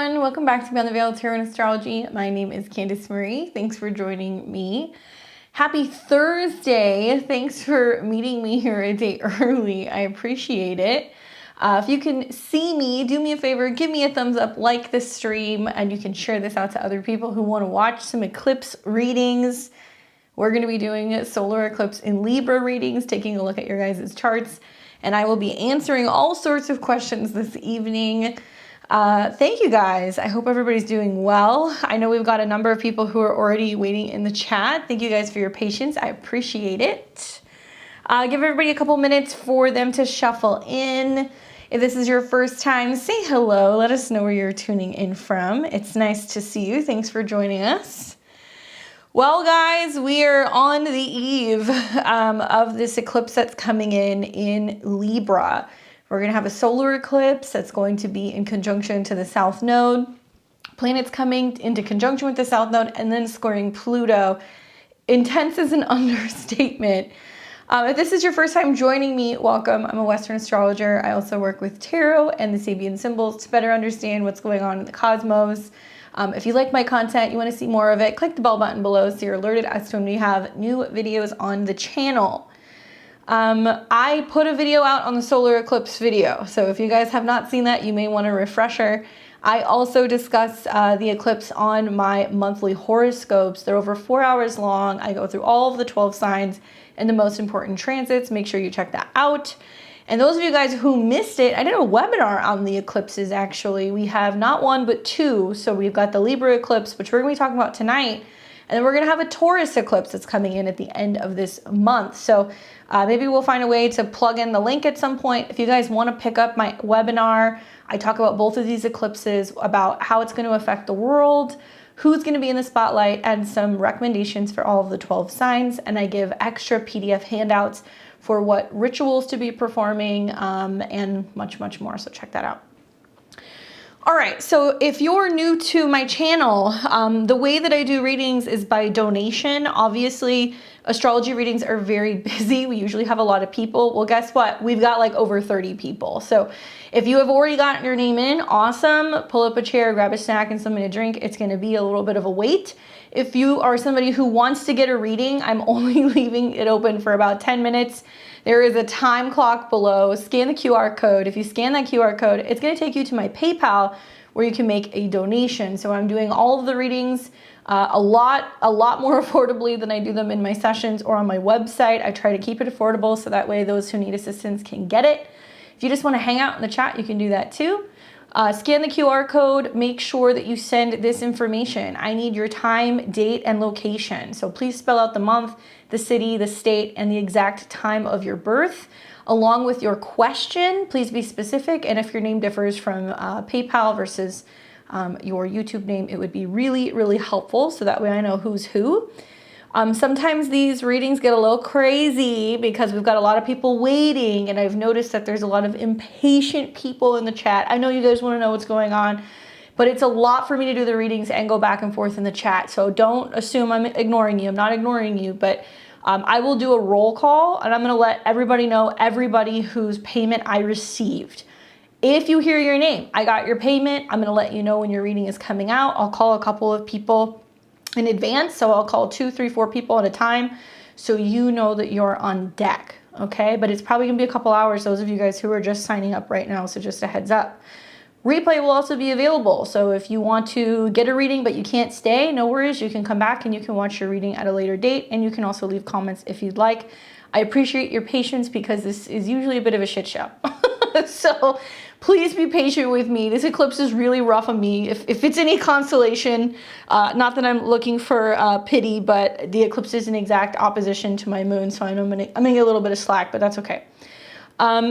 everyone, welcome back to Beyond the Veil Tarot and Astrology. My name is Candice Marie. Thanks for joining me. Happy Thursday. Thanks for meeting me here a day early. I appreciate it. If you can see me, do me a favor, give me a thumbs up, like this stream, and you can share this out to other people who want to watch some eclipse readings. We're going to be doing solar eclipse in Libra readings, taking a look at your guys' charts, and I will be answering all sorts of questions this evening. Thank you guys. I hope everybody's doing well. I know we've got a number of people who are already waiting in the chat. Thank you guys for your patience. I appreciate it. Give everybody a couple minutes for them to shuffle in. If this is your first time, say hello. Let us know where you're tuning in from. It's nice to see you. Thanks for joining us. Well, guys, we are on the eve of this eclipse that's coming in Libra. We're going to have a solar eclipse that's going to be in conjunction to the South Node. Planets coming into conjunction with the South Node and then squaring Pluto. Intense is an understatement. If this is your first time joining me, welcome. I'm a Western astrologer. I also work with tarot and the Sabian symbols to better understand what's going on in the cosmos. If you like my content, you want to see more of it, click the bell button below so you're alerted as to when we have new videos on the channel. I put a video out on the solar eclipse video, so if you guys have not seen that, you may want a refresher. I also discuss the eclipse on my monthly horoscopes. They're over 4 hours long. I go through all of the 12 signs and the most important transits. Make sure you check that out. And those of you guys who missed it, I did a webinar on the eclipses actually. We have not one, but two. So we've got the Libra eclipse, which we're gonna be talking about tonight. And then we're gonna have a Taurus eclipse that's coming in at the end of this month. So maybe we'll find a way to plug in the link at some point. If you guys wanna pick up my webinar, I talk about both of these eclipses, about how it's gonna affect the world, who's gonna be in the spotlight, and some recommendations for all of the 12 signs. And I give extra PDF handouts for what rituals to be performing and much, much more. So check that out. All right, so if you're new to my channel, the way that I do readings is by donation. Obviously, astrology readings are very busy. We usually have a lot of people. Well, guess what? We've got like over 30 people. So if you have already gotten your name in, awesome. Pull up a chair, grab a snack and something to drink. It's gonna be a little bit of a wait. If you are somebody who wants to get a reading, I'm only leaving it open for about 10 minutes. There is a time clock below. Scan the QR code. If you scan that QR code, it's going to take you to my PayPal where you can make a donation. So I'm doing all of the readings a lot more affordably than I do them in my sessions or on my website. I try to keep it affordable so that way those who need assistance can get it. If you just want to hang out in the chat, you can do that too. Scan the QR code. Make sure that you send this information. I need your time, date, and location. So please spell out the month, the city, the state, and the exact time of your birth, along with your question. Please be specific. And if your name differs from PayPal versus your YouTube name, it would be really, really helpful. So that way I know who's who. Sometimes these readings get a little crazy because we've got a lot of people waiting, and I've noticed that there's a lot of impatient people in the chat. I know you guys want to know what's going on, but it's a lot for me to do the readings and go back and forth in the chat. So don't assume I'm ignoring you. I'm not ignoring you, but I will do a roll call and I'm going to let everybody know, everybody whose payment I received. If you hear your name, I got your payment, I'm going to let you know when your reading is coming out. I'll call a couple of people in advance. So I'll call 2, 3, 4 people at a time so you know that you're on deck. Okay. But it's probably gonna be a couple hours, those of you guys who are just signing up right now. So just a heads up. Replay will also be available. So if you want to get a reading, but you can't stay, no worries. You can come back and you can watch your reading at a later date. And you can also leave comments if you'd like. I appreciate your patience because this is usually a bit of a shit show. So please be patient with me. This eclipse is really rough on me. If it's any consolation, not that I'm looking for pity, but the eclipse is an exact opposition to my moon. So I know I'm gonna get a little bit of slack, but that's okay.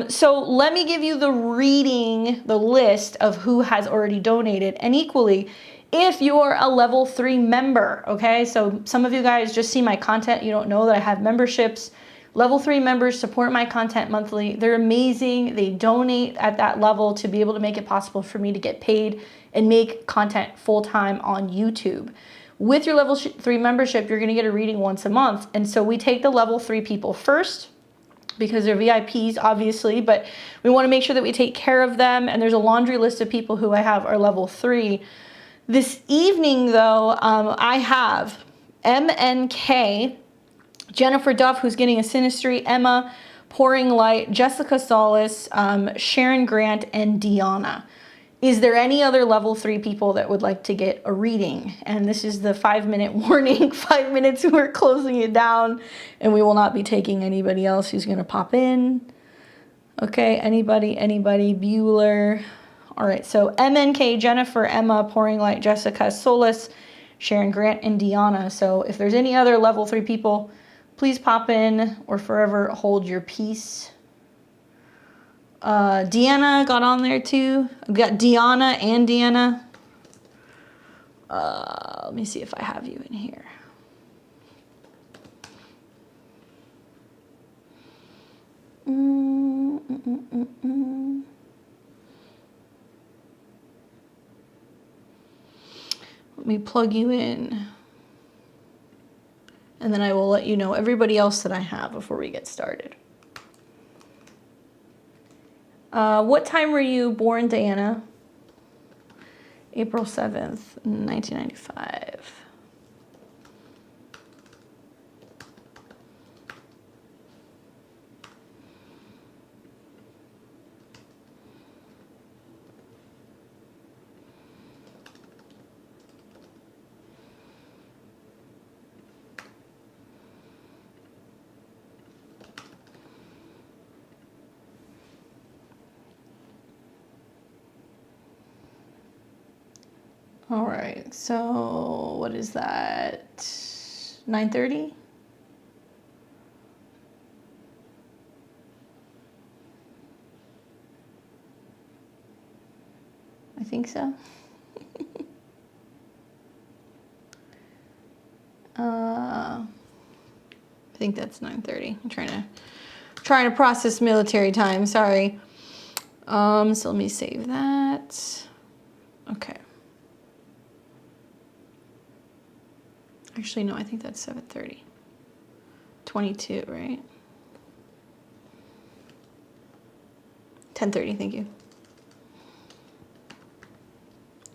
So let me give you the list of who has already donated. And equally, if you're a level 3 member, okay? So some of you guys just see my content. You don't know that I have memberships. Level 3 members support my content monthly. They're amazing. They donate at that level to be able to make it possible for me to get paid and make content full-time on YouTube. With your level 3 membership, you're gonna get a reading once a month. And so we take the level 3 people first. because they're VIPs, obviously, but we want to make sure that we take care of them. And there's a laundry list of people who I have are level 3. This evening, though, I have MNK, Jennifer Duff, who's getting a Synastry, Emma, Pouring Light, Jessica Solis, Sharon Grant, and Deanna. Is there any other level 3 people that would like to get a reading? And this is the 5-minute warning. 5 minutes, we're closing it down, and we will not be taking anybody else who's going to pop in. Okay, anybody, Bueller. All right, so MNK, Jennifer, Emma, Pouring Light, Jessica, Solis, Sharon Grant, and Deanna. So if there's any other level 3 people, please pop in or forever hold your peace. Deanna got on there too. I've got Deanna and Deanna. Let me see if I have you in here. Let me plug you in. And then I will let you know everybody else that I have before we get started. What time were you born, Diana? April 7th, 1995. All right, so what is that? 9:30? I think so. I think that's 9:30. I'm trying to process military time. Sorry. So let me save that. Okay. Actually, no, I think that's 7:30. 22, right? 10:30, thank you.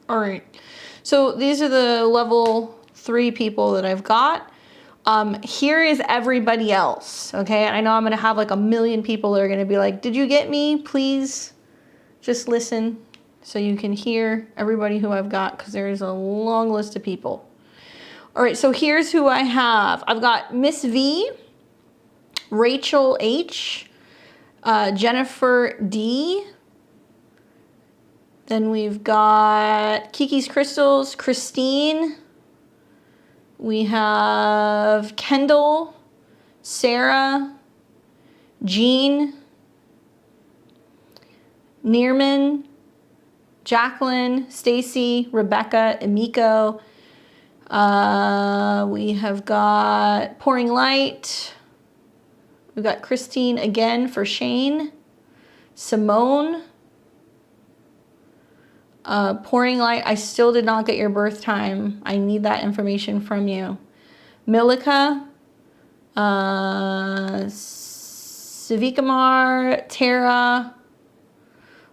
All right. So these are the level 3 people that I've got. Here is everybody else, okay? And I know I'm going to have like a million people that are going to be like, did you get me? Please just listen so you can hear everybody who I've got, because there's a long list of people. All right, so here's who I have. I've got Miss V, Rachel H, Jennifer D. Then we've got Kiki's Crystals, Christine. We have Kendall, Sarah, Jean, Neerman, Jacqueline, Stacy, Rebecca, Emiko. We have got Pouring Light. We've got Christine again for Shane. Simone. Pouring Light, I still did not get your birth time. I need that information from you. Malika. Sivikamar. Tara.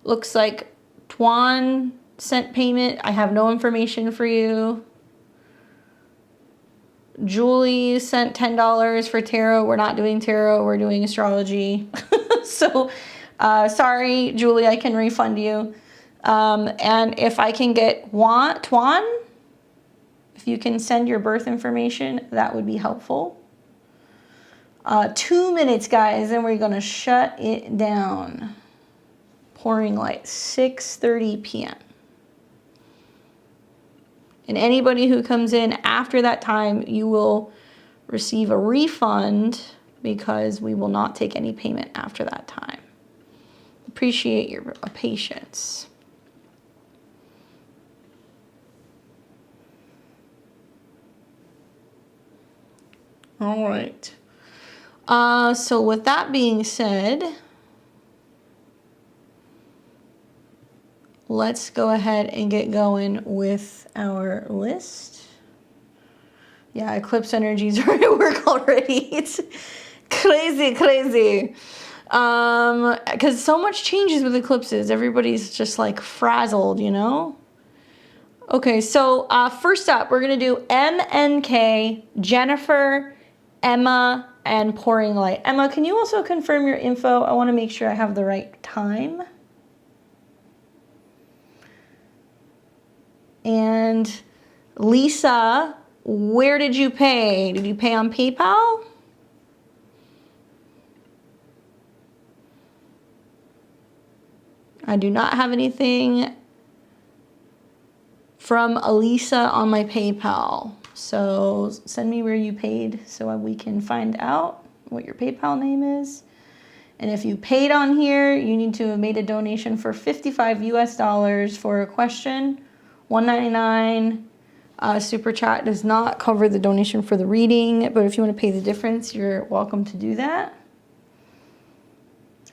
Looks like Tuan sent payment. I have no information for you. Julie sent $10 for tarot. We're not doing tarot. We're doing astrology. So, sorry, Julie, I can refund you. And if I can get Tuan, if you can send your birth information, that would be helpful. 2 minutes, guys, and we're going to shut it down. Pouring Light, 6:30 p.m. And anybody who comes in after that time, you will receive a refund because we will not take any payment after that time. Appreciate your patience. All right. So with that being said, let's go ahead and get going with our list. Yeah, eclipse energies are at work already. It's crazy, crazy. Because so much changes with eclipses. Everybody's just like frazzled, you know? Okay, so first up, we're going to do M and K, Jennifer, Emma, and Pouring Light. Emma, can you also confirm your info? I want to make sure I have the right time. And Lisa, where did you pay? Did you pay on PayPal? I do not have anything from Elisa on my PayPal. So send me where you paid so we can find out what your PayPal name is. And if you paid on here, you need to have made a donation for $55 US for a question. $1.99. Super chat does not cover the donation for the reading, but if you want to pay the difference, you're welcome to do that.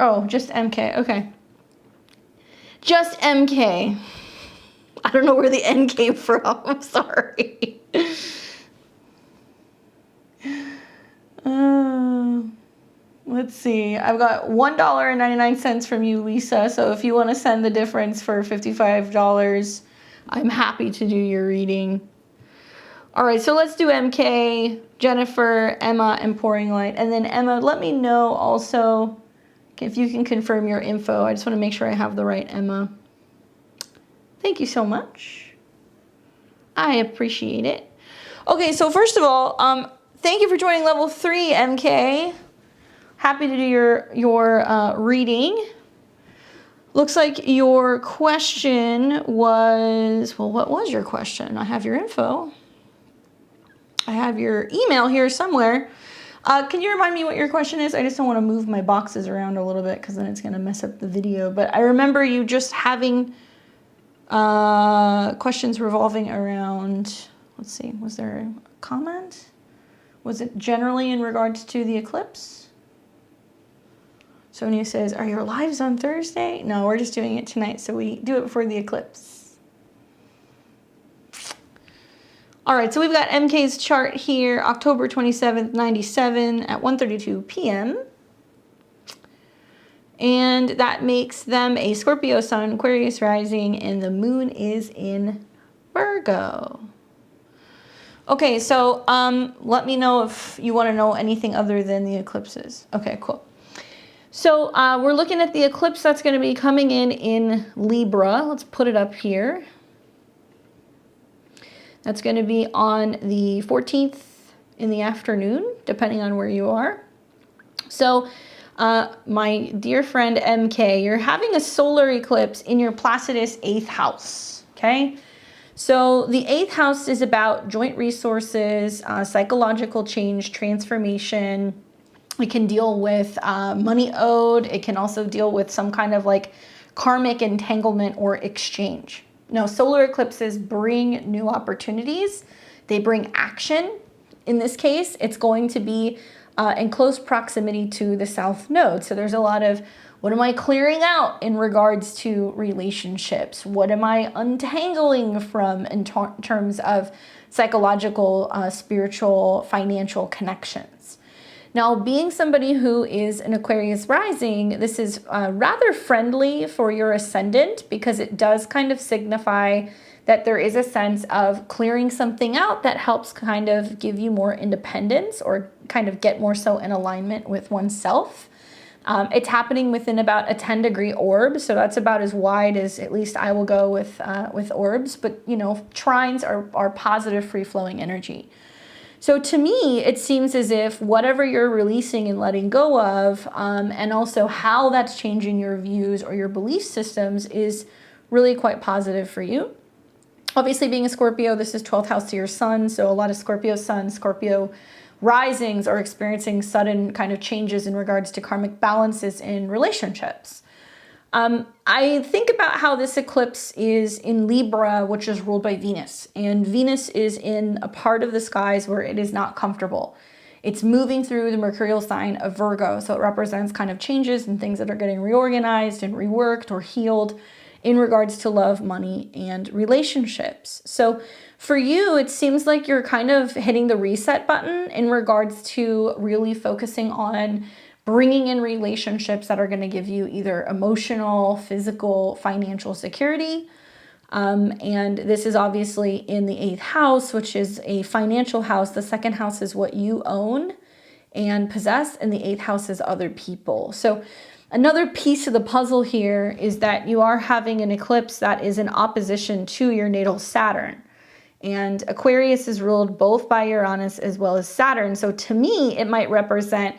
Oh, just MK. Okay. Just MK. I don't know where the N came from. I'm sorry. Let's see. I've got $1.99 from you, Lisa. So if you want to send the difference for $55, I'm happy to do your reading. All right, so let's do MK, Jennifer, Emma, and Pouring Light. And then Emma, let me know also if you can confirm your info. I just want to make sure I have the right Emma. Thank you so much. I appreciate it. Okay, so first of all, thank you for joining level 3, MK. Happy to do your reading. Looks like your question was, well, what was your question? I have your info. I have your email here somewhere. Can you remind me what your question is? I just don't want to move my boxes around a little bit because then it's going to mess up the video. But I remember you just having questions revolving around, let's see, was there a comment? Was it generally in regards to the eclipse? Sonia says, are your lives on Thursday? No, we're just doing it tonight, so we do it before the eclipse. All right, so we've got MK's chart here, October 27th, 97 at 1:32 p.m. And that makes them a Scorpio sun, Aquarius rising, and the moon is in Virgo. Okay, so let me know if you want to know anything other than the eclipses. Okay, cool. So we're looking at the eclipse that's going to be coming in Libra. Let's put it up here. That's going to be on the 14th in the afternoon, depending on where you are. So my dear friend MK, you're having a solar eclipse in your Placidus 8th house, okay? So the 8th house is about joint resources, psychological change, transformation. It can deal with money owed. It can also deal with some kind of like karmic entanglement or exchange. Now, solar eclipses bring new opportunities. They bring action. In this case, it's going to be in close proximity to the South Node. So there's a lot of, what am I clearing out in regards to relationships? What am I untangling from in terms of psychological, spiritual, financial connections? Now, being somebody who is an Aquarius rising, this is rather friendly for your ascendant because it does kind of signify that there is a sense of clearing something out that helps kind of give you more independence or kind of get more so in alignment with oneself. It's happening within about a 10-degree orb, so that's about as wide as at least I will go with orbs. But you know, trines are positive, free-flowing energy. So to me, it seems as if whatever you're releasing and letting go of, and also how that's changing your views or your belief systems is really quite positive for you. Obviously, being a Scorpio, this is 12th house to your sun, so a lot of Scorpio sun, Scorpio risings are experiencing sudden kind of changes in regards to karmic balances in relationships. I think about how this eclipse is in Libra, which is ruled by Venus. And Venus is in a part of the skies where it is not comfortable. It's moving through the mercurial sign of Virgo. So it represents kind of changes and things that are getting reorganized and reworked or healed in regards to love, money, and relationships. So for you, it seems like you're kind of hitting the reset button in regards to really focusing on bringing in relationships that are going to give you either emotional, physical, financial security. And this is obviously in the 8th house, which is a financial house. The 2nd house is what you own and possess, and the 8th house is other people. So another piece of the puzzle here is that you are having an eclipse that is in opposition to your natal Saturn. And Aquarius is ruled both by Uranus as well as Saturn. So to me, it might represent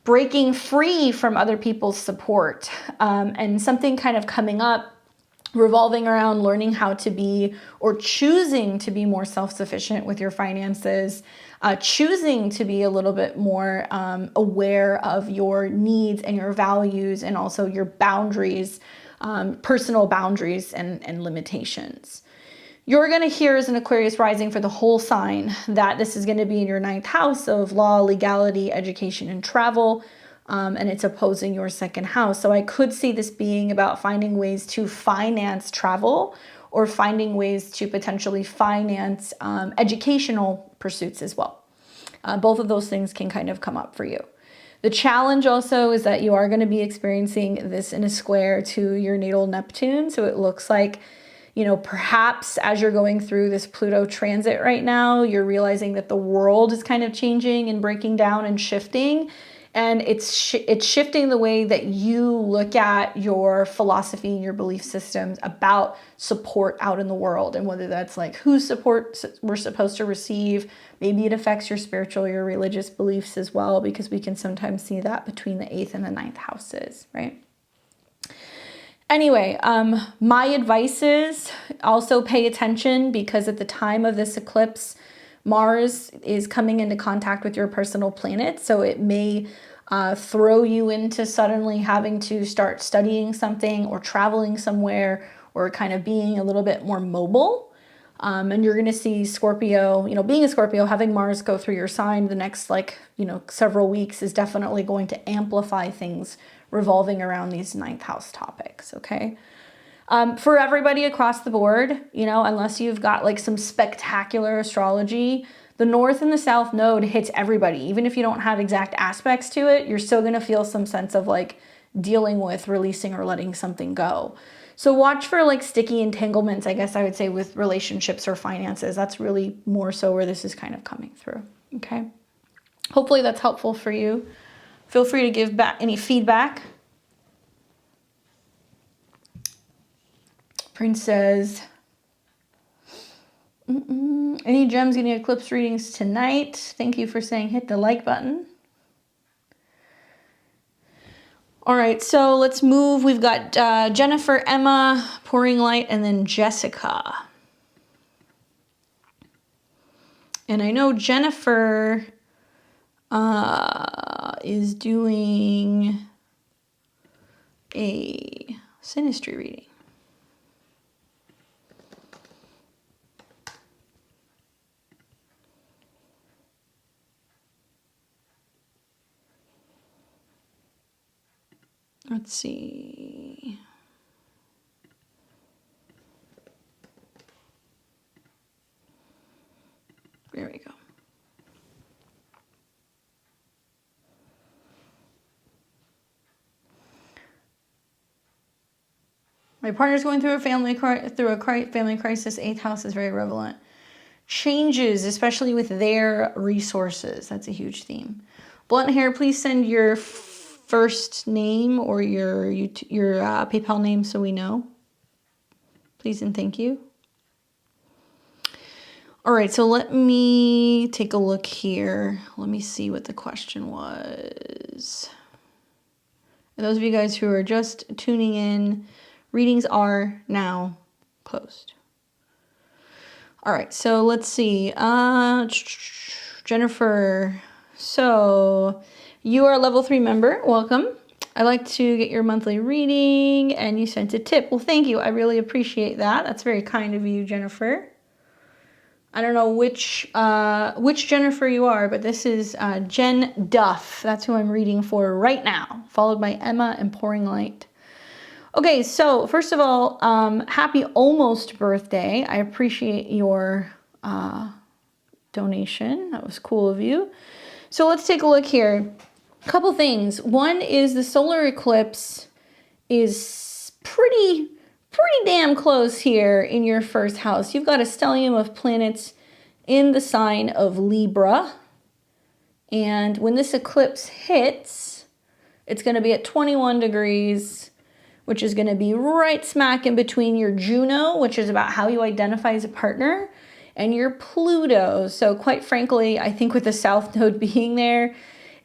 breaking free from other people's support, and something kind of coming up revolving around learning how to be, or choosing to be, more self-sufficient with your finances, choosing to be a little bit more aware of your needs and your values, and also your boundaries, personal boundaries and limitations. You're going to hear as an Aquarius rising for the whole sign that this is going to be in your 9th house of law, legality, education, and travel. And it's opposing your 2nd house. So I could see this being about finding ways to finance travel, or finding ways to potentially finance educational pursuits as well. Both of those things can kind of come up for you. The challenge also is that you are going to be experiencing this in a square to your natal Neptune. So it looks like, you know, perhaps as you're going through this Pluto transit right now, you're realizing that the world is kind of changing and breaking down and shifting. And it's shifting the way that you look at your philosophy and your belief systems about support out in the world, and whether that's like whose support we're supposed to receive. Maybe it affects your spiritual, your religious beliefs as well, because we can sometimes see that between the 8th and the 9th houses, right? Anyway, my advice is also pay attention, because at the time of this eclipse, Mars is coming into contact with your personal planet. So it may throw you into suddenly having to start studying something, or traveling somewhere, or kind of being a little bit more mobile. And you're going to see Scorpio, you know, being a Scorpio, having Mars go through your sign the next, like, you know, several weeks is definitely going to amplify things revolving around these 9th house topics. Okay. For everybody across the board, you know, unless you've got like some spectacular astrology, the North and the South node hits everybody. Even if you don't have exact aspects to it, you're still going to feel some sense of like dealing with, releasing, or letting something go. So watch for like sticky entanglements, I guess I would say, with relationships or finances. That's really more so where this is kind of coming through. Okay. Hopefully that's helpful for you. Feel free to give back any feedback. Prince says, any gems getting eclipse readings tonight? Thank you for saying hit the like button. All right, so let's move. We've got Jennifer, Emma, Pouring Light, and then Jessica. And I know Jennifer is doing a Synastry reading. Let's see. There we go. My partner's going through a family crisis. 8th house is very relevant. Changes, especially with their resources. That's a huge theme. Blunt hair, please send your first name or your PayPal name so we know. Please and thank you. All right, so let me take a look here. Let me see what the question was. And those of you guys who are just tuning in, readings are now closed. All right, so let's see. Jennifer, so you are a level 3 member. Welcome. I'd like to get your monthly reading, and you sent a tip. Well, thank you. I really appreciate that. That's very kind of you, Jennifer. I don't know which Jennifer you are, but this is Jen Duff. That's who I'm reading for right now, followed by Emma and Pouring Light. Okay, so first of all, happy almost birthday. I appreciate your donation. That was cool of you. So let's take a look here. A couple things. One is the solar eclipse is pretty damn close here in your first house. You've got a stellium of planets in the sign of Libra. And when this eclipse hits, it's going to be at 21 degrees, which is going to be right smack in between your Juno, which is about how you identify as a partner, and your Pluto. So quite frankly, I think with the South Node being there,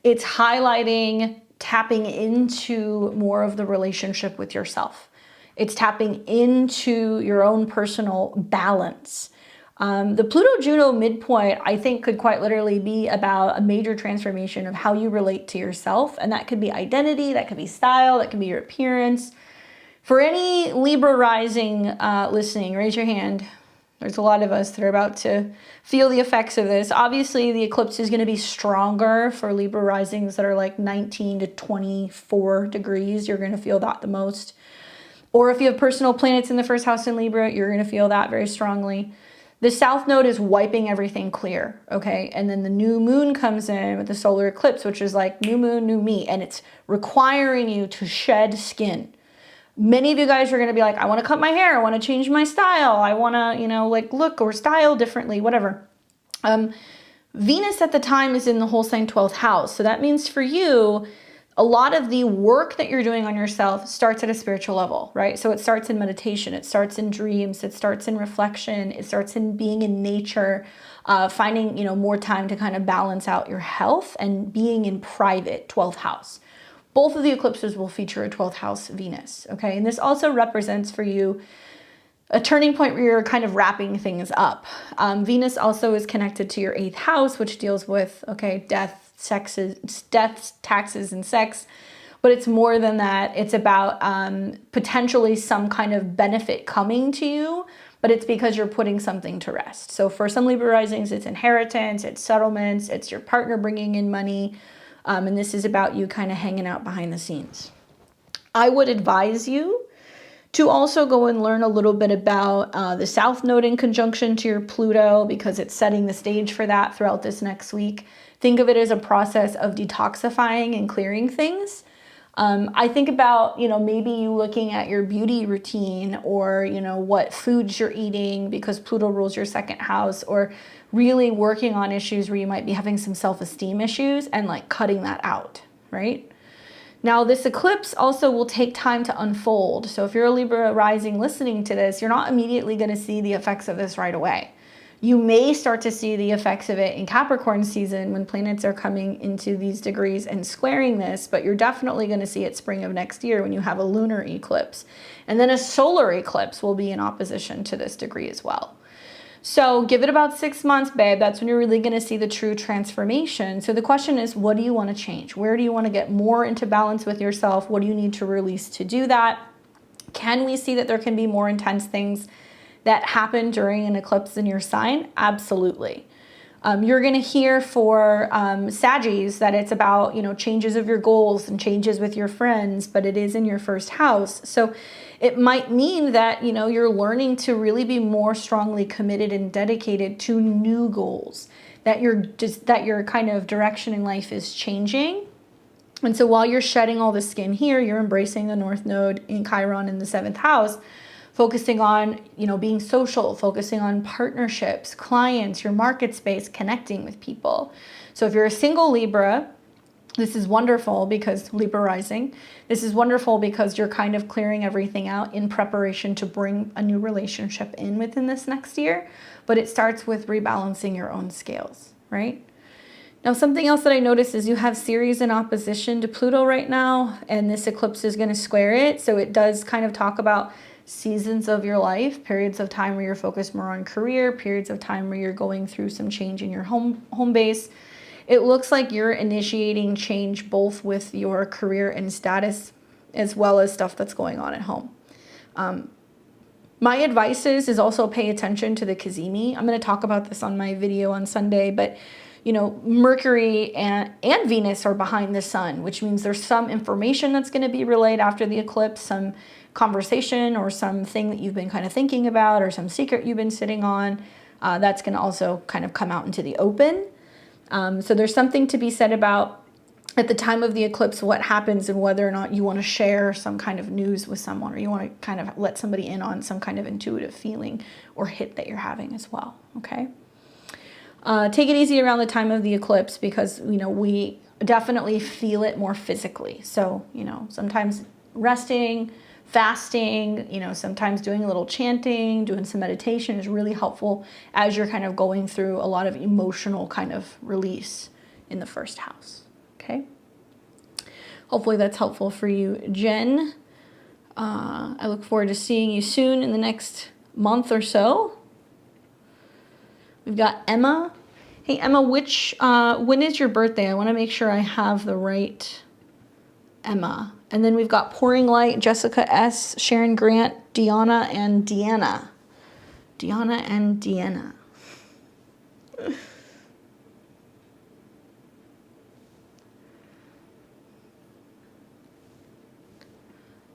it's highlighting tapping into more of the relationship with yourself. It's tapping into your own personal balance. The Pluto-Juno midpoint, I think, could quite literally be about a major transformation of how you relate to yourself. And that could be identity, that could be style, that could be your appearance. For any Libra rising listening, raise your hand. There's a lot of us that are about to feel the effects of this. Obviously, the eclipse is going to be stronger for Libra risings that are like 19 to 24 degrees. You're going to feel that the most. Or if you have personal planets in the first house in Libra, you're going to feel that very strongly. The South Node is wiping everything clear, okay? And then the new moon comes in with the solar eclipse, which is like new moon, new me, and it's requiring you to shed skin. Many of you guys are going to be like, I want to cut my hair, I want to change my style, I want to, like look or style differently, whatever. Venus at the time is in the whole sign 12th house. So that means for you, a lot of the work that you're doing on yourself starts at a spiritual level, right? So it starts in meditation, it starts in dreams, it starts in reflection, it starts in being in nature, finding, more time to kind of balance out your health and being in private 12th house. Both of the eclipses will feature a 12th house Venus, okay? And this also represents for you a turning point where you're kind of wrapping things up. Venus also is connected to your 8th house, which deals with, death, taxes, and sex. But it's more than that. It's about potentially some kind of benefit coming to you, but it's because you're putting something to rest. So for some Libra risings, it's inheritance, it's settlements, it's your partner bringing in money. And this is about you kind of hanging out behind the scenes. I would advise you to also go and learn a little bit about the South Node in conjunction to your Pluto, because it's setting the stage for that throughout this next week. Think of it as a process of detoxifying and clearing things. I think about, maybe you looking at your beauty routine or, what foods you're eating because Pluto rules your 2nd house, or really working on issues where you might be having some self-esteem issues and like cutting that out, right? Now, this eclipse also will take time to unfold. So if you're a Libra rising listening to this, you're not immediately going to see the effects of this right away. You may start to see the effects of it in Capricorn season when planets are coming into these degrees and squaring this, but you're definitely going to see it spring of next year when you have a lunar eclipse. And then a solar eclipse will be in opposition to this degree as well. So give it about 6 months, babe. That's when you're really going to see the true transformation. So the question is, what do you want to change? Where do you want to get more into balance with yourself? What do you need to release to do that? Can we see that there can be more intense things that happen during an eclipse in your sign? Absolutely. You're going to hear for Saggies that it's about, changes of your goals and changes with your friends, but it is in your 1st house. So it might mean that, you're learning to really be more strongly committed and dedicated to new goals, that your kind of direction in life is changing. And so while you're shedding all the skin here, you're embracing the North Node in Chiron in the 7th house, focusing on, being social, focusing on partnerships, clients, your market space, connecting with people. So if you're a single Libra, this is wonderful because Libra rising, this is wonderful because you're kind of clearing everything out in preparation to bring a new relationship in within this next year. But it starts with rebalancing your own scales, right? Now, something else that I noticed is you have Ceres in opposition to Pluto right now, and this eclipse is going to square it. So it does kind of talk about seasons of your life, periods of time where you're focused more on career, periods of time where you're going through some change in your home base. It looks like you're initiating change both with your career and status, as well as stuff that's going on at home. My advice is also pay attention to the Cazimi. I'm going to talk about this on my video on Sunday, but Mercury and Venus are behind the sun, which means there's some information that's going to be relayed after the eclipse, some conversation or something that you've been kind of thinking about, or some secret you've been sitting on. That's going to also kind of come out into the open. So there's something to be said about at the time of the eclipse what happens and whether or not you want to share some kind of news with someone, or you want to kind of let somebody in on some kind of intuitive feeling or hit that you're having as well, okay? Take it easy around the time of the eclipse because, you know, we definitely feel it more physically. So, you know, sometimes resting, fasting, you know, sometimes doing a little chanting, doing some meditation is really helpful as you're kind of going through a lot of emotional kind of release in the first house. Okay. Hopefully that's helpful for you, Jen. I look forward to seeing you soon in the next month or so. We've got Emma. Hey, Emma, when is your birthday? I want to make sure I have the right Emma. And then we've got Pouring Light, Jessica S., Sharon Grant, Deanna, and Deanna. Deanna and Deanna.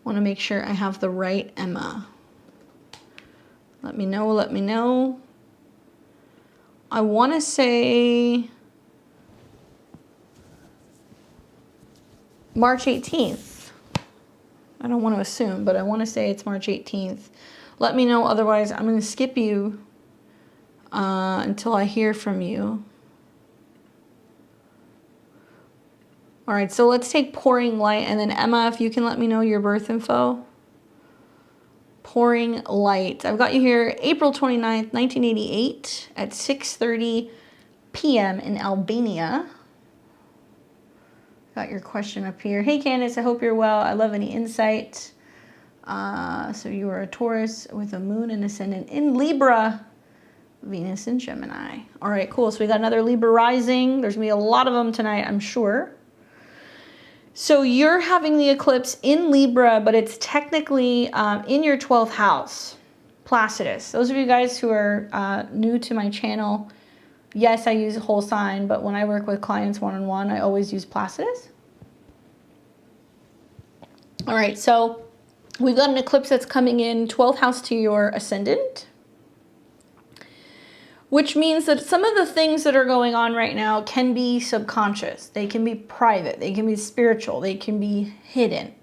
Want to make sure I have the right Emma. Let me know, let me know. I want to say March 18th. I don't want to assume, but I want to say it's March 18th. Let me know, otherwise I'm going to skip you until I hear from you. All right, so let's take Pouring Light, and then Emma, if you can let me know your birth info. Pouring Light. I've got you here April 29th, 1988 at 6:30 p.m. in Albania. Got your question up here. Hey, Candace, I hope you're well. I love any insight. So you are a Taurus with a moon and ascendant in Libra, Venus in Gemini. All right, cool. So we got another Libra rising. There's going to be a lot of them tonight, I'm sure. So you're having the eclipse in Libra, but it's technically in your 12th house, Placidus. Those of you guys who are new to my channel, yes, I use a whole sign, but when I work with clients one-on-one, I always use Placidus. All right, so we've got an eclipse that's coming in 12th house to your ascendant, which means that some of the things that are going on right now can be subconscious. They can be private. They can be spiritual. They can be hidden.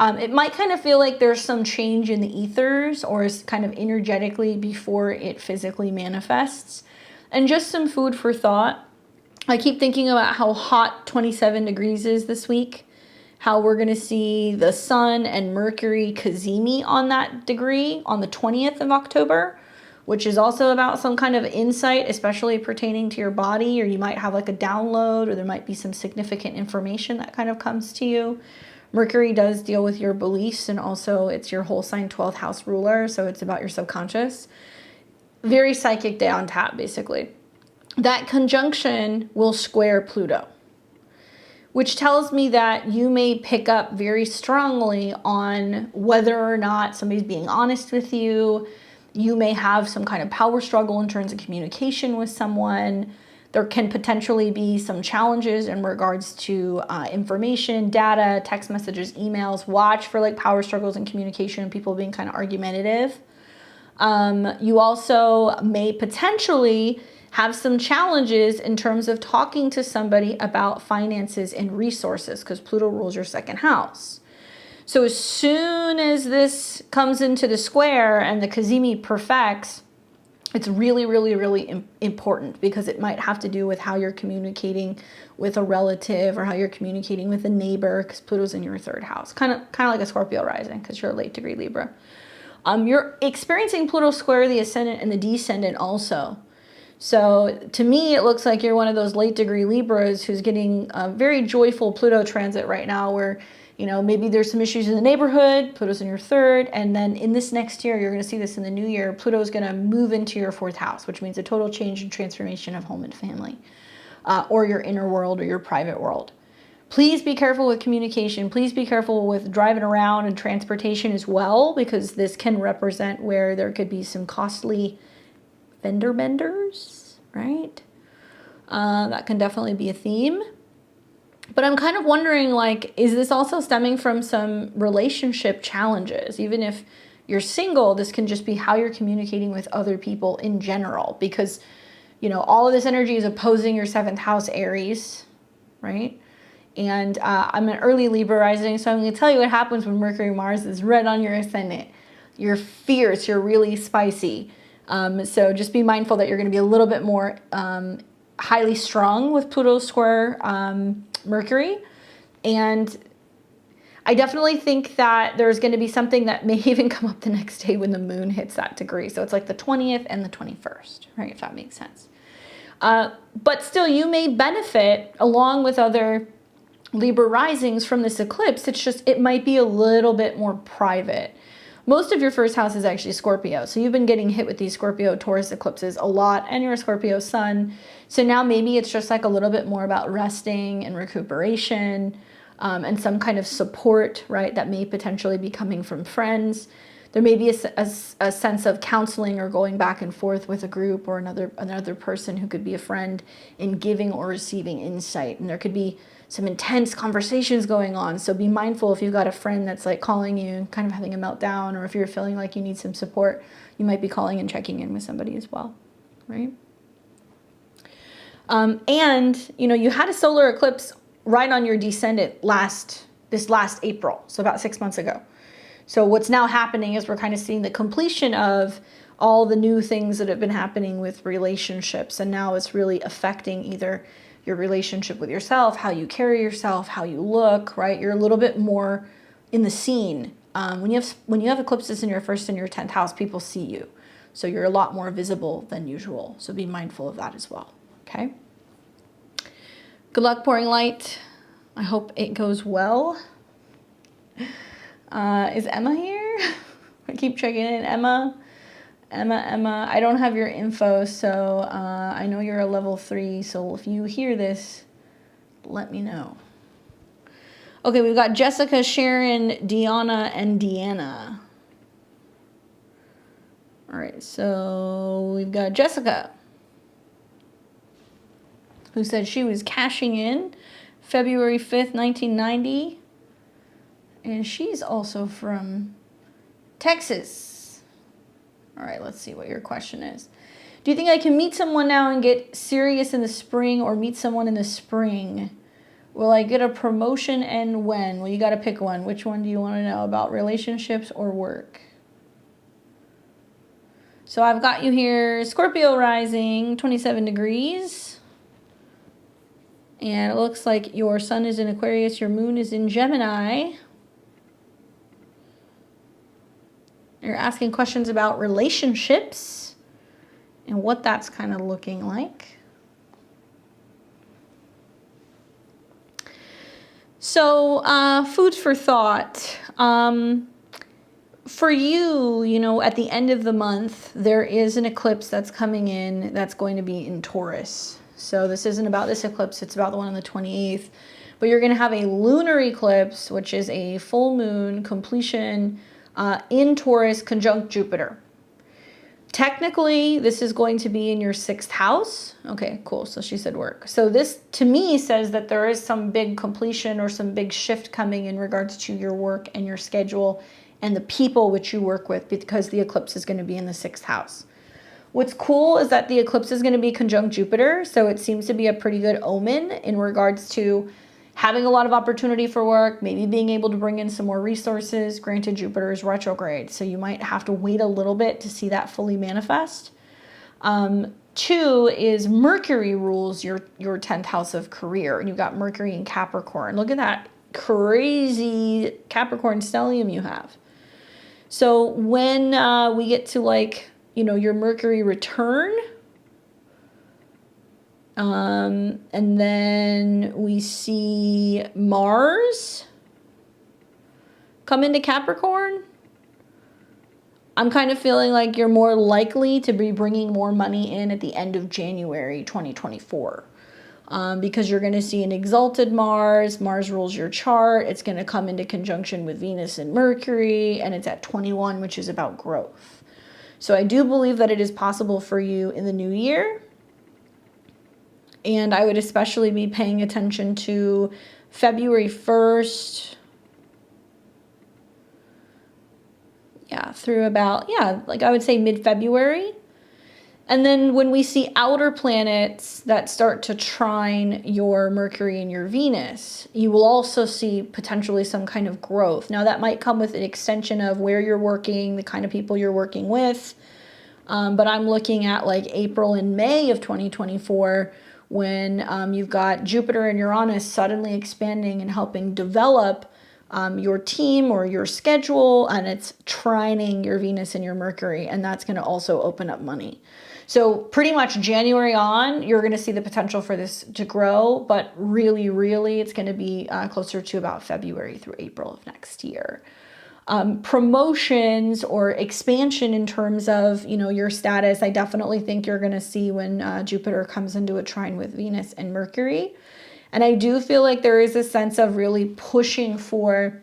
It might kind of feel like there's some change in the ethers or kind of energetically before it physically manifests. And just some food for thought. I keep thinking about how hot 27 degrees is this week, how we're going to see the sun and Mercury cazimi on that degree on the 20th of October, which is also about some kind of insight, especially pertaining to your body, or you might have like a download, or there might be some significant information that kind of comes to you. Mercury does deal with your beliefs, and also it's your whole sign 12th house ruler, so it's about your subconscious. Very psychic day on tap, basically. That conjunction will square Pluto, which tells me that you may pick up very strongly on whether or not somebody's being honest with you. You may have some kind of power struggle in terms of communication with someone. There can potentially be some challenges in regards to information, data, text messages, emails. Watch for like power struggles in communication and people being kind of argumentative. You also may potentially have some challenges in terms of talking to somebody about finances and resources, because Pluto rules your second house. So as soon as this comes into the square and the cazimi perfects, it's really, really, really important, because it might have to do with how you're communicating with a relative or how you're communicating with a neighbor, because Pluto's in your third house. Kind of like a Scorpio rising, because you're a late degree Libra. You're experiencing Pluto square the ascendant and the descendant also. So to me, it looks like you're one of those late degree Libras who's getting a very joyful Pluto transit right now, where, you know, maybe there's some issues in the neighborhood, Pluto's in your third, and then in this next year, you're going to see this in the new year, Pluto's going to move into your fourth house, which means a total change and transformation of home and family, or your inner world or your private world. Please be careful with communication. Please be careful with driving around and transportation as well, because this can represent where there could be some costly fender benders, right? That can definitely be a theme. But I'm kind of wondering, like, is this also stemming from some relationship challenges? Even if you're single, this can just be how you're communicating with other people in general, because, you know, all of this energy is opposing your seventh house Aries, right? And I'm an early Libra rising, so I'm going to tell you what happens when Mercury Mars is red on your ascendant. You're fierce, you're really spicy. So just be mindful that you're going to be a little bit more highly strung with Pluto square Mercury. And I definitely think that there's going to be something that may even come up the next day when the moon hits that degree. So it's like the 20th and the 21st, right? If that makes sense. But still, you may benefit along with other Libra risings from this eclipse. It's just, it might be a little bit more private. Most of your first house is actually Scorpio. So you've been getting hit with these Scorpio Taurus eclipses a lot, and you're a Scorpio sun. So now maybe it's just like a little bit more about resting and recuperation, and some kind of support, right? That may potentially be coming from friends. There may be a sense of counseling or going back and forth with a group or another person who could be a friend in giving or receiving insight. And there could be some intense conversations going on. So be mindful if you've got a friend that's like calling you, kind of having a meltdown, or if you're feeling like you need some support, you might be calling and checking in with somebody as well, right? And, you know, you had a solar eclipse right on your descendant this last April, so about 6 months ago. So what's now happening is we're kind of seeing the completion of all the new things that have been happening with relationships, and now it's really affecting either your relationship with yourself, how you carry yourself, how you look, right? You're a little bit more in the scene. When you have eclipses in your first and your 10th house, people see you. So you're a lot more visible than usual. So be mindful of that as well, okay? Good luck pouring light. I hope it goes well. Is Emma here? I keep checking in. Emma, I don't have your info, so I know you're a level 3, so if you hear this, let me know. Okay, we've got Jessica, Sharon, Deanna, and Deanna. All right, so we've got Jessica, who said she was cashing in February 5th, 1990. And she's also from Texas. All right, let's see what your question is. Do you think I can meet someone now and get serious in the spring, or meet someone in the spring? Will I get a promotion, and when? Well, you got to pick one. Which one do you want to know about, relationships or work? So I've got you here, Scorpio rising, 27 degrees. And it looks like your sun is in Aquarius, your moon is in Gemini. You're asking questions about relationships and what that's kind of looking like. So, food for thought. For you, you know, at the end of the month, there is an eclipse that's coming in that's going to be in Taurus. So this isn't about this eclipse, it's about the one on the 28th. But you're going to have a lunar eclipse, which is a full moon completion in Taurus conjunct Jupiter. Technically, this is going to be in your 6th house. Okay, cool. So she said work. So this, to me, says that there is some big completion or some big shift coming in regards to your work and your schedule and the people which you work with, because the eclipse is going to be in the 6th house. What's cool is that the eclipse is going to be conjunct Jupiter, so it seems to be a pretty good omen in regards to having a lot of opportunity for work, maybe being able to bring in some more resources. Granted, Jupiter is retrograde, so you might have to wait a little bit to see that fully manifest. 2 is Mercury rules your 10th house of career, and you've got Mercury in Capricorn. Look at that crazy Capricorn stellium you have. So when we get to, like, you know, your Mercury return, and then we see Mars come into Capricorn, I'm kind of feeling like you're more likely to be bringing more money in at the end of January 2024, because you're going to see an exalted Mars. Mars rules your chart. It's going to come into conjunction with Venus and Mercury, and it's at 21, which is about growth. So I do believe that it is possible for you in the new year. And I would especially be paying attention to February 1st. Yeah, through about, like I would say mid-February. And then when we see outer planets that start to trine your Mercury and your Venus, you will also see potentially some kind of growth. Now that might come with an extension of where you're working, the kind of people you're working with. But I'm looking at like April and May of 2024 when you've got Jupiter and Uranus suddenly expanding and helping develop your team or your schedule, and it's trining your Venus and your Mercury, and that's going to also open up money. So pretty much January on, you're going to see the potential for this to grow, but really, really, it's going to be closer to about February through April of next year. Promotions or expansion in terms of, you know, your status, I definitely think you're going to see when Jupiter comes into a trine with Venus and Mercury. And I do feel like there is a sense of really pushing for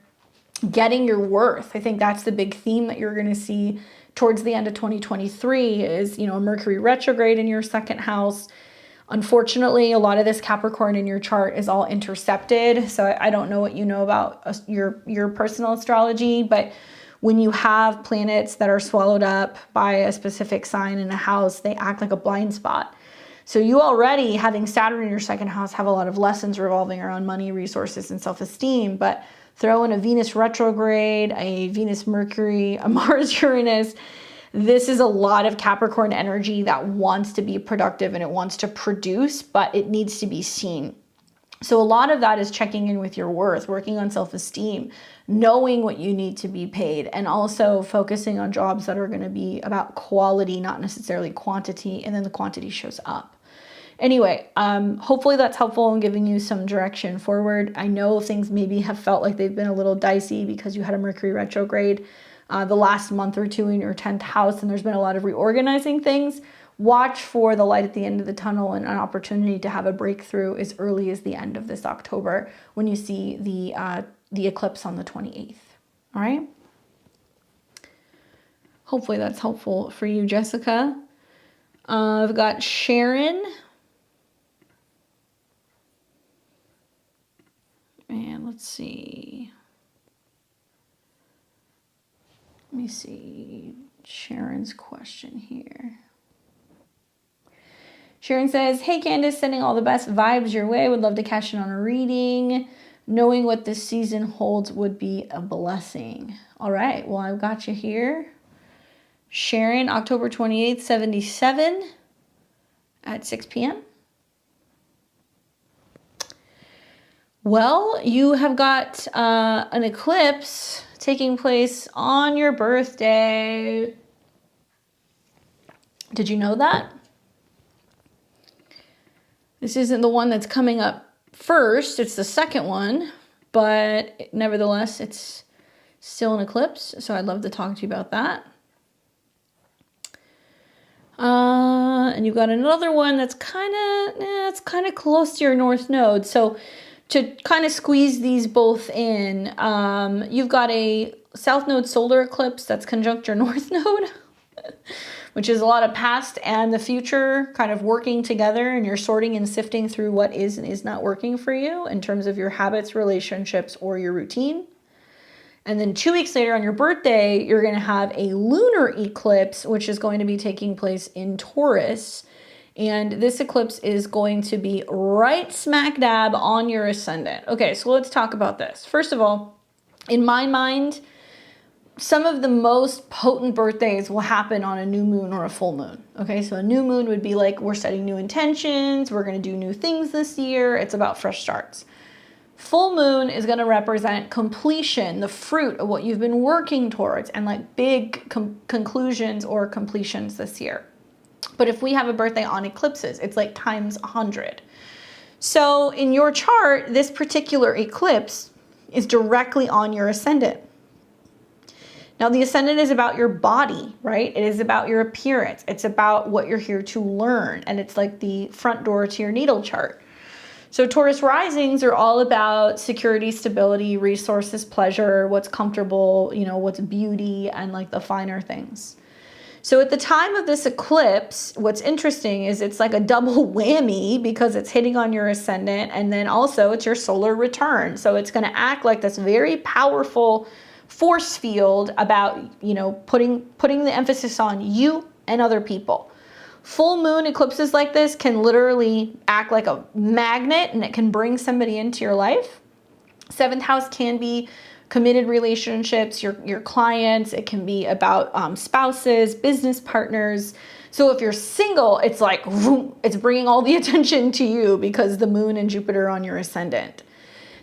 getting your worth. I think that's the big theme that you're going to see towards the end of 2023 is, you know, Mercury retrograde in your second house. Unfortunately, a lot of this Capricorn in your chart is all intercepted. So I don't know what you know about your personal astrology, but when you have planets that are swallowed up by a specific sign in a house, they act like a blind spot. So you already, having Saturn in your second house, have a lot of lessons revolving around money, resources, and self-esteem, but throw in a Venus retrograde, a Venus Mercury, a Mars Uranus. This is a lot of Capricorn energy that wants to be productive and it wants to produce, but it needs to be seen. So a lot of that is checking in with your worth, working on self-esteem, knowing what you need to be paid, and also focusing on jobs that are going to be about quality, not necessarily quantity, and then the quantity shows up. Anyway, hopefully that's helpful in giving you some direction forward. I know things maybe have felt like they've been a little dicey because you had a Mercury retrograde the last month or two in your 10th house, and there's been a lot of reorganizing things. Watch for the light at the end of the tunnel and an opportunity to have a breakthrough as early as the end of this October when you see the eclipse on the 28th. All right? Hopefully that's helpful for you, Jessica. I've got Sharon. And let's see. Let me see Sharon's question here. Sharon says, hey Candace, sending all the best vibes your way. Would love to cash in on a reading. Knowing what this season holds would be a blessing. All right, well, I've got you here. Sharon, October 28th, 77 at 6 p.m. Well, you have got an eclipse taking place on your birthday. Did you know that? This isn't the one that's coming up first. It's the second one, but nevertheless, it's still an eclipse. So I'd love to talk to you about that. And you've got another one that's it's kind of close to your north node. So to kind of squeeze these both in, you've got a south node solar eclipse that's conjunct your north node, which is a lot of past and the future kind of working together, and you're sorting and sifting through what is and is not working for you in terms of your habits, relationships, or your routine. And then 2 weeks later on your birthday, you're going to have a lunar eclipse, which is going to be taking place in Taurus. And this eclipse is going to be right smack dab on your ascendant. Okay, so let's talk about this. First of all, in my mind, some of the most potent birthdays will happen on a new moon or a full moon. Okay, so a new moon would be like, we're setting new intentions, we're going to do new things this year. It's about fresh starts. Full moon is going to represent completion, the fruit of what you've been working towards, and like big conclusions or completions this year. But if we have a birthday on eclipses, it's like times 100. So in your chart, this particular eclipse is directly on your ascendant. Now the ascendant is about your body, right? It is about your appearance. It's about what you're here to learn. And it's like the front door to your natal chart. So Taurus risings are all about security, stability, resources, pleasure, what's comfortable, you know, what's beauty, and like the finer things. So at the time of this eclipse, what's interesting is it's like a double whammy because it's hitting on your ascendant, and then also it's your solar return. So it's going to act like this very powerful force field about, you know, putting the emphasis on you and other people. Full moon eclipses like this can literally act like a magnet, and it can bring somebody into your life. Seventh house can be committed relationships, your clients. It can be about spouses, business partners. So if you're single, it's like, it's bringing all the attention to you because the moon and Jupiter are on your ascendant.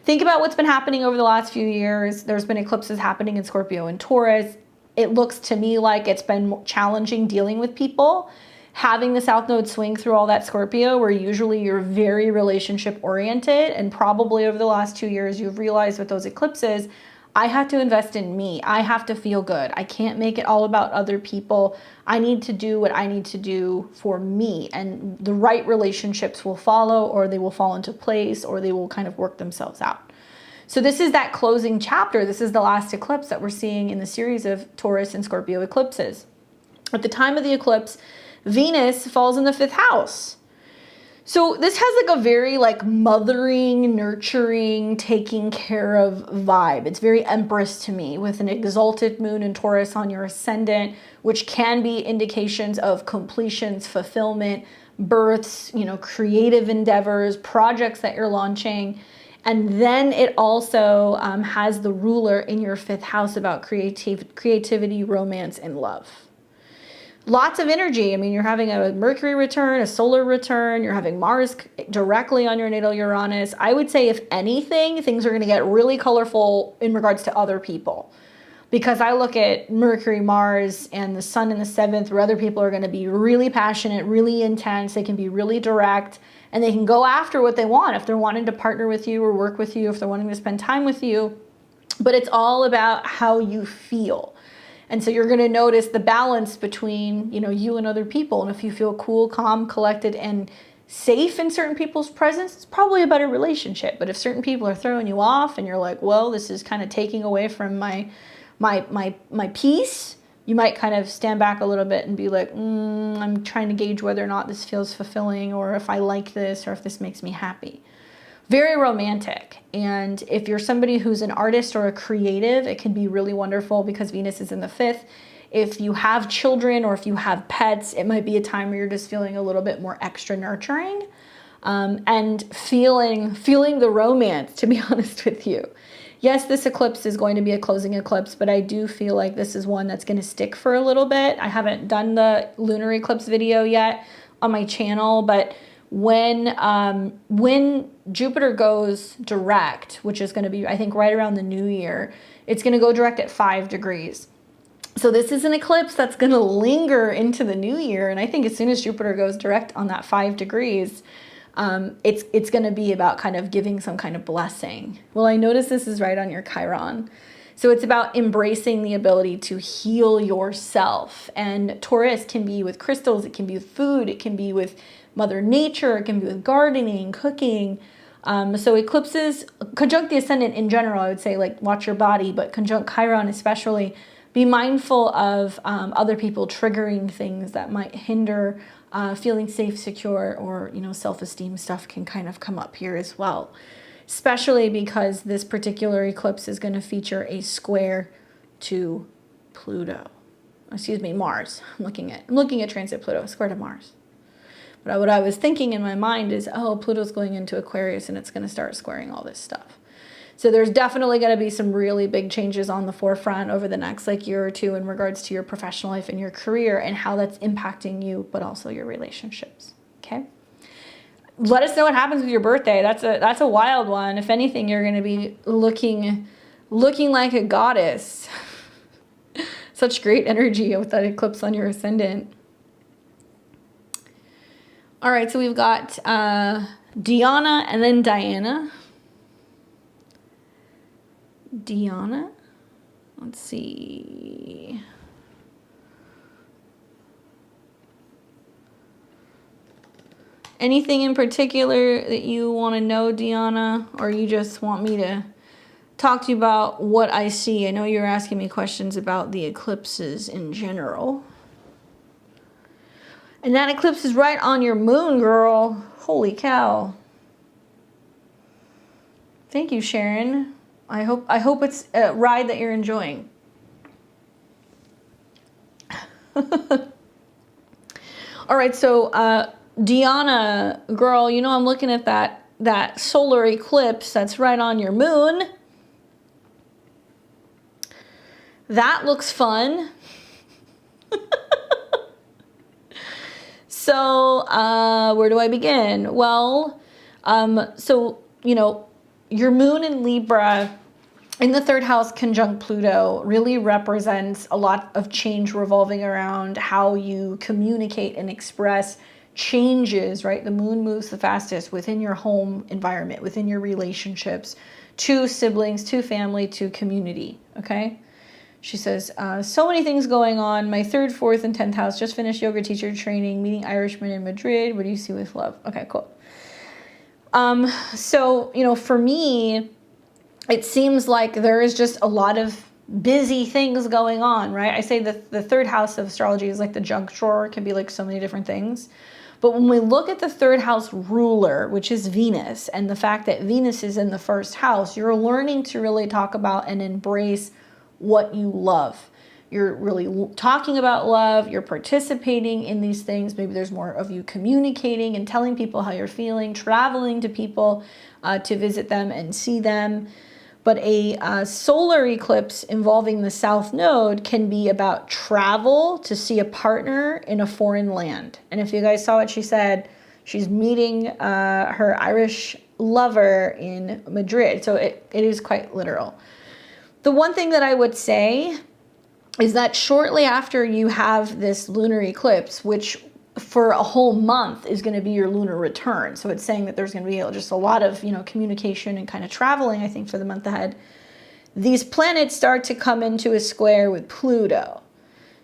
Think about what's been happening over the last few years. There's been eclipses happening in Scorpio and Taurus. It looks to me like it's been challenging dealing with people. Having the South Node swing through all that Scorpio, where usually you're very relationship oriented, and probably over the last 2 years, you've realized with those eclipses, I have to invest in me. I have to feel good. I can't make it all about other people. I need to do what I need to do for me, and the right relationships will follow, or they will fall into place, or they will kind of work themselves out. So this is that closing chapter. This is the last eclipse that we're seeing in the series of Taurus and Scorpio eclipses. At the time of the eclipse, Venus falls in the 5th house. So this has like a very like mothering, nurturing, taking care of vibe. It's very Empress to me, with an exalted moon in Taurus on your ascendant, which can be indications of completions, fulfillment, births, you know, creative endeavors, projects that you're launching. And then it also has the ruler in your 5th house about creativity, romance, and love. Lots of energy. I mean, you're having a Mercury return, a solar return. You're having Mars directly on your natal Uranus. I would say, if anything, things are going to get really colorful in regards to other people. Because I look at Mercury, Mars, and the Sun in the 7th, where other people are going to be really passionate, really intense. They can be really direct, and they can go after what they want. If they're wanting to partner with you or work with you, if they're wanting to spend time with you. But it's all about how you feel. And so you're going to notice the balance between, you know, you and other people. And if you feel cool, calm, collected, and safe in certain people's presence, it's probably a better relationship. But if certain people are throwing you off and you're like, well, this is kind of taking away from my peace, you might kind of stand back a little bit and be like, I'm trying to gauge whether or not this feels fulfilling, or if I like this, or if this makes me happy. Very romantic. And if you're somebody who's an artist or a creative, it can be really wonderful because Venus is in the 5th. If you have children or if you have pets, it might be a time where you're just feeling a little bit more extra nurturing and feeling the romance, to be honest with you. Yes, this eclipse is going to be a closing eclipse, but I do feel like this is one that's going to stick for a little bit. I haven't done the lunar eclipse video yet on my channel, but when Jupiter goes direct, which is going to be, I think, right around the new year, it's going to go direct at 5 degrees. So this is an eclipse that's going to linger into the new year. And I think as soon as Jupiter goes direct on that 5 degrees, it's going to be about kind of giving some kind of blessing. Well, I notice this is right on your Chiron. So it's about embracing the ability to heal yourself. And Taurus can be with crystals, it can be with food, it can be with Mother Nature, it can be with gardening, cooking. So eclipses, conjunct the ascendant in general, I would say, like, watch your body, but conjunct Chiron especially, be mindful of other people triggering things that might hinder feeling safe, secure, or, you know, self-esteem stuff can kind of come up here as well. Especially because this particular eclipse is going to feature a square to Pluto. Excuse me, Mars. I'm looking at transit Pluto, square to Mars. But what I was thinking in my mind is, oh, Pluto's going into Aquarius and it's going to start squaring all this stuff. So there's definitely going to be some really big changes on the forefront over the next year or two in regards to your professional life and your career and how that's impacting you, but also your relationships. Okay. Let us know what happens with your birthday. That's a wild one. If anything, you're going to be looking like a goddess. Such great energy with that eclipse on your ascendant. All right, so we've got Diana and then Diana. Diana, let's see. Anything in particular that you want to know, Diana, or you just want me to talk to you about what I see? I know you're asking me questions about the eclipses in general. And that eclipse is right on your moon, girl. Holy cow. Thank you, Sharon. I hope it's a ride that you're enjoying. All right, so Deanna, girl, you know I'm looking at that solar eclipse that's right on your moon. That looks fun. So where do I begin? Well, so, you know, your moon in Libra in the third house conjunct Pluto really represents a lot of change revolving around how you communicate and express changes, right? The moon moves the fastest within your home environment, within your relationships, to siblings, to family, to community, okay? She says, so many things going on. My third, fourth, and 10th house. Just finished yoga teacher training, meeting Irishmen in Madrid. What do you see with love? Okay, cool. So, you know, for me, it seems like there is just a lot of busy things going on, right? I say that the third house of astrology is like the junk drawer. It can be like so many different things. But when we look at the third house ruler, which is Venus, and the fact that Venus is in the first house, you're learning to really talk about and embrace what you love. You're really talking about love. You're participating in these things. Maybe there's more of you communicating and telling people how you're feeling, traveling to people to visit them and see them. But a solar eclipse involving the South Node can be about travel to see a partner in a foreign land. And if you guys saw what she said, she's meeting her Irish lover in Madrid. So it is quite literal. The one thing that I would say is that shortly after you have this lunar eclipse, which for a whole month is going to be your lunar return. So it's saying that there's going to be just a lot of, you know, communication and kind of traveling, I think, for the month ahead. These planets start to come into a square with Pluto.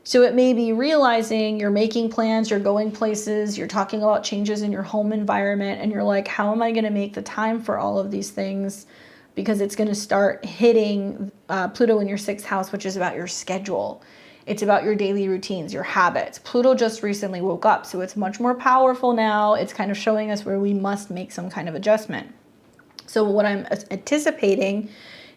So it may be realizing you're making plans, you're going places, you're talking about changes in your home environment, and you're like, how am I going to make the time for all of these things? Because it's going to start hitting Pluto in your sixth house, which is about your schedule. It's about your daily routines, your habits. Pluto just recently woke up, so it's much more powerful now. It's kind of showing us where we must make some kind of adjustment. So what I'm anticipating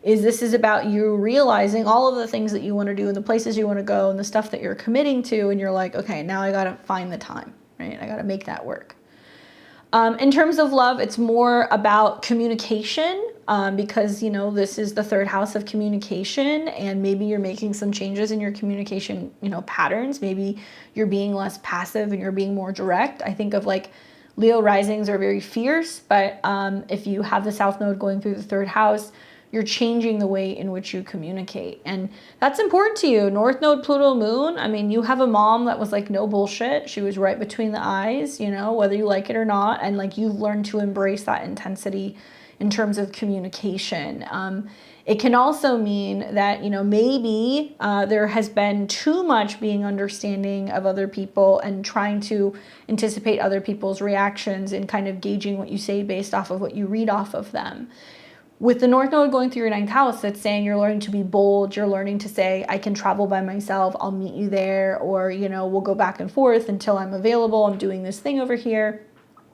is this is about you realizing all of the things that you want to do and the places you want to go and the stuff that you're committing to, and you're like, okay, now I got to find the time, right? I got to make that work. In terms of love, it's more about communication because, you know, this is the third house of communication, and maybe you're making some changes in your communication, you know, patterns. Maybe you're being less passive and you're being more direct. I think of like Leo risings are very fierce, but if you have the South Node going through the third house, you're changing the way in which you communicate. And that's important to you. North Node, Pluto, Moon. I mean, you have a mom that was like, no bullshit. She was right between the eyes, you know, whether you like it or not. And like, you've learned to embrace that intensity in terms of communication. It can also mean that, you know, maybe there has been too much being understanding of other people and trying to anticipate other people's reactions and kind of gauging what you say based off of what you read off of them. With the North Node going through your ninth house, it's saying you're learning to be bold. You're learning to say, I can travel by myself. I'll meet you there. Or, you know, we'll go back and forth until I'm available. I'm doing this thing over here.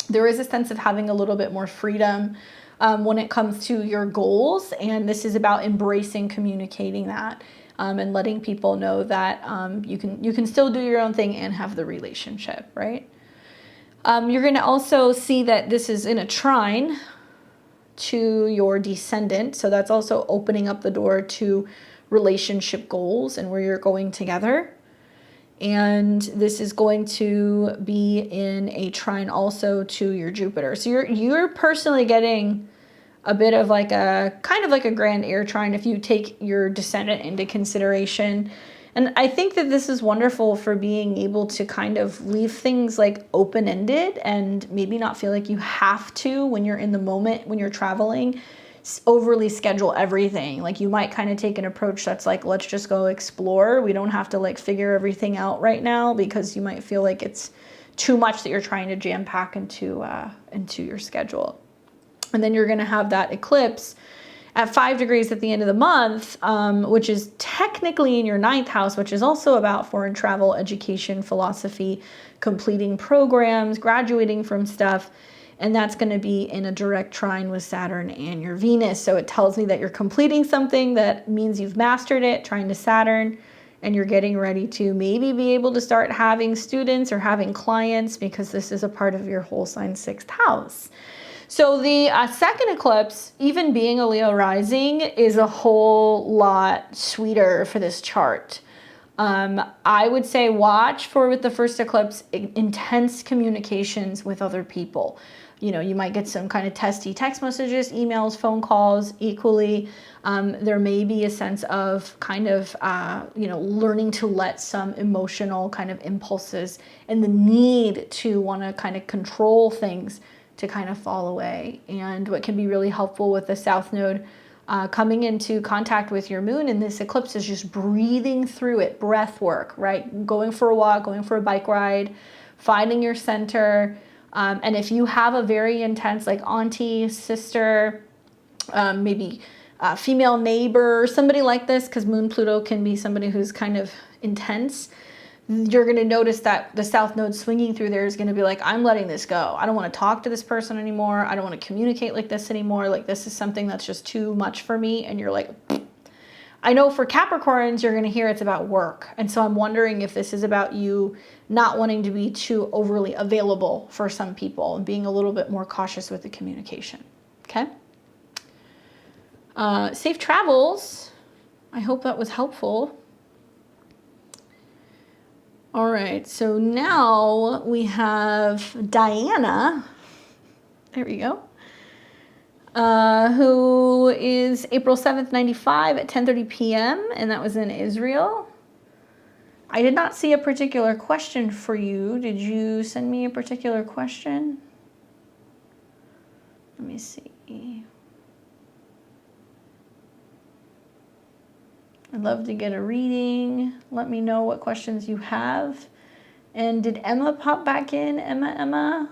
There is a sense of having a little bit more freedom when it comes to your goals. And this is about embracing communicating that and letting people know that you can still do your own thing and have the relationship, right? You're going to also see that this is in a trine to your descendant. So that's also opening up the door to relationship goals and where you're going together. And this is going to be in a trine also to your Jupiter. So you're personally getting a bit of like a kind of like a grand air trine if you take your descendant into consideration. And I think that this is wonderful for being able to kind of leave things like open-ended and maybe not feel like you have to, when you're in the moment, when you're traveling, overly schedule everything. Like you might kind of take an approach that's like, let's just go explore. We don't have to like figure everything out right now, because you might feel like it's too much that you're trying to jam pack into your schedule. And then you're going to have that eclipse at 5 degrees at the end of the month, which is technically in your ninth house, which is also about foreign travel, education, philosophy, completing programs, graduating from stuff. And that's going to be in a direct trine with Saturn and your Venus. So it tells me that you're completing something that means you've mastered it, trying to Saturn. and you're getting ready to maybe be able to start having students or having clients, because this is a part of your whole sign 6th house. So the second eclipse, even being a Leo rising, is a whole lot sweeter for this chart. I would say watch for, with the first eclipse, intense communications with other people. You know, you might get some kind of testy text messages, emails, phone calls. Equally, there may be a sense of kind of, you know, learning to let some emotional kind of impulses and the need to want to kind of control things to kind of fall away. And what can be really helpful with the South Node coming into contact with your moon in this eclipse is just breathing through it, breath work, right? Going for a walk, going for a bike ride, finding your center. And if you have a very intense, like auntie, sister, maybe a female neighbor, somebody like this, because Moon Pluto can be somebody who's kind of intense, you're going to notice that the South Node swinging through there is going to be like, I'm letting this go. I don't want to talk to this person anymore. I don't want to communicate like this anymore. Like, this is something that's just too much for me. And you're like, I know for Capricorns, you're going to hear it's about work. And so I'm wondering if this is about you not wanting to be too overly available for some people and being a little bit more cautious with the communication. Okay. Safe travels. I hope that was helpful. All right, so now we have Diana, there we go, who is April 7th, 95 at 10:30 p.m., and that was in Israel. I did not see a particular question for you. Did you send me a particular question? Let me see. I'd love to get a reading. Let me know what questions you have. And did Emma pop back in? Emma?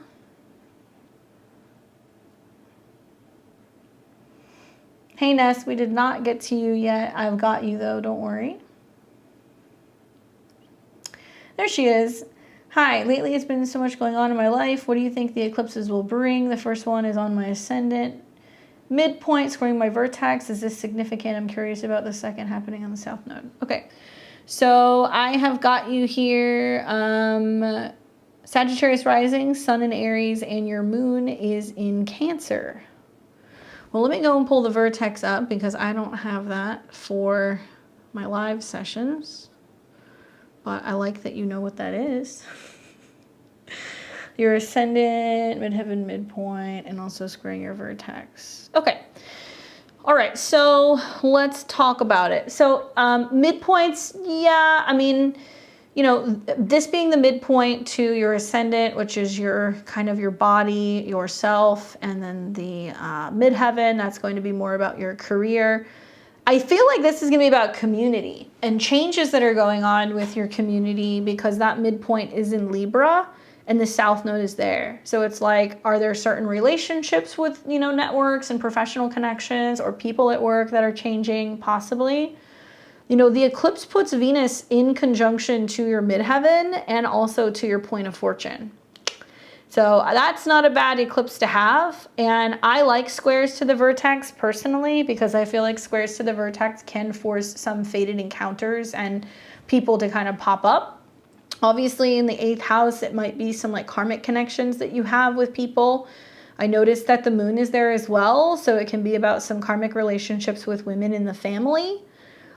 Hey, Ness, we did not get to you yet. I've got you, though. Don't worry. There she is. Hi, lately it's been so much going on in my life. What do you think the eclipses will bring? The first one is on my ascendant. Midpoint squaring my vertex. Is this significant? I'm curious about the second happening on the South Node. Okay, so I have got you here. Sagittarius rising, Sun in Aries, and your moon is in Cancer. Well, let me go and pull the vertex up because I don't have that for my live sessions. But I like that you know what that is. Your ascendant, midheaven, midpoint, and also squaring your vertex. Okay. All right, so let's talk about it. So midpoints, yeah, I mean, you know, this being the midpoint to your ascendant, which is your kind of your body, yourself, and then the midheaven, that's going to be more about your career. I feel like this is going to be about community and changes that are going on with your community because that midpoint is in Libra. And the South Node is there. So it's like, are there certain relationships with, you know, networks and professional connections or people at work that are changing? Possibly. You know, the eclipse puts Venus in conjunction to your midheaven and also to your point of fortune. So that's not a bad eclipse to have. And I like squares to the vertex personally because I feel like squares to the vertex can force some fated encounters and people to kind of pop up. Obviously, in the 8th house, it might be some like karmic connections that you have with people. I noticed that the moon is there as well, so it can be about some karmic relationships with women in the family.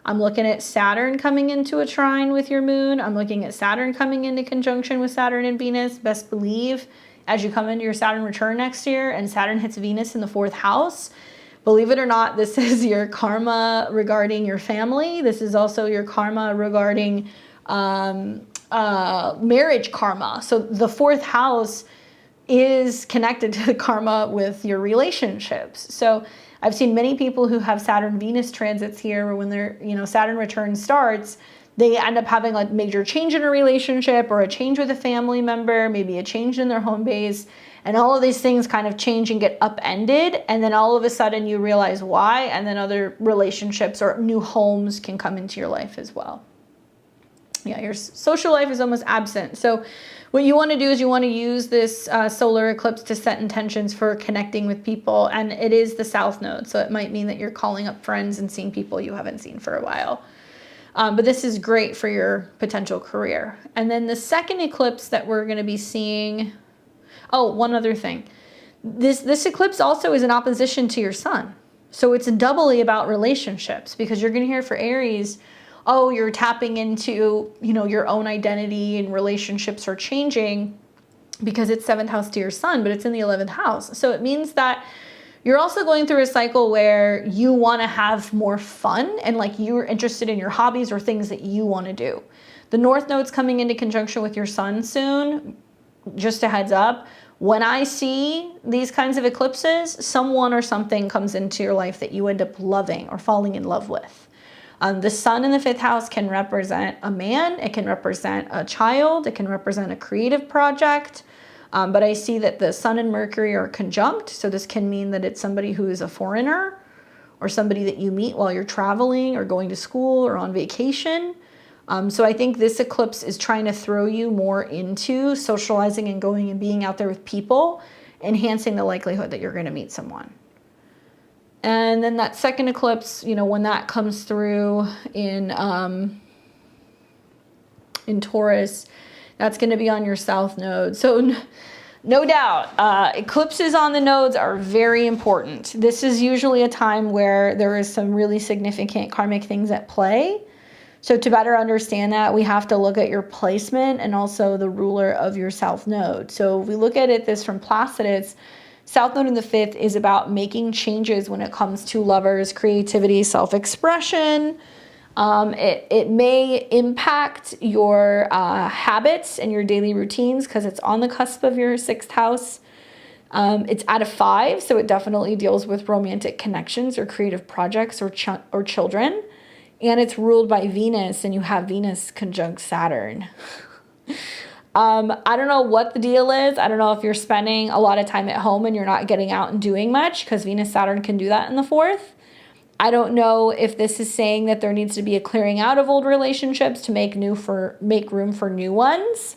I'm looking at Saturn coming into a trine with your moon. I'm looking at Saturn coming into conjunction with Saturn and Venus. Best believe, as you come into your Saturn return next year and Saturn hits Venus in the 4th house, believe it or not, this is your karma regarding your family. This is also your karma regarding marriage karma. So the 4th house is connected to the karma with your relationships. So I've seen many people who have Saturn Venus transits here where when their, you know, Saturn return starts, they end up having like major change in a relationship or a change with a family member, maybe a change in their home base, and all of these things kind of change and get upended, and then all of a sudden you realize why, and then other relationships or new homes can come into your life as well. Yeah, your social life is almost absent. So what you want to do is you want to use this solar eclipse to set intentions for connecting with people. And it is the South Node. So it might mean that you're calling up friends and seeing people you haven't seen for a while. But this is great for your potential career. And then the second eclipse that we're going to be seeing, oh, one other thing. This eclipse also is in opposition to your sun. So it's doubly about relationships, because you're going to hear for Aries, oh, you're tapping into, your own identity, and relationships are changing because it's 7th house to your sun, but it's in the 11th house. So it means that you're also going through a cycle where you want to have more fun, and like you're interested in your hobbies or things that you want to do. The North Node's coming into conjunction with your sun soon. Just a heads up. When I see these kinds of eclipses, someone or something comes into your life that you end up loving or falling in love with. The sun in the 5th house can represent a man, it can represent a child, it can represent a creative project, but I see that the sun and Mercury are conjunct, so this can mean that it's somebody who is a foreigner, or somebody that you meet while you're traveling or going to school or on vacation. So I think this eclipse is trying to throw you more into socializing and going and being out there with people, enhancing the likelihood that you're going to meet someone. And then that second eclipse, when that comes through in Taurus, that's going to be on your south node. So no doubt, eclipses on the nodes are very important. This is usually a time where there is some really significant karmic things at play. So to better understand that, we have to look at your placement and also the ruler of your south node. So if we look at this from Placidus, south node in the 5th is about making changes when it comes to lovers, creativity, self-expression. It may impact your habits and your daily routines because it's on the cusp of your 6th house. It's at a 5, so it definitely deals with romantic connections or creative projects or children. And it's ruled by Venus, and you have Venus conjunct Saturn. I don't know what the deal is. I don't know if you're spending a lot of time at home and you're not getting out and doing much, because Venus Saturn can do that in the 4th. I don't know if this is saying that there needs to be a clearing out of old relationships to make room for new ones.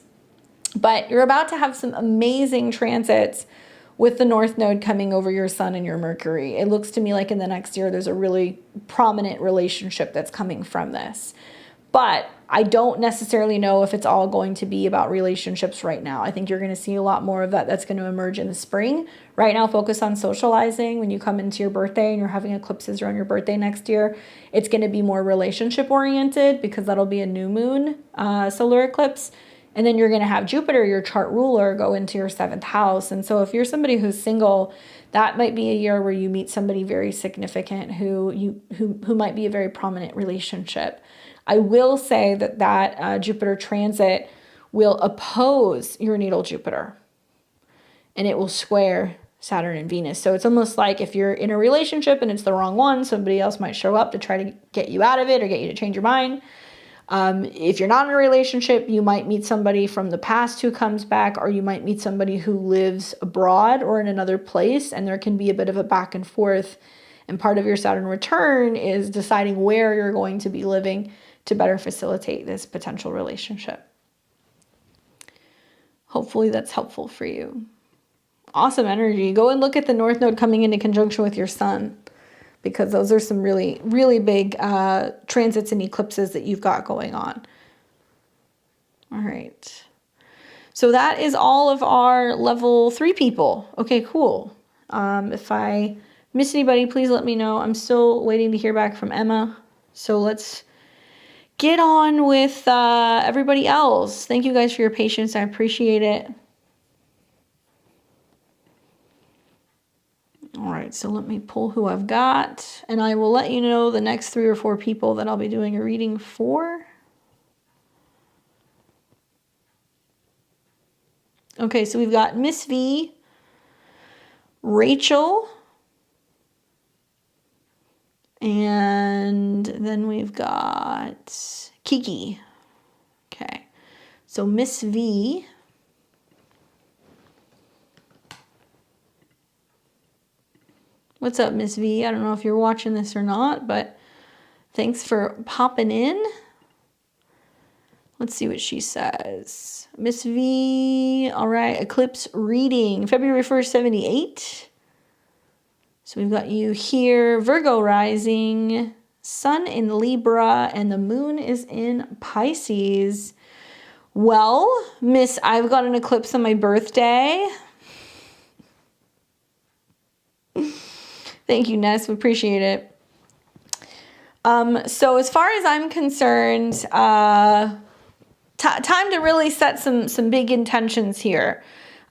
But you're about to have some amazing transits with the North Node coming over your sun and your Mercury. It looks to me like in the next year, there's a really prominent relationship that's coming from this. But I don't necessarily know if it's all going to be about relationships right now. I think you're going to see a lot more of that that's going to emerge in the spring. Right now, focus on socializing. When you come into your birthday and you're having eclipses around your birthday next year, it's going to be more relationship oriented, because that'll be a new moon solar eclipse. And then you're going to have Jupiter, your chart ruler, go into your 7th house. And so if you're somebody who's single, that might be a year where you meet somebody very significant who might be a very prominent relationship. I will say that Jupiter transit will oppose your natal Jupiter, and it will square Saturn and Venus. So it's almost like if you're in a relationship and it's the wrong one, somebody else might show up to try to get you out of it or get you to change your mind. If you're not in a relationship, you might meet somebody from the past who comes back, or you might meet somebody who lives abroad or in another place, and there can be a bit of a back and forth. And part of your Saturn return is deciding where you're going to be living to better facilitate this potential relationship. Hopefully that's helpful for you. Awesome energy. Go and look at the North Node coming into conjunction with your sun, because those are some really, really big transits and eclipses that you've got going on. All right. So that is all of our level 3 people. Okay, cool. If I miss anybody, please let me know. I'm still waiting to hear back from Emma. So let's get on with everybody else. Thank you guys for your patience. I appreciate it. All right, so let me pull who I've got, and I will let you know the next 3 or 4 people that I'll be doing a reading for. Okay, so we've got Miss V, Rachel, and then we've got Kiki. Okay, so Miss V. What's up, Miss V? I don't know if you're watching this or not, but thanks for popping in. Let's see what she says. Miss V, all right, Eclipse reading, February 1st, 78. So we've got you here, Virgo rising, Sun in Libra, and the moon is in Pisces. Well, Miss, I've got an eclipse on my birthday. Thank you, Ness. We appreciate it. So as far as I'm concerned, time to really set some big intentions here.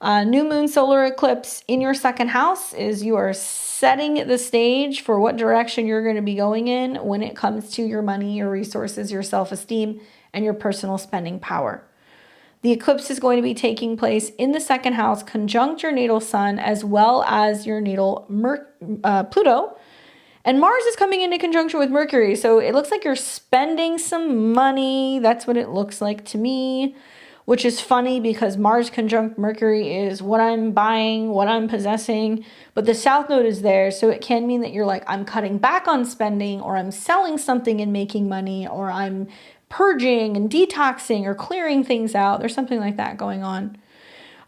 New moon solar eclipse in your second house is you are setting the stage for what direction you're going to be going in when it comes to your money, your resources, your self-esteem, and your personal spending power. The eclipse is going to be taking place in the second house, conjunct your natal sun, as well as your natal Pluto. And Mars is coming into conjunction with Mercury. So it looks like you're spending some money. That's what it looks like to me, which is funny because Mars conjunct Mercury is what I'm buying, what I'm possessing. But the South Node is there. So it can mean that you're like, I'm cutting back on spending, or I'm selling something and making money, or I'm purging and detoxing or clearing things out. There's something like that going on.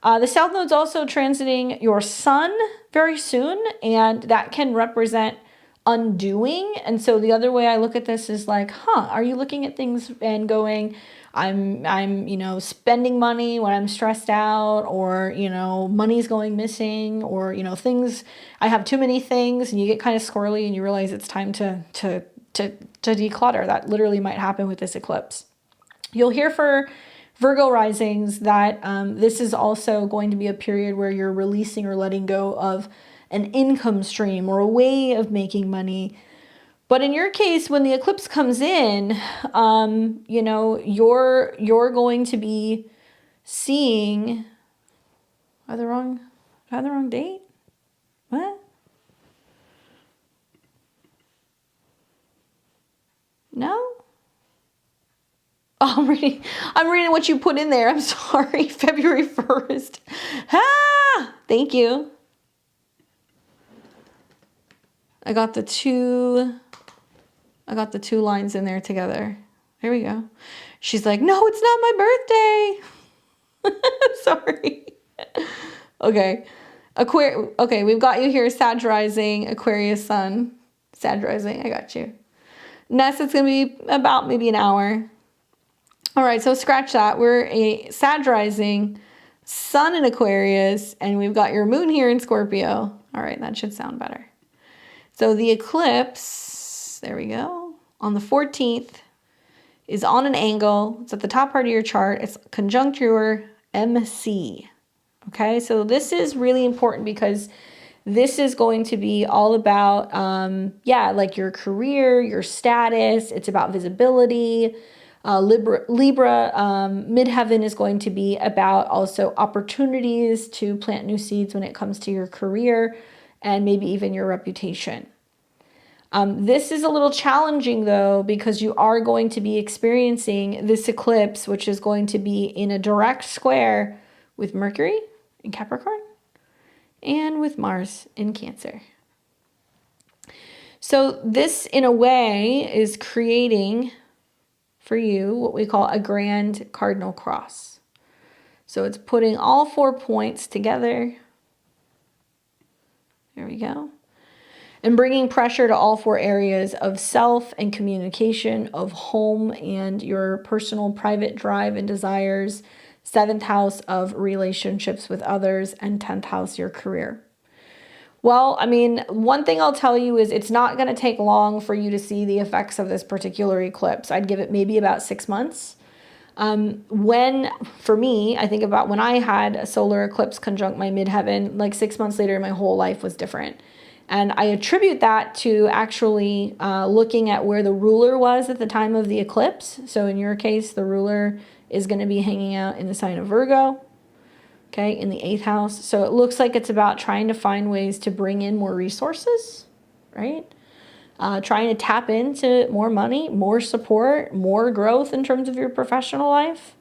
The South Node's also transiting your sun very soon, and that can represent undoing. And so the other way I look at this is like, are you looking at things and going, I'm spending money when I'm stressed out, or, money's going missing, or, things, I have too many things, and you get kind of squirrely and you realize it's time to declutter. That literally might happen with this eclipse. You'll hear for Virgo risings that this is also going to be a period where you're releasing or letting go of an income stream or a way of making money. But in your case, when the eclipse comes in, you're going to be seeing. I had the wrong date? What? No? Oh, I'm reading what you put in there. I'm sorry. February 1st. Thank you. I got the two lines in there together. There we go. She's like, no, it's not my birthday. Sorry. Okay. Okay, we've got you here. Sag rising, Aquarius sun. Sag rising, I got you. Ness, it's going to be about maybe an hour. All right, so scratch that. We're a Sag rising, sun in Aquarius, and we've got your moon here in Scorpio. All right, that should sound better. So the eclipse, there we go, on the 14th is on an angle. It's at the top part of your chart. It's conjunct your MC. Okay, so this is really important because this is going to be all about, like your career, your status. It's about visibility. Libra, midheaven is going to be about also opportunities to plant new seeds when it comes to your career and maybe even your reputation. This is a little challenging though, because you are going to be experiencing this eclipse, which is going to be in a direct square with Mercury in Capricorn and with Mars in Cancer. So this, in a way, is creating for you what we call a grand cardinal cross. So it's putting all 4 points together. There we go. And bringing pressure to all 4 areas of self and communication, of home and your personal private drive and desires, 7th house of relationships with others, and 10th house, your career. Well, I mean, one thing I'll tell you is it's not going to take long for you to see the effects of this particular eclipse. I'd give it maybe about 6 months. For me, I think about when I had a solar eclipse conjunct my midheaven, like 6 months later, my whole life was different. And I attribute that to actually looking at where the ruler was at the time of the eclipse. So in your case, the ruler is going to be hanging out in the sign of Virgo, okay, in the 8th house. So it looks like it's about trying to find ways to bring in more resources, right? Trying to tap into more money, more support, more growth in terms of your professional life.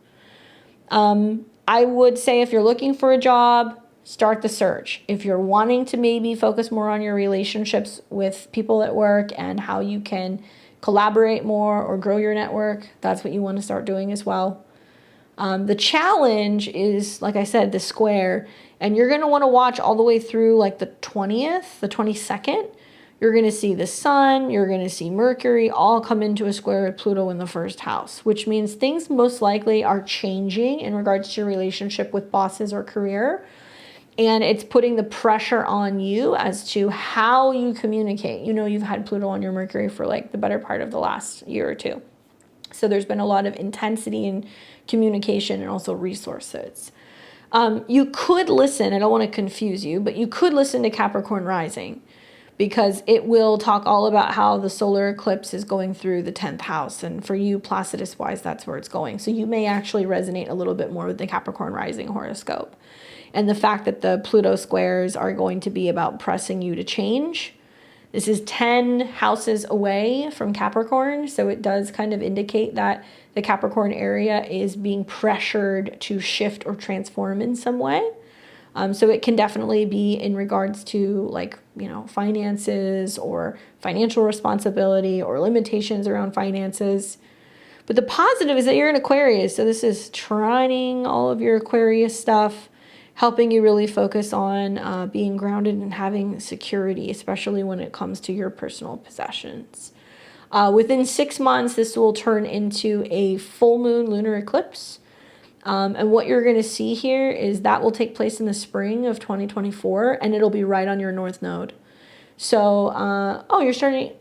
I would say if you're looking for a job, start the search. If you're wanting to maybe focus more on your relationships with people at work and how you can collaborate more or grow your network, that's what you want to start doing as well. The challenge is, like I said, the square, and you're going to want to watch all the way through like the 20th, the 22nd. you're going to see the sun, you're going to see Mercury all come into a square with Pluto in the first house, which means things most likely are changing in regards to your relationship with bosses or career. And it's putting the pressure on you as to how you communicate. You know, you've had Pluto on your Mercury for like the better part of the last year or two. So there's been a lot of intensity in communication and also resources. You could listen, I don't want to confuse you, but you could listen to Capricorn rising, because it will talk all about how the solar eclipse is going through the 10th house. And for you, Placidus-wise, that's where it's going. So you may actually resonate a little bit more with the Capricorn rising horoscope. And the fact that the Pluto squares are going to be about pressing you to change. This is 10 houses away from Capricorn. So it does kind of indicate that the Capricorn area is being pressured to shift or transform in some way. So it can definitely be in regards to, like, you know, finances or financial responsibility or limitations around finances. But the positive is that you're in Aquarius. So this is trining all of your Aquarius stuff, helping you really focus on being grounded and having security, especially when it comes to your personal possessions. Within 6 months, this will turn into a full moon lunar eclipse. And what you're going to see here is that will take place in the spring of 2024, and it'll be right on your north node. So, oh, you're starting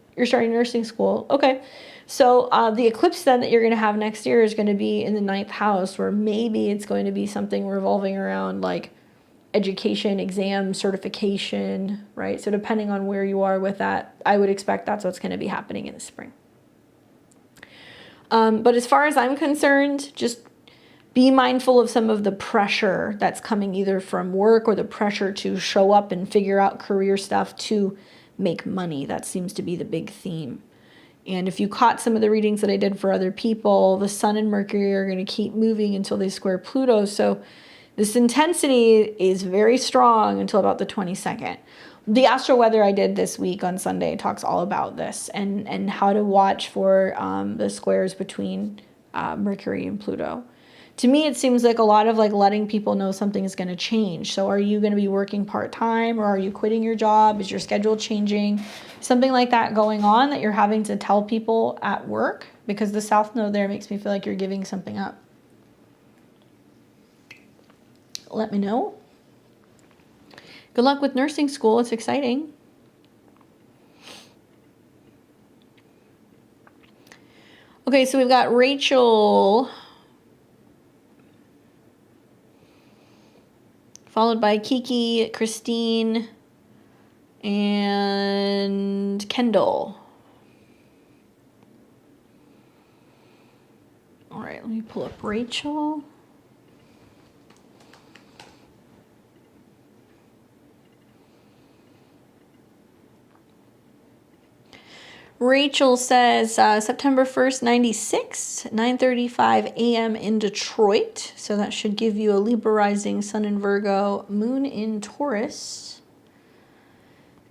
nursing school. Okay. So the eclipse then that you're going to have next year is going to be in the 9th house, where maybe it's going to be something revolving around like education, exam, certification, right? So depending on where you are with that, I would expect that's what's going to be happening in the spring. But as far as I'm concerned, just be mindful of some of the pressure that's coming either from work or the pressure to show up and figure out career stuff to make money. That seems to be the big theme. And if you caught some of the readings that I did for other people, the Sun and Mercury are going to keep moving until they square Pluto. So this intensity is very strong until about the 22nd. The astro weather I did this week on Sunday talks all about this and how to watch for the squares between Mercury and Pluto. To me, it seems like a lot of like letting people know something is going to change. So are you going to be working part-time, or are you quitting your job? Is your schedule changing? Something like that going on that you're having to tell people at work, because the South Node there makes me feel like you're giving something up. Let me know. Good luck with nursing school. It's exciting. Okay, so we've got Rachel, followed by Kiki, Christine, and Kendall. All right, let me pull up Rachel. Rachel says September 1st, 96, 9:35 a.m. in Detroit. So that should give you a Libra rising, Sun in Virgo, Moon in Taurus.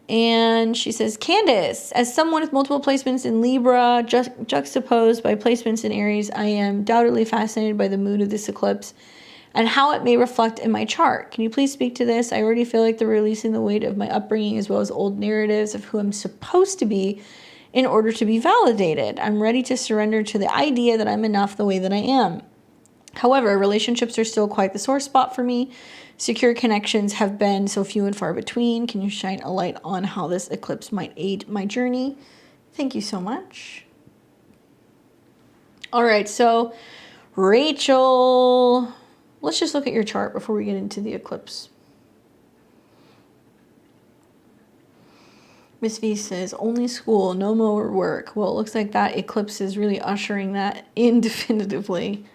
And she says, Candace, as someone with multiple placements in Libra, juxtaposed by placements in Aries, I am undoubtedly fascinated by the mood of this eclipse and how it may reflect in my chart. Can you please speak to this? I already feel like they're releasing the weight of my upbringing as well as old narratives of who I'm supposed to be in order to be validated. I'm ready to surrender to the idea that I'm enough the way that I am. However, relationships are still quite the sore spot for me. Secure connections have been so few and far between. Can you shine a light on how this eclipse might aid my journey? Thank you so much. All right, so Rachel, let's just look at your chart before we get into the eclipse. Miss V says, only school, no more work. Well, it looks like that eclipse is really ushering that in definitively.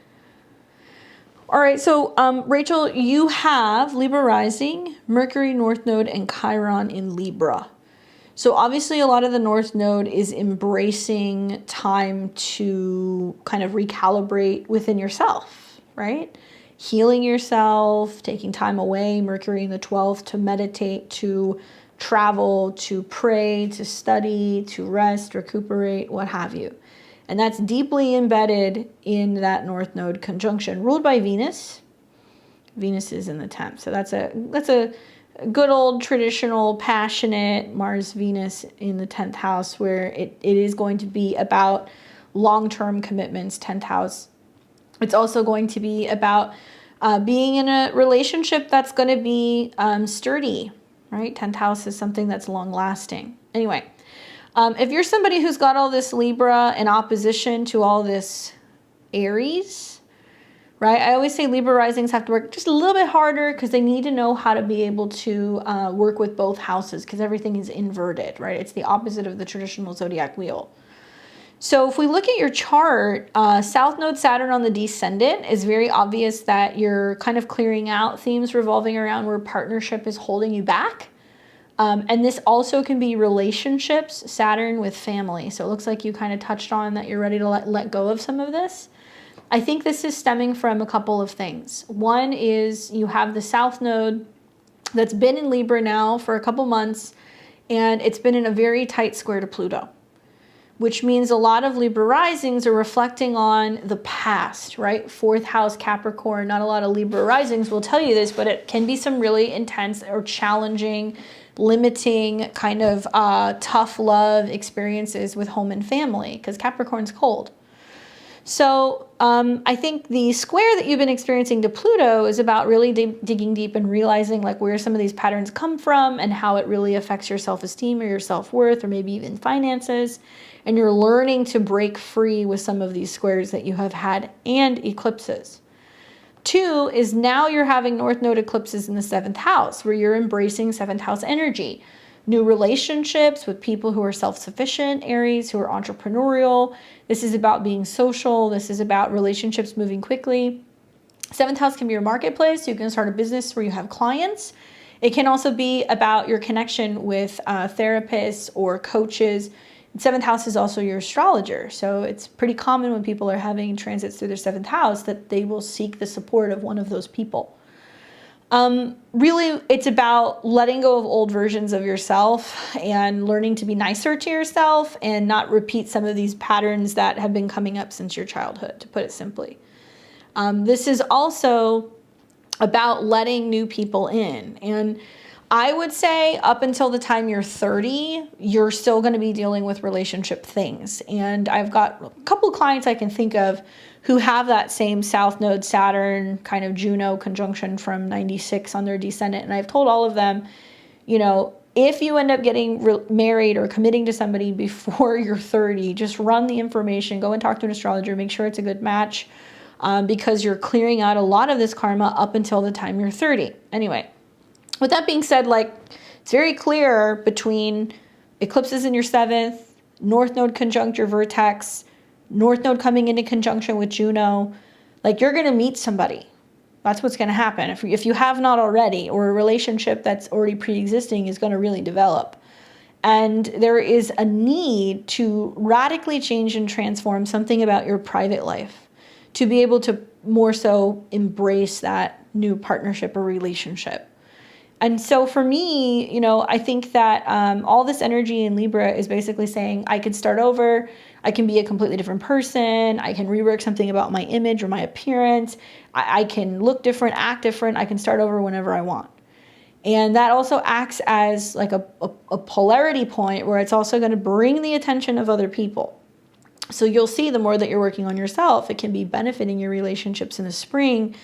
All right, so Rachel, you have Libra rising, Mercury, North Node, and Chiron in Libra. So obviously a lot of the North Node is embracing time to kind of recalibrate within yourself, right? Healing yourself, taking time away, Mercury in the 12th, to meditate, to travel, to pray, to study, to rest, recuperate, what have you. And that's deeply embedded in that North Node conjunction, ruled by Venus. Venus is in the 10th. So that's a good old traditional, passionate Mars, Venus in the 10th house, where it is going to be about long-term commitments, 10th house. It's also going to be about being in a relationship that's going to be sturdy, right? 10th house is something that's long-lasting. Anyway, if you're somebody who's got all this Libra in opposition to all this Aries, right? I always say Libra risings have to work just a little bit harder because they need to know how to be able to work with both houses, because everything is inverted, right? It's the opposite of the traditional zodiac wheel. So if we look at your chart, South Node Saturn on the descendant is very obvious that you're kind of clearing out themes revolving around where partnership is holding you back. And this also can be relationships, Saturn with family. So it looks like you kind of touched on that you're ready to let go of some of this. I think this is stemming from a couple of things. One is you have the South Node that's been in Libra now for a couple months, and it's been in a very tight square to Pluto, which means a lot of Libra risings are reflecting on the past, right? 4th house Capricorn. Not a lot of Libra risings will tell you this, but it can be some really intense or challenging, limiting, kind of tough love experiences with home and family, because Capricorn's cold. So I think the square that you've been experiencing to Pluto is about really digging deep and realizing like where some of these patterns come from and how it really affects your self-esteem or your self-worth, or maybe even finances. And you're learning to break free with some of these squares that you have had and eclipses. 2 is now you're having North Node eclipses in the 7th house, where you're embracing 7th house energy. New relationships with people who are self-sufficient, Aries, who are entrepreneurial. This is about being social. This is about relationships moving quickly. 7th house can be your marketplace. You can start a business where you have clients. It can also be about your connection with therapists or coaches. 7th house is also your astrologer. So it's pretty common when people are having transits through their 7th house that they will seek the support of one of those people. Really, it's about letting go of old versions of yourself and learning to be nicer to yourself and not repeat some of these patterns that have been coming up since your childhood, to put it simply. This is also about letting new people in. And I would say up until the time you're 30, you're still going to be dealing with relationship things. And I've got a couple of clients I can think of who have that same South Node Saturn kind of Juno conjunction from 96 on their descendant. And I've told all of them, you know, if you end up getting married or committing to somebody before you're 30, just run the information, go and talk to an astrologer, make sure it's a good match, because you're clearing out a lot of this karma up until the time you're 30. Anyway, with that being said, like, it's very clear between eclipses in your 7th, North Node conjunct your vertex, North Node coming into conjunction with Juno, like you're going to meet somebody. That's what's going to happen. If you have not already, or a relationship that's already pre-existing is going to really develop. And there is a need to radically change and transform something about your private life to be able to more so embrace that new partnership or relationship. And so for me, you know, I think that all this energy in Libra is basically saying I could start over. I can be a completely different person. I can rework something about my image or my appearance. I can look different, act different. I can start over whenever I want. And that also acts as like a polarity point where it's also going to bring the attention of other people. So you'll see the more that you're working on yourself, it can be benefiting your relationships in the spring.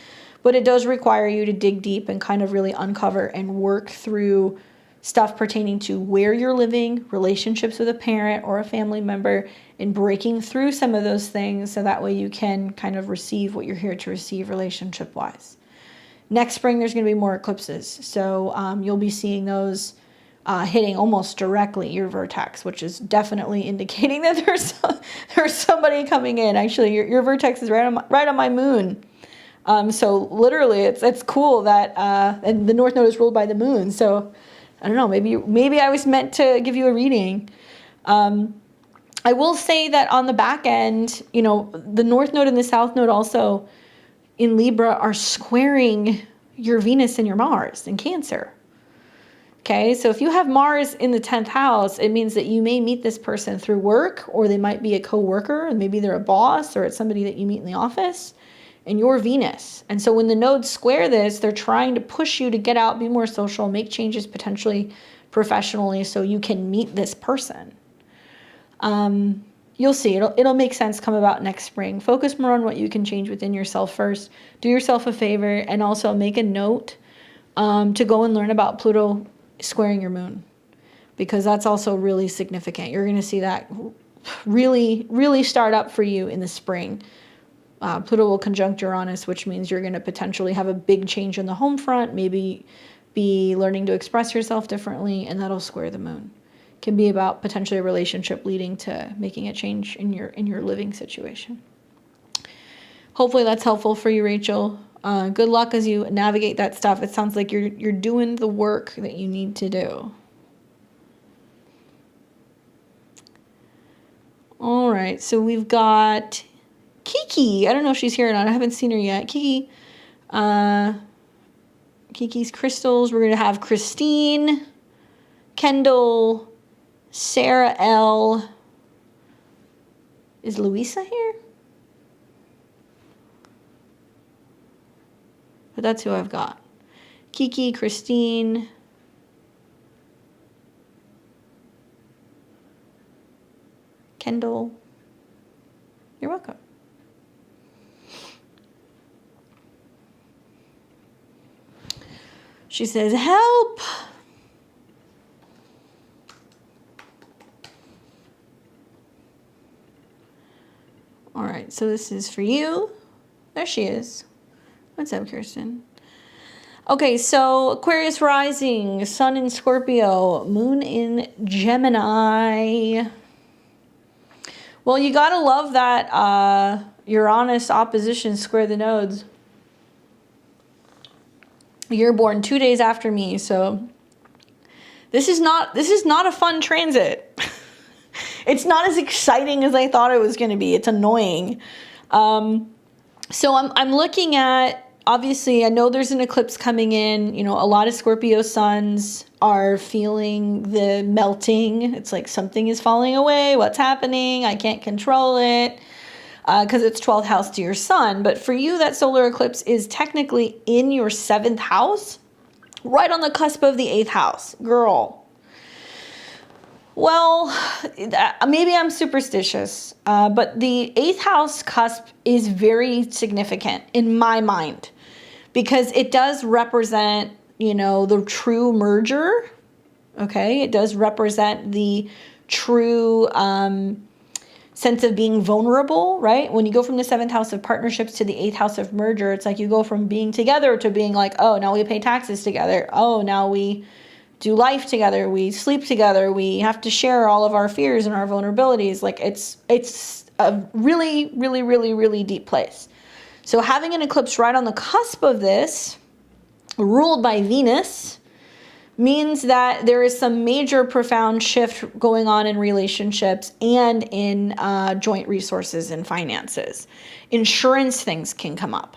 But it does require you to dig deep and kind of really uncover and work through stuff pertaining to where you're living, relationships with a parent or a family member, and breaking through some of those things so that way you can kind of receive what you're here to receive relationship-wise. Next spring, there's going to be more eclipses. So you'll be seeing those hitting almost directly your vertex, which is definitely indicating that there's somebody coming in. Actually, your vertex is right on my moon. So literally, it's cool that and the North Node is ruled by the moon. So I don't know, maybe I was meant to give you a reading. I will say that on the back end, you know, the North Node and the South Node also in Libra are squaring your Venus and your Mars in Cancer. Okay, so if you have Mars in the 10th house, it means that you may meet this person through work, or they might be a co-worker, and maybe they're a boss, or it's somebody that you meet in the office. and your Venus. And so when the nodes square this, they're trying to push you to get out, be more social, make changes potentially professionally so you can meet this person. You'll see, it'll make sense come about next spring. Focus more on what you can change within yourself first. Do yourself a favor, and also make a note to go and learn about Pluto squaring your moon, because that's also really significant. You're going to see that really, really start up for you in the spring. Pluto will conjunct Uranus, which means you're going to potentially have a big change in the home front, maybe be learning to express yourself differently, and that'll square the moon. Can be about potentially a relationship leading to making a change in your living situation. Hopefully that's helpful for you, Rachel. Good luck as you navigate that stuff. It sounds like you're doing the work that you need to do. All right, so we've got Kiki. I don't know if she's here or not. I haven't seen her yet. Kiki, Kiki's crystals. We're gonna have Christine, Kendall, Sarah L. Is Louisa here? But that's who I've got. Kiki, Christine, Kendall. You're welcome. She says, help. All right, so this is for you. There she is. What's up, Kirsten? Okay, so Aquarius rising, Sun in Scorpio, Moon in Gemini. Well, you gotta love that Uranus opposition square the nodes. You're born 2 days after me, so this is not a fun transit. It's not as exciting as I thought it was going to be. It's annoying. So I'm looking at, obviously, I know there's an eclipse coming in. You know, a lot of Scorpio suns are feeling the melting. It's like something is falling away. What's happening? I can't control it because it's 12th house to your sun. But for you, that solar eclipse is technically in your 7th house, right on the cusp of the 8th house. Girl. Well, maybe I'm superstitious, but the 8th house cusp is very significant in my mind because it does represent, you know, the true merger, okay? It does represent the true sense of being vulnerable, right? When you go from the 7th house of partnerships to the 8th house of merger, it's like you go from being together to being like, oh, now we pay taxes together. Oh, now we do life together, we sleep together, we have to share all of our fears and our vulnerabilities. Like it's a really, really, really, really deep place. So having an eclipse right on the cusp of this, ruled by Venus, means that there is some major profound shift going on in relationships and in joint resources and finances. Insurance things can come up.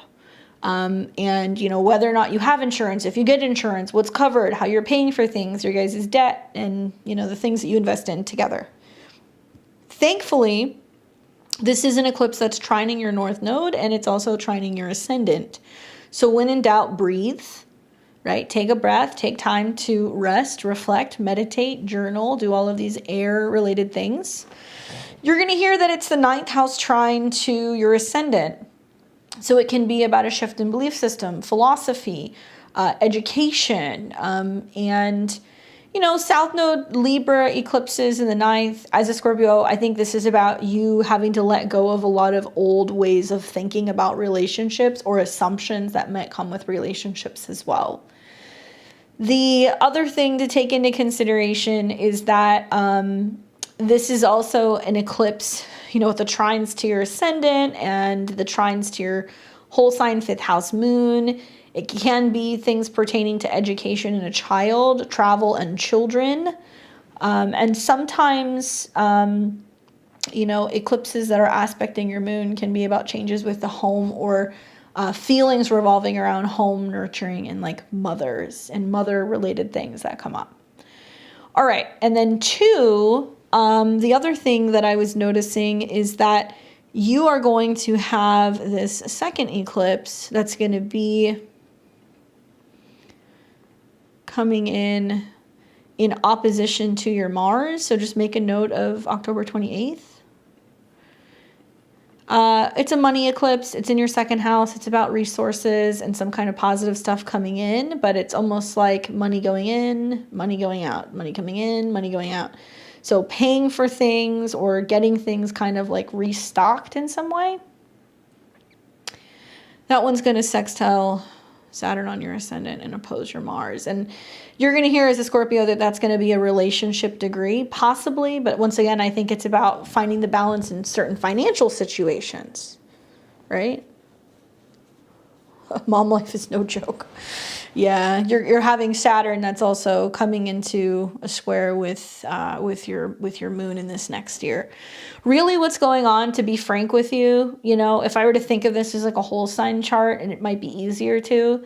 And, you know, whether or not you have insurance, if you get insurance, what's covered, how you're paying for things, your guys' debt, and, you know, the things that you invest in together. Thankfully, this is an eclipse that's trining your north node, and it's also trining your ascendant. So when in doubt, breathe, right? Take a breath, take time to rest, reflect, meditate, journal, do all of these air-related things. You're going to hear that it's the 9th house trine to your ascendant. So it can be about a shift in belief system, philosophy, education, and, you know, South Node Libra eclipses in the 9th. As a Scorpio, I think this is about you having to let go of a lot of old ways of thinking about relationships or assumptions that might come with relationships as well. The other thing to take into consideration is that this is also an eclipse, you know, with the trines to your ascendant and the trines to your whole sign 5th house moon. It can be things pertaining to education and a child, travel and children. And sometimes, you know, eclipses that are aspecting your moon can be about changes with the home or feelings revolving around home, nurturing, and like mothers and mother related things that come up. All right. And then 2, the other thing that I was noticing is that you are going to have this second eclipse that's going to be coming in opposition to your Mars. So just make a note of October 28th. It's a money eclipse. It's in your second house. It's about resources and some kind of positive stuff coming in, but it's almost like money going in, money going out, money coming in, money going out. So paying for things or getting things kind of like restocked in some way. That one's going to sextile Saturn on your ascendant and oppose your Mars. And you're going to hear as a Scorpio that that's going to be a relationship degree, possibly. But once again, I think it's about finding the balance in certain financial situations, right? Mom life is no joke. Yeah, you're having Saturn that's also coming into a square with your moon in this next year. Really, what's going on, to be frank with you, you know, if I were to think of this as like a whole sign chart, and it might be easier to,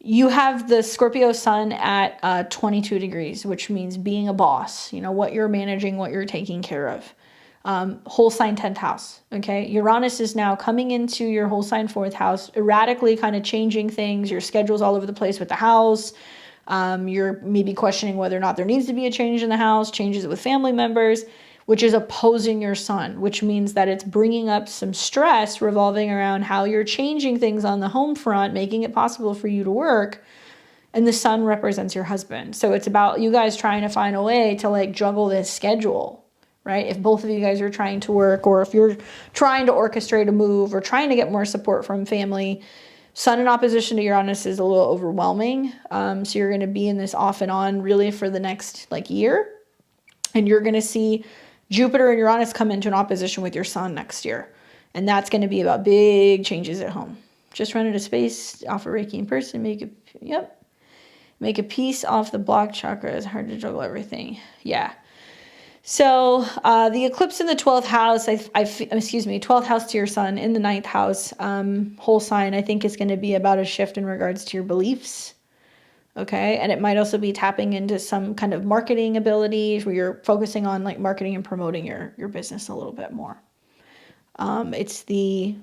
you have the Scorpio sun at 22 degrees, which means being a boss, you know, what you're managing, what you're taking care of. Whole sign 10th house. Okay. Uranus is now coming into your whole sign 4th house, erratically kind of changing things. Your schedule's all over the place with the house. You're maybe questioning whether or not there needs to be a change in the house, changes with family members, which is opposing your sun, which means that it's bringing up some stress revolving around how you're changing things on the home front, making it possible for you to work. And the sun represents your husband. So it's about you guys trying to find a way to like juggle this schedule. Right? If both of you guys are trying to work, or if you're trying to orchestrate a move or trying to get more support from family, Sun in opposition to Uranus is a little overwhelming. So you're going to be in this off and on really for the next like year. And you're going to see Jupiter and Uranus come into an opposition with your Sun next year. And that's going to be about big changes at home. Just run into space, offer Reiki in person, make a piece off the block chakra. It's hard to juggle everything. Yeah. So the eclipse in the 12th house, 12th house to your sun in the 9th house, whole sign, I think is going to be about a shift in regards to your beliefs. Okay. And it might also be tapping into some kind of marketing abilities where you're focusing on like marketing and promoting your business a little bit more. It's the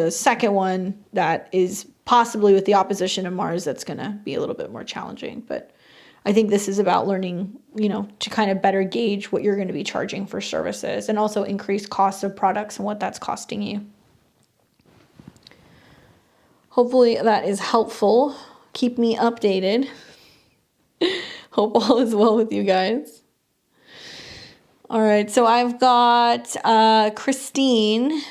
second one that is possibly with the opposition of Mars that's going to be a little bit more challenging, but I think this is about learning, you know, to kind of better gauge what you're going to be charging for services and also increase costs of products and what that's costing you. Hopefully that is helpful. Keep me updated. Hope all is well with you guys. All right, so I've got Christine,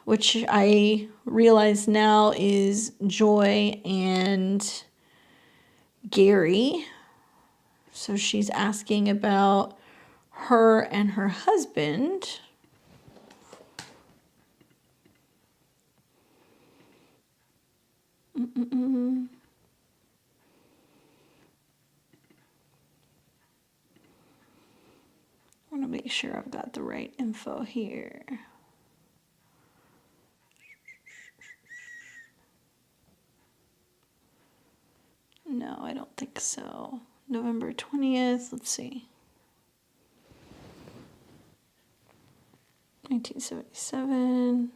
which I realize now is Joy and Gary. So she's asking about her and her husband. I want to make sure I've got the right info here. No, I don't think so. November 20th, let's see. 1977.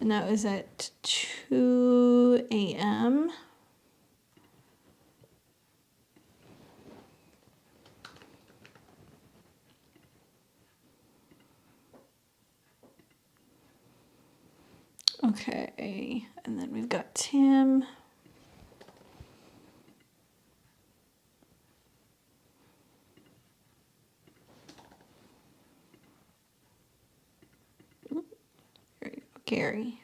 And that was at 2 a.m. Okay, and then we've got Tim. Gary.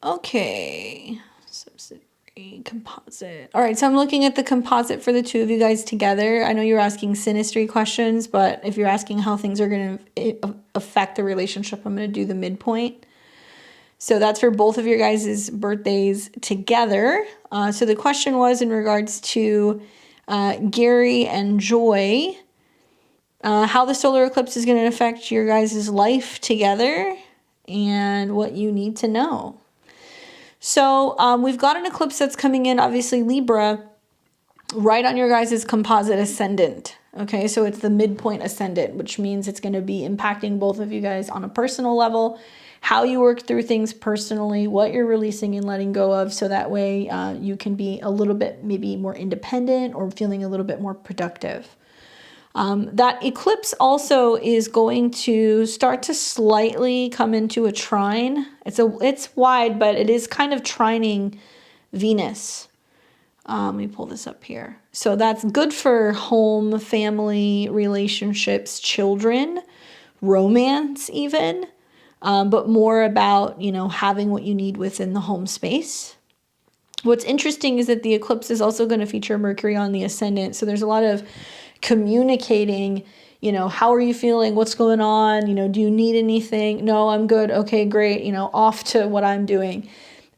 Okay, subsidiary composite. All right, so I'm looking at the composite for the two of you guys together. I know you're asking synastry questions, but if you're asking how things are going to affect the relationship, I'm going to do the midpoint. So that's for both of your guys' birthdays together. So the question was in regards to Gary and Joy, how the solar eclipse is going to affect your guys' life together and what you need to know. So we've got an eclipse that's coming in, obviously Libra, right on your guys' composite ascendant. Okay, so it's the midpoint ascendant, which means it's going to be impacting both of you guys on a personal level, how you work through things personally, what you're releasing and letting go of, so that way you can be a little bit maybe more independent or feeling a little bit more productive. That eclipse also is going to start to slightly come into a trine. It's wide, but it is kind of trining Venus. Let me pull this up here. So that's good for home, family, relationships, children, romance even, but more about, having what you need within the home space. What's interesting is that the eclipse is also going to feature Mercury on the ascendant. So there's a lot of communicating, how are you feeling? What's going on? Do you need anything? No, I'm good. Okay, great. Off to what I'm doing.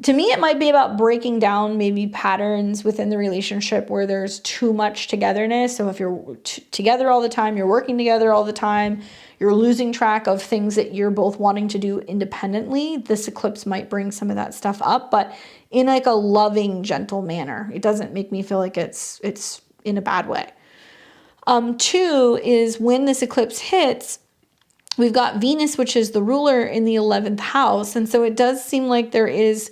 To me, it might be about breaking down maybe patterns within the relationship where there's too much togetherness. So if you're together all the time, you're working together all the time, you're losing track of things that you're both wanting to do independently, this eclipse might bring some of that stuff up, but in like a loving, gentle manner. It doesn't make me feel like it's in a bad way. 2 is when this eclipse hits, we've got Venus, which is the ruler in the 11th house. And so it does seem like there is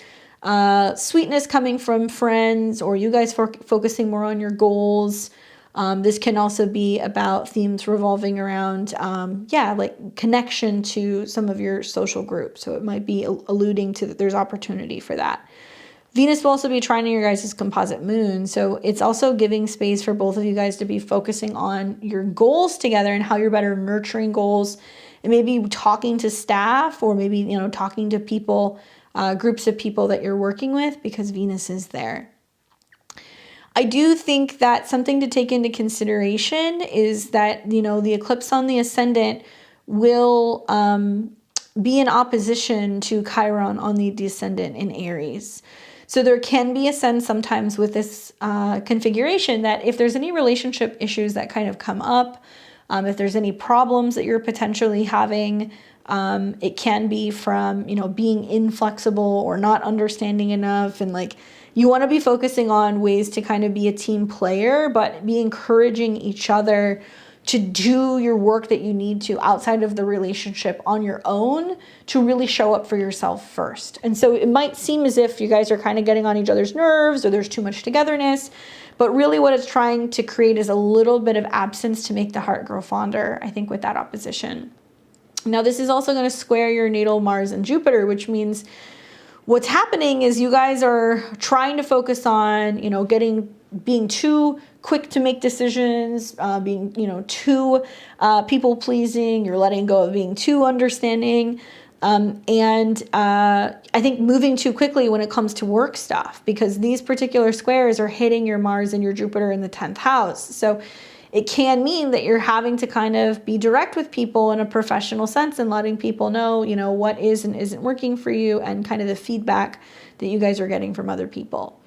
sweetness coming from friends, or you guys focusing more on your goals. This can also be about themes revolving around, like connection to some of your social groups. So it might be alluding to that there's opportunity for that. Venus will also be trining your guys' composite moon. So it's also giving space for both of you guys to be focusing on your goals together and how you're better nurturing goals, and maybe talking to staff, or maybe, talking to people, groups of people that you're working with, because Venus is there. I do think that something to take into consideration is that, the eclipse on the ascendant will be in opposition to Chiron on the descendant in Aries. So there can be a sense sometimes with this configuration that if there's any relationship issues that kind of come up, if there's any problems that you're potentially having, it can be from, being inflexible or not understanding enough. And you want to be focusing on ways to kind of be a team player, but be encouraging each other to do your work that you need to outside of the relationship on your own to really show up for yourself first. And so it might seem as if you guys are kind of getting on each other's nerves, or there's too much togetherness, but really what it's trying to create is a little bit of absence to make the heart grow fonder, I think, with that opposition. Now, this is also going to square your natal Mars and Jupiter, which means what's happening is you guys are trying to focus on, being too quick to make decisions, being, too people pleasing. You're letting go of being too understanding. I think moving too quickly when it comes to work stuff, because these particular squares are hitting your Mars and your Jupiter in the 10th house. So it can mean that you're having to kind of be direct with people in a professional sense and letting people know, what is and isn't working for you, and kind of the feedback that you guys are getting from other people.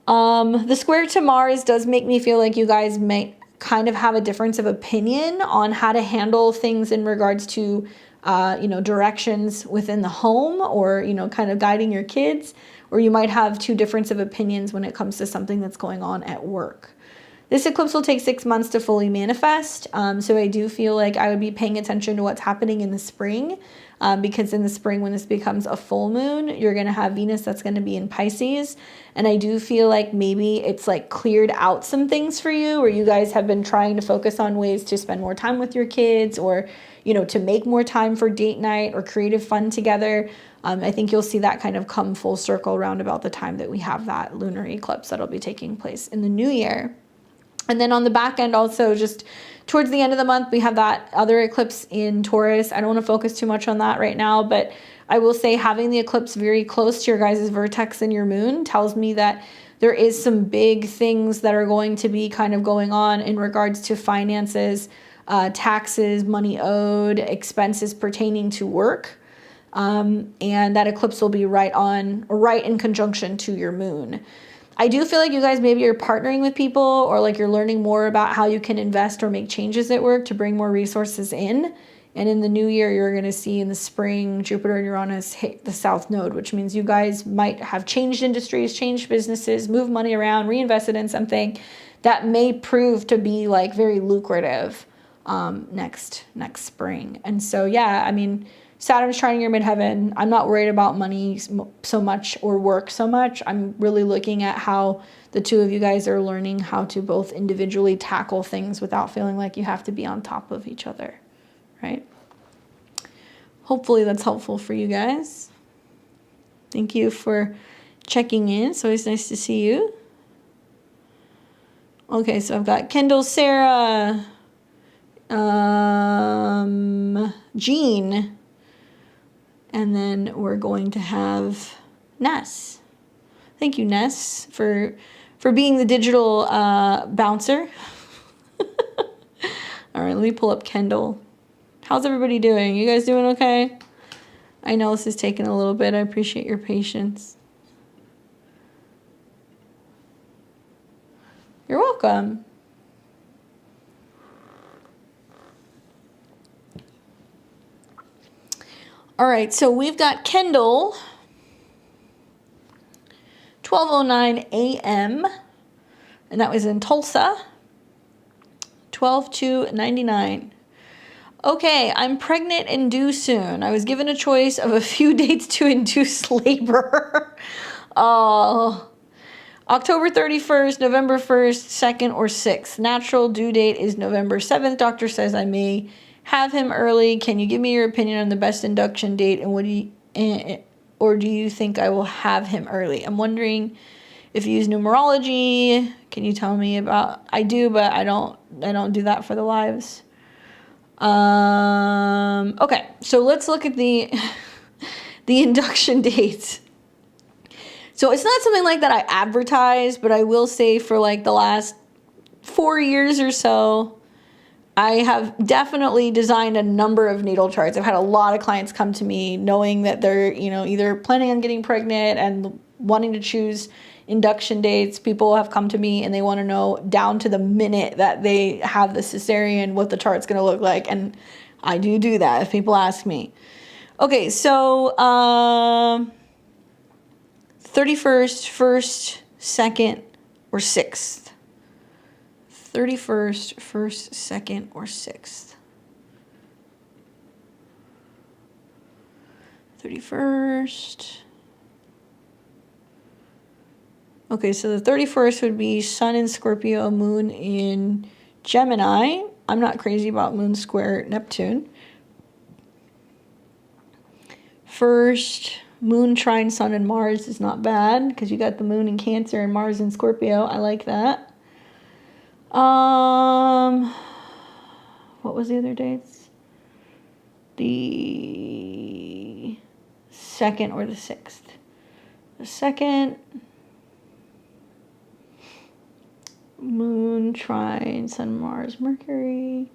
The square to Mars does make me feel like you guys might kind of have a difference of opinion on how to handle things in regards to, directions within the home, or, kind of guiding your kids, or you might have two difference of opinions when it comes to something that's going on at work. This eclipse will take 6 months to fully manifest. So I do feel like I would be paying attention to what's happening in the spring, because in the spring, when this becomes a full moon, you're going to have Venus that's going to be in Pisces. And I do feel like maybe it's cleared out some things for you, where you guys have been trying to focus on ways to spend more time with your kids, or, to make more time for date night or creative fun together. I think you'll see that kind of come full circle around about the time that we have that lunar eclipse that'll be taking place in the new year. And then on the back end also, just towards the end of the month, we have that other eclipse in Taurus. I don't want to focus too much on that right now, but I will say having the eclipse very close to your guys' vertex in your moon tells me that there is some big things that are going to be kind of going on in regards to finances, taxes, money owed, expenses pertaining to work. And that eclipse will be right in conjunction to your moon. I do feel like you guys maybe are partnering with people, or you're learning more about how you can invest or make changes at work to bring more resources in. And in the new year, you're going to see in the spring, Jupiter and Uranus hit the South Node, which means you guys might have changed industries, changed businesses, moved money around, reinvested in something that may prove to be like very lucrative next spring. And so, yeah, I mean, Saturn's trining your midheaven. I'm not worried about money so much or work so much. I'm really looking at how the two of you guys are learning how to both individually tackle things without feeling like you have to be on top of each other, right? Hopefully that's helpful for you guys. Thank you for checking in. It's always nice to see you. Okay, so I've got Kendall, Sarah, Jean, and then we're going to have Ness. Thank you, Ness, for being the digital bouncer. All right, let me pull up Kendall. How's everybody doing? You guys doing okay? I know this is taking a little bit. I appreciate your patience. You're welcome. All right, so we've got Kendall, 12:09 a.m., and that was in Tulsa, 12/2/99. Okay, I'm pregnant and due soon. I was given a choice of a few dates to induce labor. Oh, October 31st, November 1st, 2nd, or 6th. Natural due date is November 7th. Doctor says I may have him early. Can you give me your opinion on the best induction date, and what do you, or do you think I will have him early? I'm wondering if you use numerology. Can you tell me about? I do, but I don't do that for the lives. Okay, so let's look at the induction dates. So it's not something like that I advertise, but I will say for like the last 4 years or so, I have definitely designed a number of natal charts. I've had a lot of clients come to me knowing that they're, either planning on getting pregnant and wanting to choose induction dates. People have come to me and they want to know down to the minute that they have the cesarean what the chart's going to look like, and I do that if people ask me. Okay, so 31st, 1st, 2nd, or 6th. 31st, 1st, 2nd, or 6th. 31st. Okay, so the 31st would be Sun in Scorpio, Moon in Gemini. I'm not crazy about Moon square Neptune. First, Moon trine Sun and Mars is not bad because you got the Moon in Cancer and Mars in Scorpio. I like that. What was the other dates? The 2nd or the 6th. The 2nd. Moon, trine, Sun, Mars, Mercury.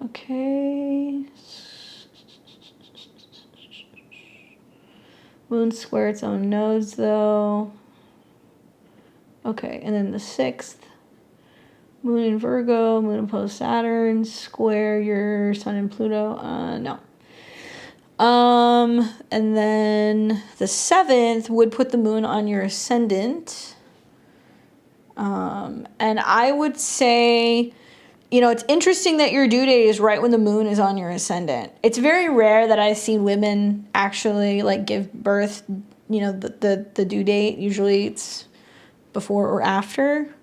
Okay. Moon square its own nodes, though. Okay, and then the 6th. Moon in Virgo, Moon opposed Saturn, square your Sun and Pluto. No. And then the 7th would put the Moon on your ascendant. And I would say, it's interesting that your due date is right when the Moon is on your ascendant. It's very rare that I've seen women actually give birth, the due date. Usually it's before or after.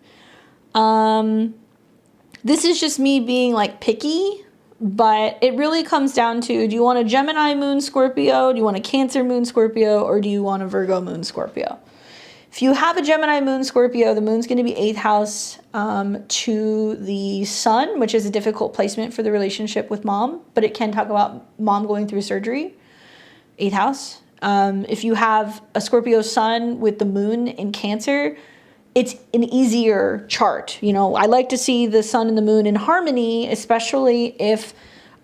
This is just me being picky, but it really comes down to, do you want a Gemini Moon Scorpio? Do you want a Cancer Moon Scorpio? Or do you want a Virgo Moon Scorpio? If you have a Gemini Moon Scorpio, the Moon's going to be 8th house to the Sun, which is a difficult placement for the relationship with mom, but it can talk about mom going through surgery. 8th house. If you have a Scorpio Sun with the Moon in Cancer, it's an easier chart. I like to see the Sun and the Moon in harmony, especially if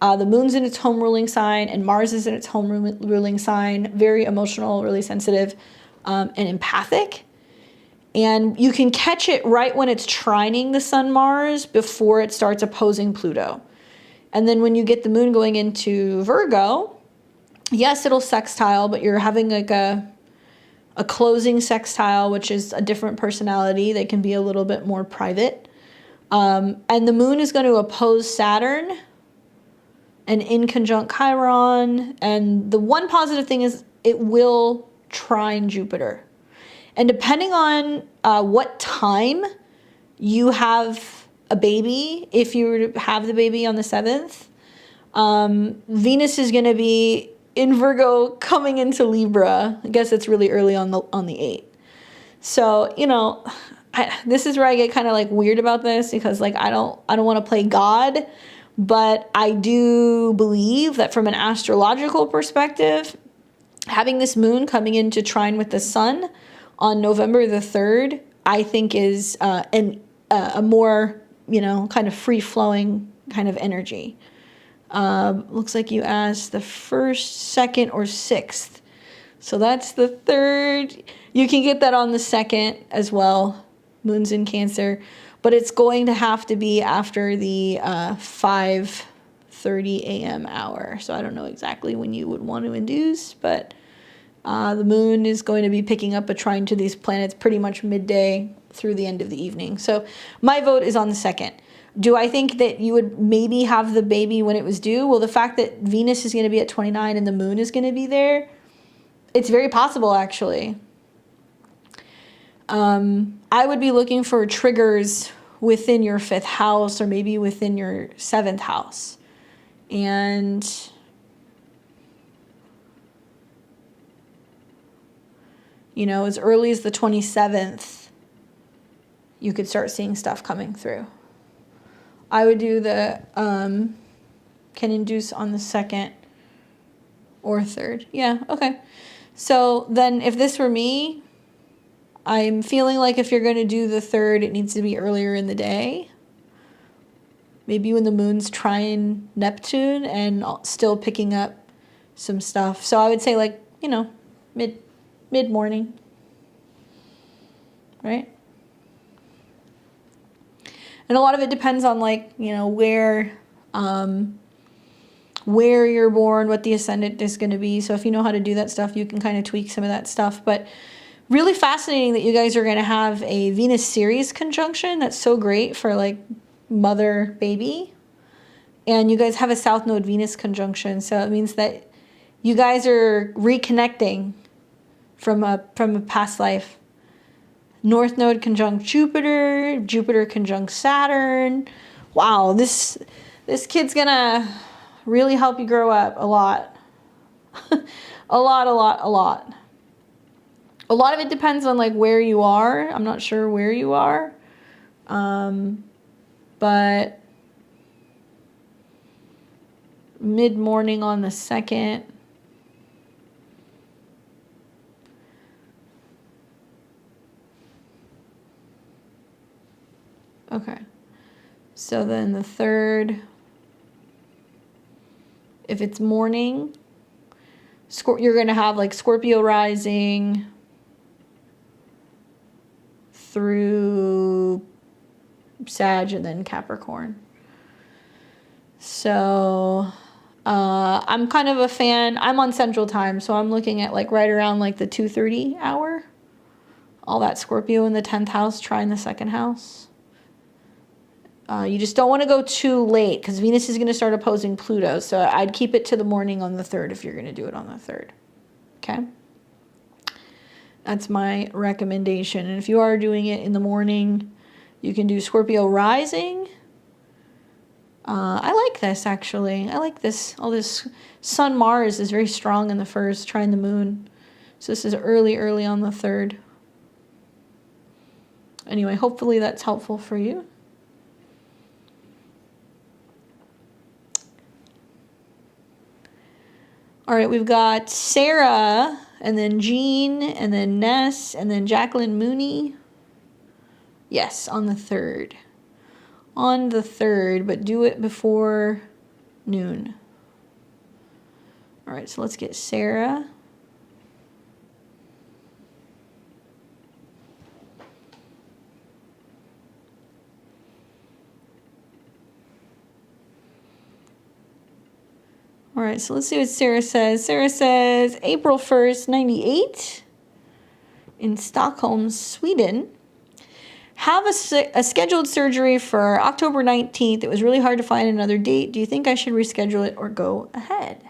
the Moon's in its home ruling sign and Mars is in its home ruling sign. Very emotional, really sensitive. And empathic, and you can catch it right when it's trining the Sun Mars before it starts opposing Pluto. And then when you get the Moon going into Virgo, yes, it'll sextile, but you're having a a closing sextile, which is a different personality. They can be a little bit more private. And the moon is going to oppose Saturn and in conjunct Chiron. And the one positive thing is it will trine Jupiter. And depending on what time you have a baby, if you were to have the baby on the 7th, Venus is going to be in Virgo coming into Libra. I guess it's really early on the 8th. So, you know, this is where I get kind of like weird about this, because like I don't want to play God, but I do believe that from an astrological perspective, having this moon coming into trine with the sun on November the 3rd, I think is a more, you know, kind of free-flowing kind of energy. Looks like you asked the 1st, 2nd, or 6th. So that's the 3rd. You can get that on the 2nd as well. Moon's in Cancer. But it's going to have to be after the 5:30 a.m. hour. So I don't know exactly when you would want to induce, but the moon is going to be picking up a trine to these planets pretty much midday through the end of the evening. So my vote is on the 2nd. Do I think that you would maybe have the baby when it was due? Well, the fact that Venus is going to be at 29 and the moon is going to be there, it's very possible, actually. I would be looking for triggers within your 5th house or maybe within your 7th house. And you know, as early as the 27th, you could start seeing stuff coming through. I would do the, can induce on the 2nd or 3rd. Yeah, okay. So then if this were me, I'm feeling like if you're going to do the 3rd, it needs to be earlier in the day. Maybe when the moon's trine Neptune and still picking up some stuff. So I would say like, you know, mid-morning, right? And a lot of it depends on like, you know, where you're born, what the ascendant is going to be. So if you know how to do that stuff, you can kind of tweak some of that stuff. But really fascinating that you guys are going to have a Venus-Ceres conjunction. That's so great for like mother-baby. And you guys have a South Node Venus conjunction. So it means that you guys are reconnecting from a past life. North Node conjunct Jupiter, Jupiter conjunct Saturn. Wow, this kid's gonna really help you grow up a lot. A lot. A lot of it depends on like where you are. I'm not sure where you are. But mid-morning on the 2nd. Okay, so then the 3rd, if it's morning, you're going to have like Scorpio rising through Sag and then Capricorn. So I'm kind of a fan. I'm on Central Time, so I'm looking at like right around like the 2:30 hour. All that Scorpio in the 10th house, trine the 2nd house. You just don't want to go too late because Venus is going to start opposing Pluto. So I'd keep it to the morning on the 3rd if you're going to do it on the 3rd. Okay? That's my recommendation. And if you are doing it in the morning, you can do Scorpio rising. I like this, actually. I like this. All this Sun Mars is very strong in the 1st, trine the moon. So this is early on the 3rd. Anyway, hopefully that's helpful for you. All right, we've got Sarah, and then Jean, and then Ness, and then Jacqueline Mooney. Yes, on the 3rd. On the 3rd, but do it before noon. All right, so let's get Sarah. All right, so let's see what Sarah says. Sarah says April 1st, 98. in Stockholm, Sweden. Have a scheduled surgery for October 19th. It was really hard to find another date. Do you think I should reschedule it or go ahead?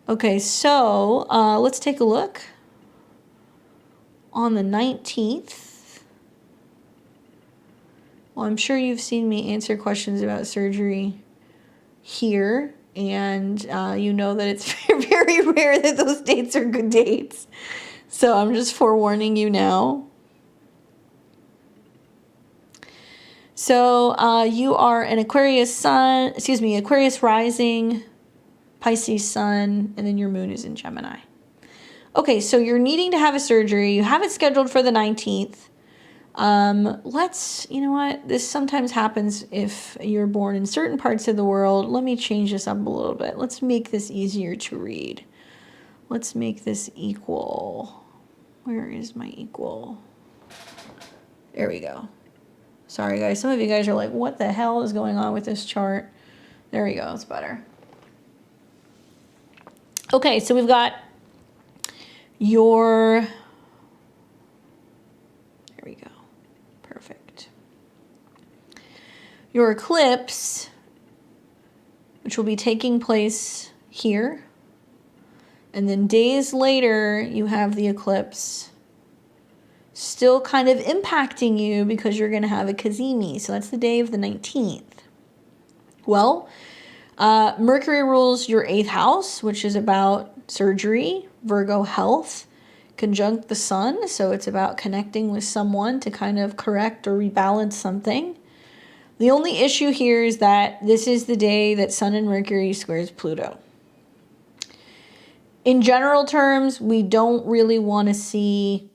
Okay, so let's take a look. On the 19th, well, I'm sure you've seen me answer questions about surgery here, and you know that it's very rare that those dates are good dates. So I'm just forewarning you now. So you are an Aquarius sun, Aquarius rising, Pisces sun, and then your moon is in Gemini. Okay, so you're needing to have a surgery. You have it scheduled for the 19th. You know what? This sometimes happens if you're born in certain parts of the world. Let me change this up a little bit. Let's make this easier to read. Let's make this equal. Where is my equal? There we go. Sorry, guys. Some of you guys are like, what the hell is going on with this chart? There we go. It's better. Okay, so we've got there we go. Perfect. Your eclipse, which will be taking place here. And then days later, you have the eclipse still kind of impacting you because you're going to have a cazimi. So that's the day of the 19th. Well, Mercury rules your 8th house, which is about surgery, Virgo health, conjunct the sun. So it's about connecting with someone to kind of correct or rebalance something. The only issue here is that this is the day that Sun and Mercury squares Pluto. In general terms, we don't really want to see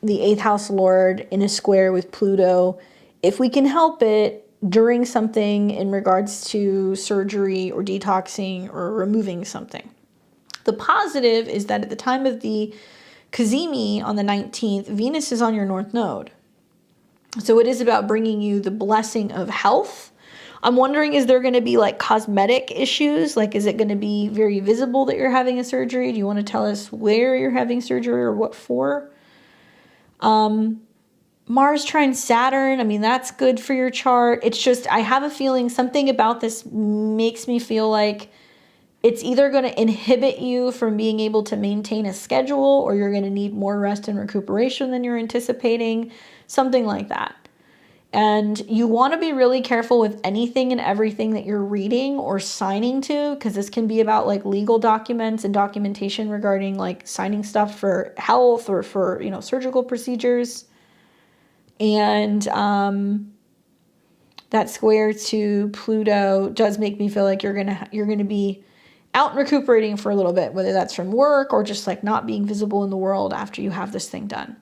the 8th house lord in a square with Pluto if we can help it during something in regards to surgery or detoxing or removing something. The positive is that at the time of the cazimi on the 19th, Venus is on your north node. So it is about bringing you the blessing of health. I'm wondering, is there going to be like cosmetic issues? Like, is it going to be very visible that you're having a surgery? Do you want to tell us where you're having surgery or what for? Mars trine Saturn, I mean, that's good for your chart. It's just, I have a feeling something about this makes me feel like it's either going to inhibit you from being able to maintain a schedule, or you're going to need more rest and recuperation than you're anticipating, something like that. And you want to be really careful with anything and everything that you're reading or signing to, because this can be about like legal documents and documentation regarding like signing stuff for health or for, surgical procedures. And that square to Pluto does make me feel like you're gonna be out and recuperating for a little bit, whether that's from work or just like not being visible in the world after you have this thing done.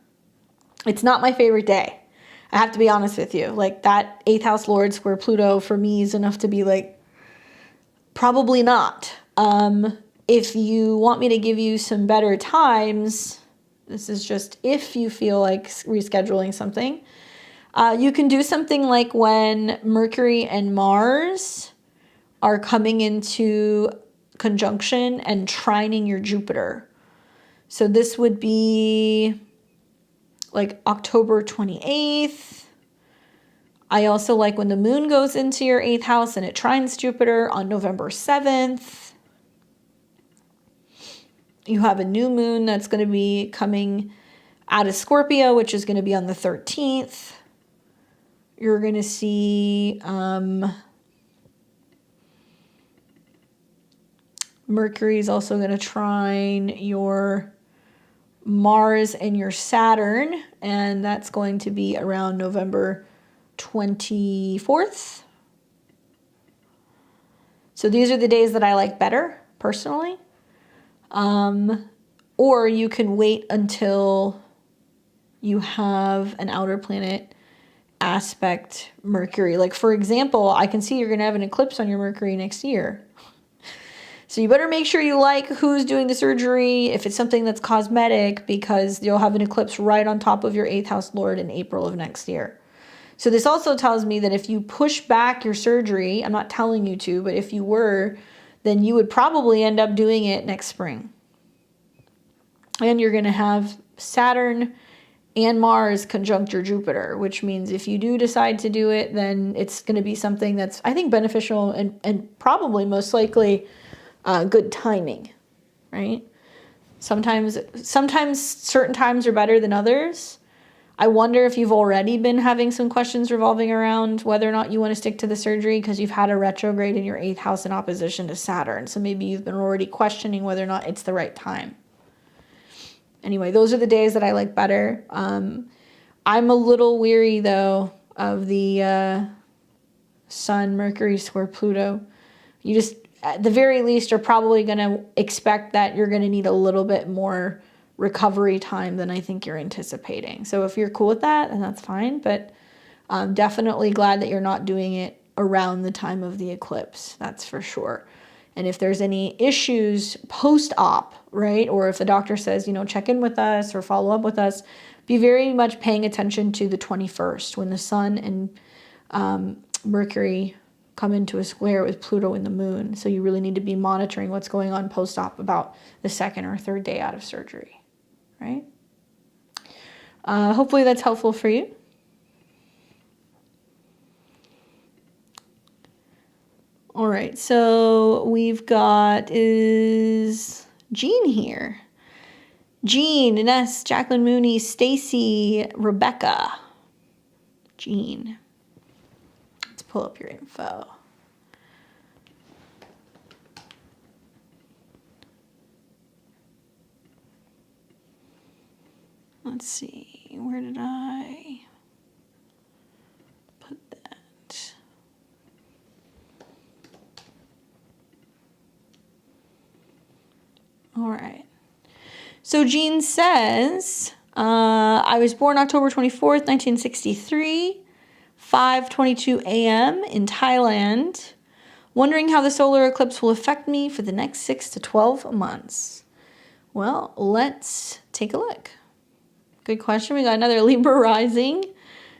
It's not my favorite day. I have to be honest with you. Like, that 8th house lord square Pluto for me is enough to be like, probably not. If you want me to give you some better times, this is just if you feel like rescheduling something, you can do something like when Mercury and Mars are coming into conjunction and trining your Jupiter. So this would be like October 28th. I also like when the moon goes into your 8th house and it trines Jupiter on November 7th. You have a new moon that's going to be coming out of Scorpio, which is going to be on the 13th. You're going to see Mercury is also going to trine your Mars and your Saturn, and that's going to be around November 24th. So these are the days that I like better, personally. Or you can wait until you have an outer planet aspect Mercury. Like, for example, I can see you're going to have an eclipse on your Mercury next year. So you better make sure you like who's doing the surgery, if it's something that's cosmetic, because you'll have an eclipse right on top of your 8th house lord in April of next year. So this also tells me that if you push back your surgery, I'm not telling you to, but if you were, then you would probably end up doing it next spring. And you're going to have Saturn and Mars conjunct your Jupiter, which means if you do decide to do it, then it's going to be something that's, I think, beneficial and probably most likely good timing, right? Sometimes certain times are better than others. I wonder if you've already been having some questions revolving around whether or not you want to stick to the surgery because you've had a retrograde in your 8th house in opposition to Saturn. So maybe you've been already questioning whether or not it's the right time. Anyway, those are the days that I like better. I'm a little weary, though, of the Sun, Mercury square Pluto. You just, at the very least, are probably going to expect that you're going to need a little bit more recovery time than I think you're anticipating. So if you're cool with that, then that's fine. But I'm definitely glad that you're not doing it around the time of the eclipse. That's for sure. And if there's any issues post-op, right, or if the doctor says, check in with us or follow up with us, be very much paying attention to the 21st when the Sun and Mercury come into a square with Pluto and the Moon. So you really need to be monitoring what's going on post-op about the 2nd or 3rd day out of surgery, right? Hopefully that's helpful for you. All right, so we've got is Jean here. Jean, Ines, Jacqueline Mooney, Stacy, Rebecca. Jean. Let's pull up your info. Let's see, where did I put that? All right. So Jean says, I was born October 24th, 1963, 5:22 a.m. in Thailand. Wondering how the solar eclipse will affect me for the next 6 to 12 months. Well, let's take a look. Good question. We got another Libra rising.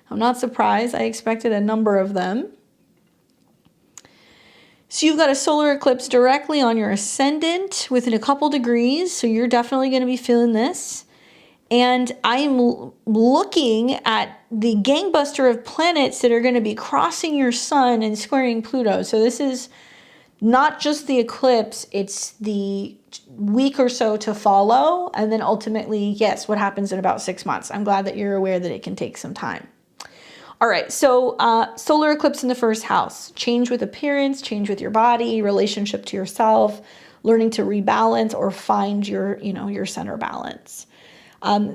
I'm not surprised. I expected a number of them. So you've got a solar eclipse directly on your ascendant within a couple degrees. So you're definitely going to be feeling this. And I'm looking at the gangbuster of planets that are going to be crossing your sun and squaring Pluto. So this is not just the eclipse, it's the week or so to follow. And then ultimately, yes, what happens in about 6 months. I'm glad that you're aware that it can take some time. All right, so solar eclipse in the 1st house. Change with appearance, change with your body, relationship to yourself, learning to rebalance or find your center balance.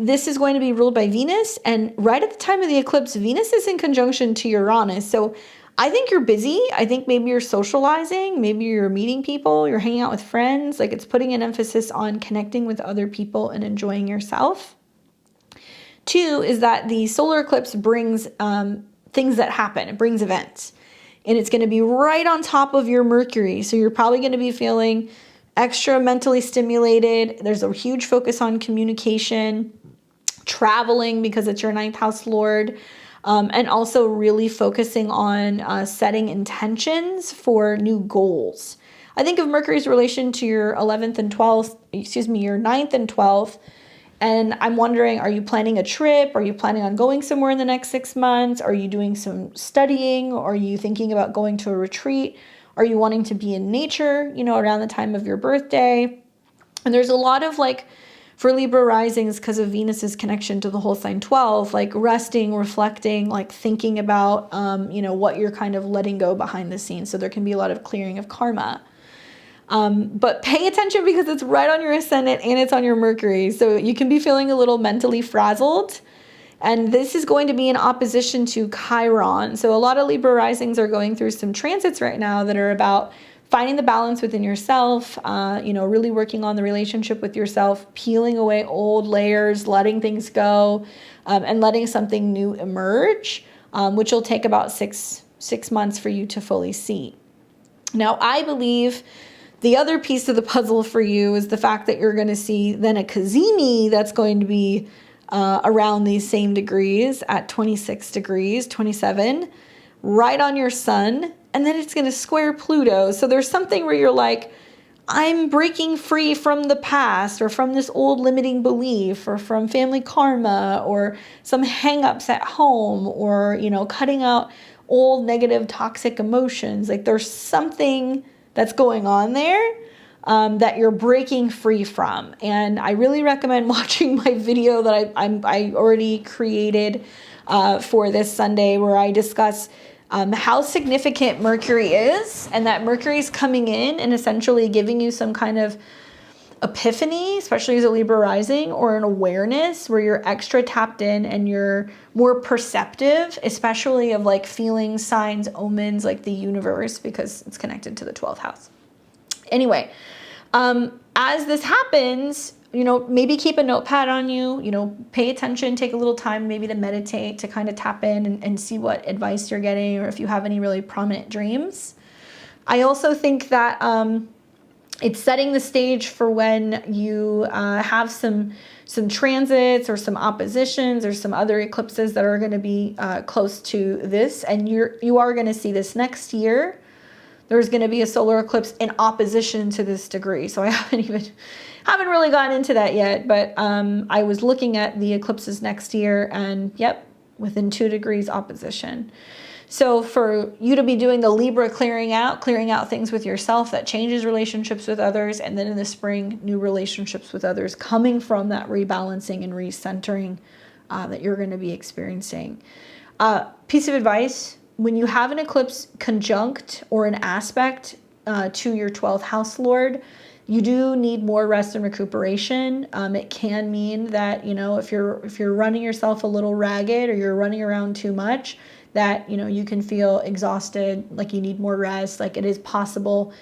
This is going to be ruled by Venus, and right at the time of the eclipse, Venus is in conjunction to Uranus. So I think you're busy. I think maybe you're socializing, maybe you're meeting people, you're hanging out with friends. Like, it's putting an emphasis on connecting with other people and enjoying yourself. 2 is that the solar eclipse brings things that happen. It brings events. And it's going to be right on top of your Mercury. So you're probably going to be feeling extra mentally stimulated. There's a huge focus on communication, traveling because it's your 9th house lord, and also really focusing on setting intentions for new goals. I think of Mercury's relation to your 11th and 12th, your 9th and 12th. And I'm wondering, are you planning a trip? Are you planning on going somewhere in the next 6 months? Are you doing some studying? Are you thinking about going to a retreat? Are you wanting to be in nature, around the time of your birthday? And there's a lot of for Libra risings, because of Venus's connection to the whole sign 12, resting, reflecting, thinking about, what you're kind of letting go behind the scenes. So there can be a lot of clearing of karma. But pay attention because it's right on your ascendant and it's on your Mercury. So you can be feeling a little mentally frazzled. And this is going to be in opposition to Chiron. So a lot of Libra risings are going through some transits right now that are about finding the balance within yourself, really working on the relationship with yourself, peeling away old layers, letting things go, and letting something new emerge, which will take about six months for you to fully see. Now, I believe the other piece of the puzzle for you is the fact that you're going to see then a cazimi that's going to be around these same degrees at 26 degrees, 27, right on your sun. And then it's going to square Pluto. So there's something where you're like, I'm breaking free from the past or from this old limiting belief or from family karma or some hangups at home or, you know, cutting out old negative toxic emotions. Like there's something that's going on there that you're breaking free from. And I really recommend watching my video that I already created for this Sunday, where I discuss how significant Mercury is, and that Mercury is coming in and essentially giving you some kind of epiphany, especially as a Libra rising, or an awareness where you're extra tapped in and you're more perceptive, especially of like feelings, signs, omens, like the universe, because it's connected to the 12th house. Anyway, as this happens, you know, maybe keep a notepad on you, you know, pay attention, take a little time maybe to meditate, to kind of tap in and see what advice you're getting, or if you have any really prominent dreams. I also think that it's setting the stage for when you have some transits or some oppositions or some other eclipses that are going to be close to this, and you are going to see this next year. There's going to be a solar eclipse in opposition to this degree. So I haven't really gotten into that yet, but I was looking at the eclipses next year, and yep, within 2 degrees opposition. So for you to be doing the Libra clearing out things with yourself that changes relationships with others, and then in the spring, new relationships with others coming from that rebalancing and recentering that you're going to be experiencing. Piece of advice: when you have an eclipse conjunct or an aspect to your 12th house lord, you do need more rest and recuperation. It can mean that, you know, if you're running yourself a little ragged or you're running around too much, that, you know, you can feel exhausted, like you need more rest. Like it is possible,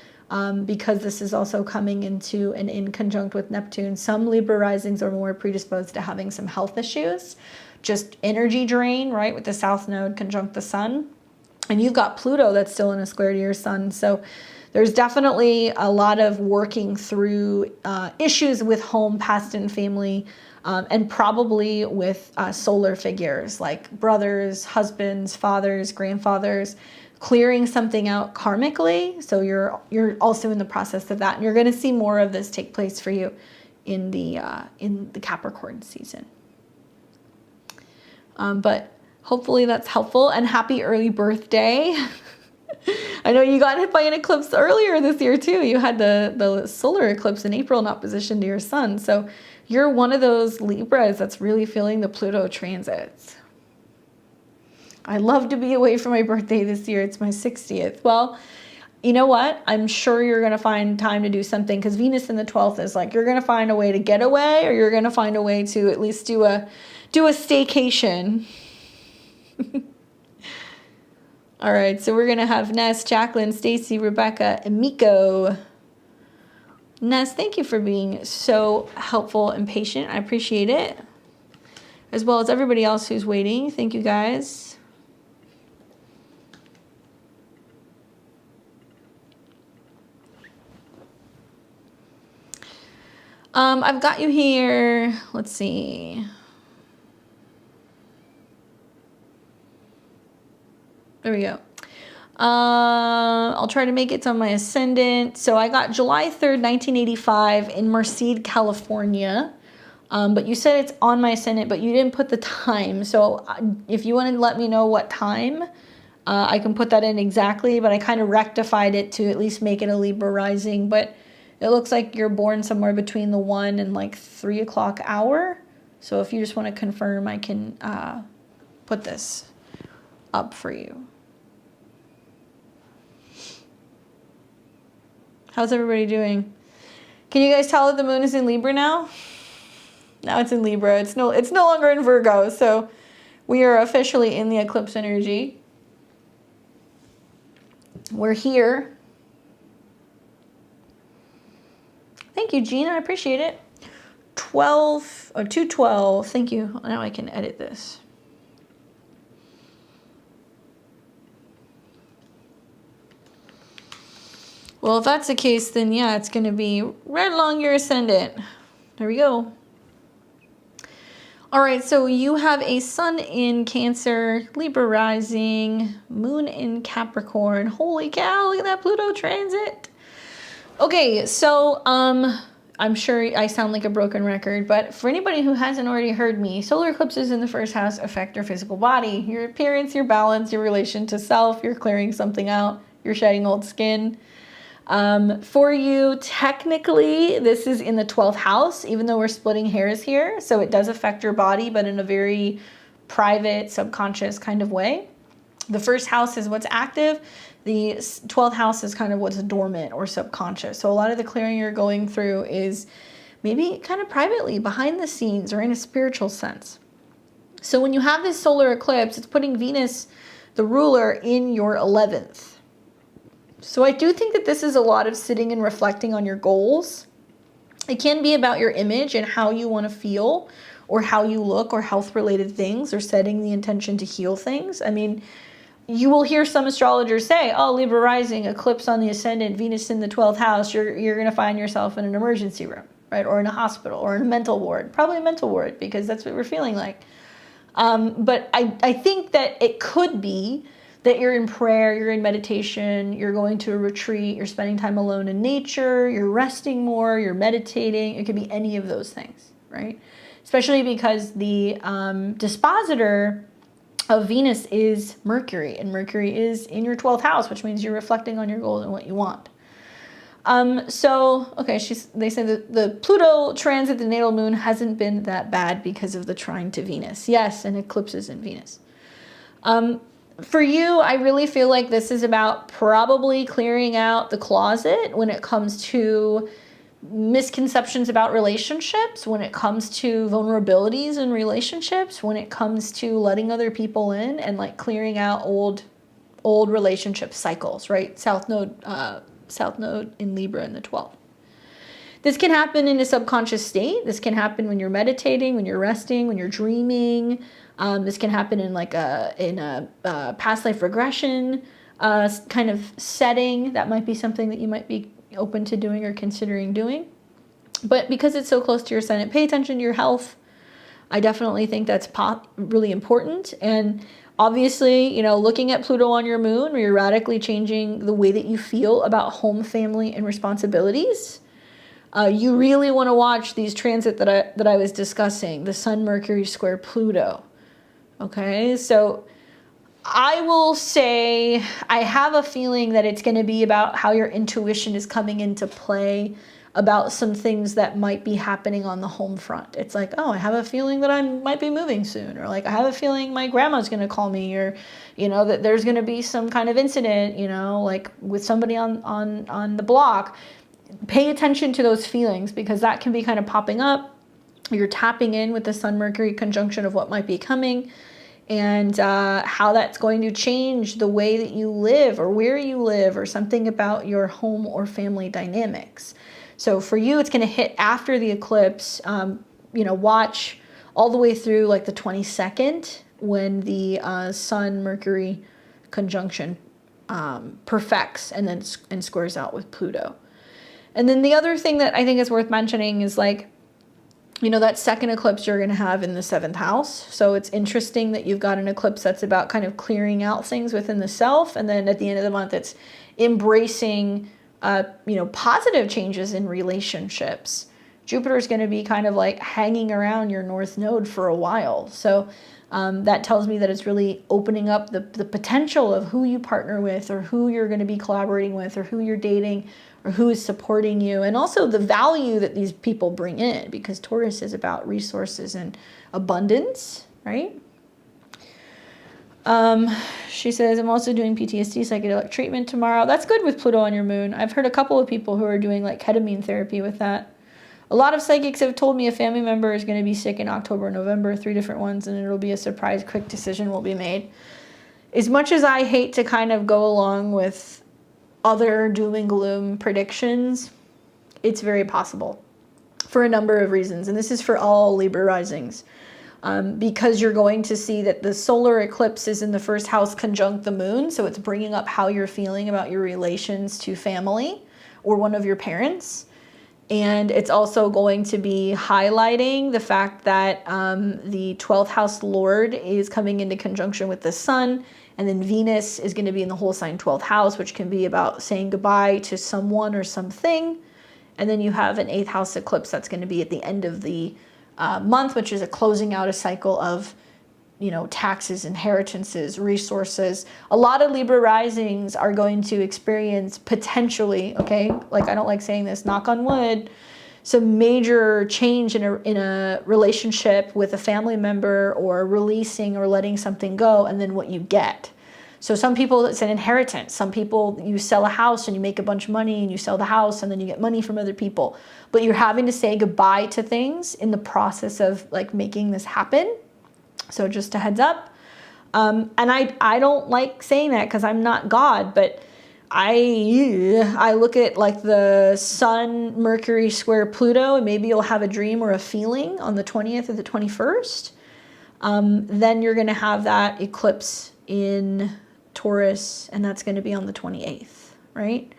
because this is also coming into and in conjunct with Neptune. Some Libra risings are more predisposed to having some health issues, just energy drain, right, with the South Node conjunct the Sun. And you've got Pluto that's still in a square to your Sun. So there's definitely a lot of working through issues with home, past, and family, and probably with solar figures like brothers, husbands, fathers, grandfathers, clearing something out karmically. So you're also in the process of that, and you're going to see more of this take place for you in the Capricorn season. But hopefully that's helpful, and happy early birthday. I know you got hit by an eclipse earlier this year too. You had the solar eclipse in April in opposition to your Sun. So you're one of those Libras that's really feeling the Pluto transits. I love to be away for my birthday this year. It's my 60th. Well, you know what? I'm sure you're going to find time to do something, because Venus in the 12th is like, you're going to find a way to get away, or you're going to find a way to at least do a staycation. All right, so we're going to have Nees, Jacqueline, Stacy, Rebecca, and Miko. Nees, thank you for being so helpful and patient. I appreciate it. As well as everybody else who's waiting. Thank you, guys. I've got you here. Let's see. There we go. I'll try to make it on my ascendant. So I got July 3rd, 1985 in Merced, California. But you said it's on my ascendant, but you didn't put the time. So if you want to let me know what time, I can put that in exactly, but I kind of rectified it to at least make it a Libra rising. But it looks like you're born somewhere between the 1 and like 3 o'clock hour. So if you just want to confirm, I can put this up for you. How's everybody doing? Can you guys tell that the moon is in Libra now? Now it's in Libra. It's no longer in Virgo. So we are officially in the eclipse energy. We're here. Thank you, Gina. I appreciate it. 212. Thank you. Now I can edit this. Well, if that's the case, then yeah, it's going to be right along your ascendant. There we go. All right, so you have a Sun in Cancer, Libra rising, Moon in Capricorn. Holy cow, look at that Pluto transit. Okay, so I'm sure I sound like a broken record, but for anybody who hasn't already heard me, solar eclipses in the first house affect your physical body, your appearance, your balance, your relation to self, you're clearing something out, you're shedding old skin. For you, technically, this is in the 12th house, even though we're splitting hairs here, so it does affect your body, but in a very private, subconscious kind of way. The first house is what's active. The 12th house is kind of what's dormant or subconscious. So a lot of the clearing you're going through is maybe kind of privately, behind the scenes, or in a spiritual sense. So when you have this solar eclipse, it's putting Venus, the ruler, in your 11th. So I do think that this is a lot of sitting and reflecting on your goals. It can be about your image and how you want to feel, or how you look, or health-related things, or setting the intention to heal things. I mean, you will hear some astrologers say, oh, Libra rising, eclipse on the ascendant, Venus in the 12th house, you're going to find yourself in an emergency room, right? Or in a hospital, or in a mental ward, probably a mental ward, because that's what we're feeling like. But I think that it could be that you're in prayer, you're in meditation, you're going to a retreat, you're spending time alone in nature, you're resting more, you're meditating. It could be any of those things, right? Especially because the dispositor of Venus is Mercury, and Mercury is in your 12th house, which means you're reflecting on your goals and what you want. Okay, they say that the Pluto transit the natal moon hasn't been that bad because of the trine to Venus. Yes, and eclipses in Venus. For you, I really feel like this is about probably clearing out the closet when it comes to misconceptions about relationships, when it comes to vulnerabilities in relationships, when it comes to letting other people in, and like clearing out old relationship cycles, right? South node in Libra in the 12th. This can happen in a subconscious state. This can happen when you're meditating, when you're resting, when you're dreaming. This can happen in a past life regression kind of setting. That might be something that you might be open to doing or considering doing. But because it's so close to your ascendant, pay attention to your health. I definitely think that's really important. And obviously, looking at Pluto on your moon, where you're radically changing the way that you feel about home, family, and responsibilities. You really want to watch these transits that I was discussing, the Sun, Mercury square Pluto. Okay, so I will say I have a feeling that it's going to be about how your intuition is coming into play about some things that might be happening on the home front. It's like, oh, I have a feeling that I might be moving soon, or like I have a feeling my grandma's going to call me, or that there's going to be some kind of incident, like with somebody on the block. Pay attention to those feelings, because that can be kind of popping up. You're tapping in with the Sun Mercury conjunction of what might be coming, and how that's going to change the way that you live, or where you live, or something about your home or family dynamics. So for you, it's going to hit after the eclipse. Watch all the way through like the 22nd, when the Sun Mercury conjunction perfects and squares out with Pluto. And then the other thing that I think is worth mentioning is that second eclipse you're going to have in the 7th house. So it's interesting that you've got an eclipse that's about kind of clearing out things within the self. And then at the end of the month, it's embracing, positive changes in relationships. Jupiter is going to be kind of like hanging around your north node for a while. So that tells me that it's really opening up the potential of who you partner with, or who you're going to be collaborating with, or who you're dating, or who is supporting you, and also the value that these people bring in, because Taurus is about resources and abundance, right? She says, I'm also doing PTSD psychedelic treatment tomorrow. That's good with Pluto on your moon. I've heard a couple of people who are doing like ketamine therapy with that. A lot of psychics have told me a family member is going to be sick in October, November, 3 different ones, and it'll be a surprise, quick decision will be made. As much as I hate to kind of go along with other doom and gloom predictions, it's very possible for a number of reasons. And this is for all Libra risings. Because you're going to see that the solar eclipse is in the first house conjunct the moon. So it's bringing up how you're feeling about your relations to family or one of your parents. And it's also going to be highlighting the fact that the 12th house Lord is coming into conjunction with the sun, And then Venus is going to be in the whole sign 12th house, which can be about saying goodbye to someone or something. And then you have an 8th house eclipse that's going to be at the end of the month, which is a closing out a cycle of, you know, taxes, inheritances, resources. A lot of Libra risings are going to experience potentially, okay, like I don't like saying this, knock on wood, some major change in a relationship with a family member, or releasing or letting something go, and then what you get. So some people, it's an inheritance. Some people, you sell a house and you make a bunch of money, and you sell the house and then you get money from other people. But you're having to say goodbye to things in the process of like making this happen. So just a heads up. And I don't like saying that because I'm not God, but I look at like the Sun, Mercury square Pluto, and maybe you'll have a dream or a feeling on the 20th or the 21st. Then you're going to have that eclipse in Taurus, and that's going to be on the 28th, right?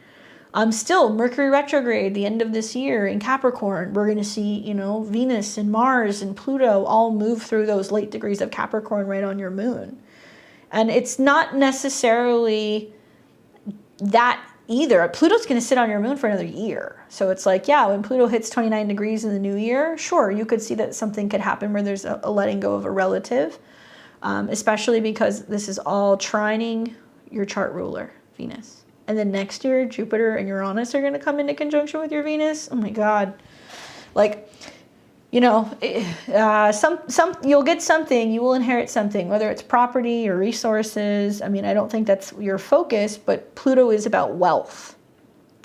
Still, Mercury retrograde, the end of this year in Capricorn, we're going to see, you know, Venus and Mars and Pluto all move through those late degrees of Capricorn right on your moon. And it's not necessarily that either. Pluto's going to sit on your moon for another year. So it's like, yeah, when Pluto hits 29 degrees in the new year, sure, you could see that something could happen where there's a letting go of a relative, especially because this is all trining your chart ruler, Venus. And then next year, Jupiter and Uranus are going to come into conjunction with your Venus. Oh my God. Like, you know, you'll get something, you will inherit something, whether it's property or resources. I mean, I don't think that's your focus, but Pluto is about wealth,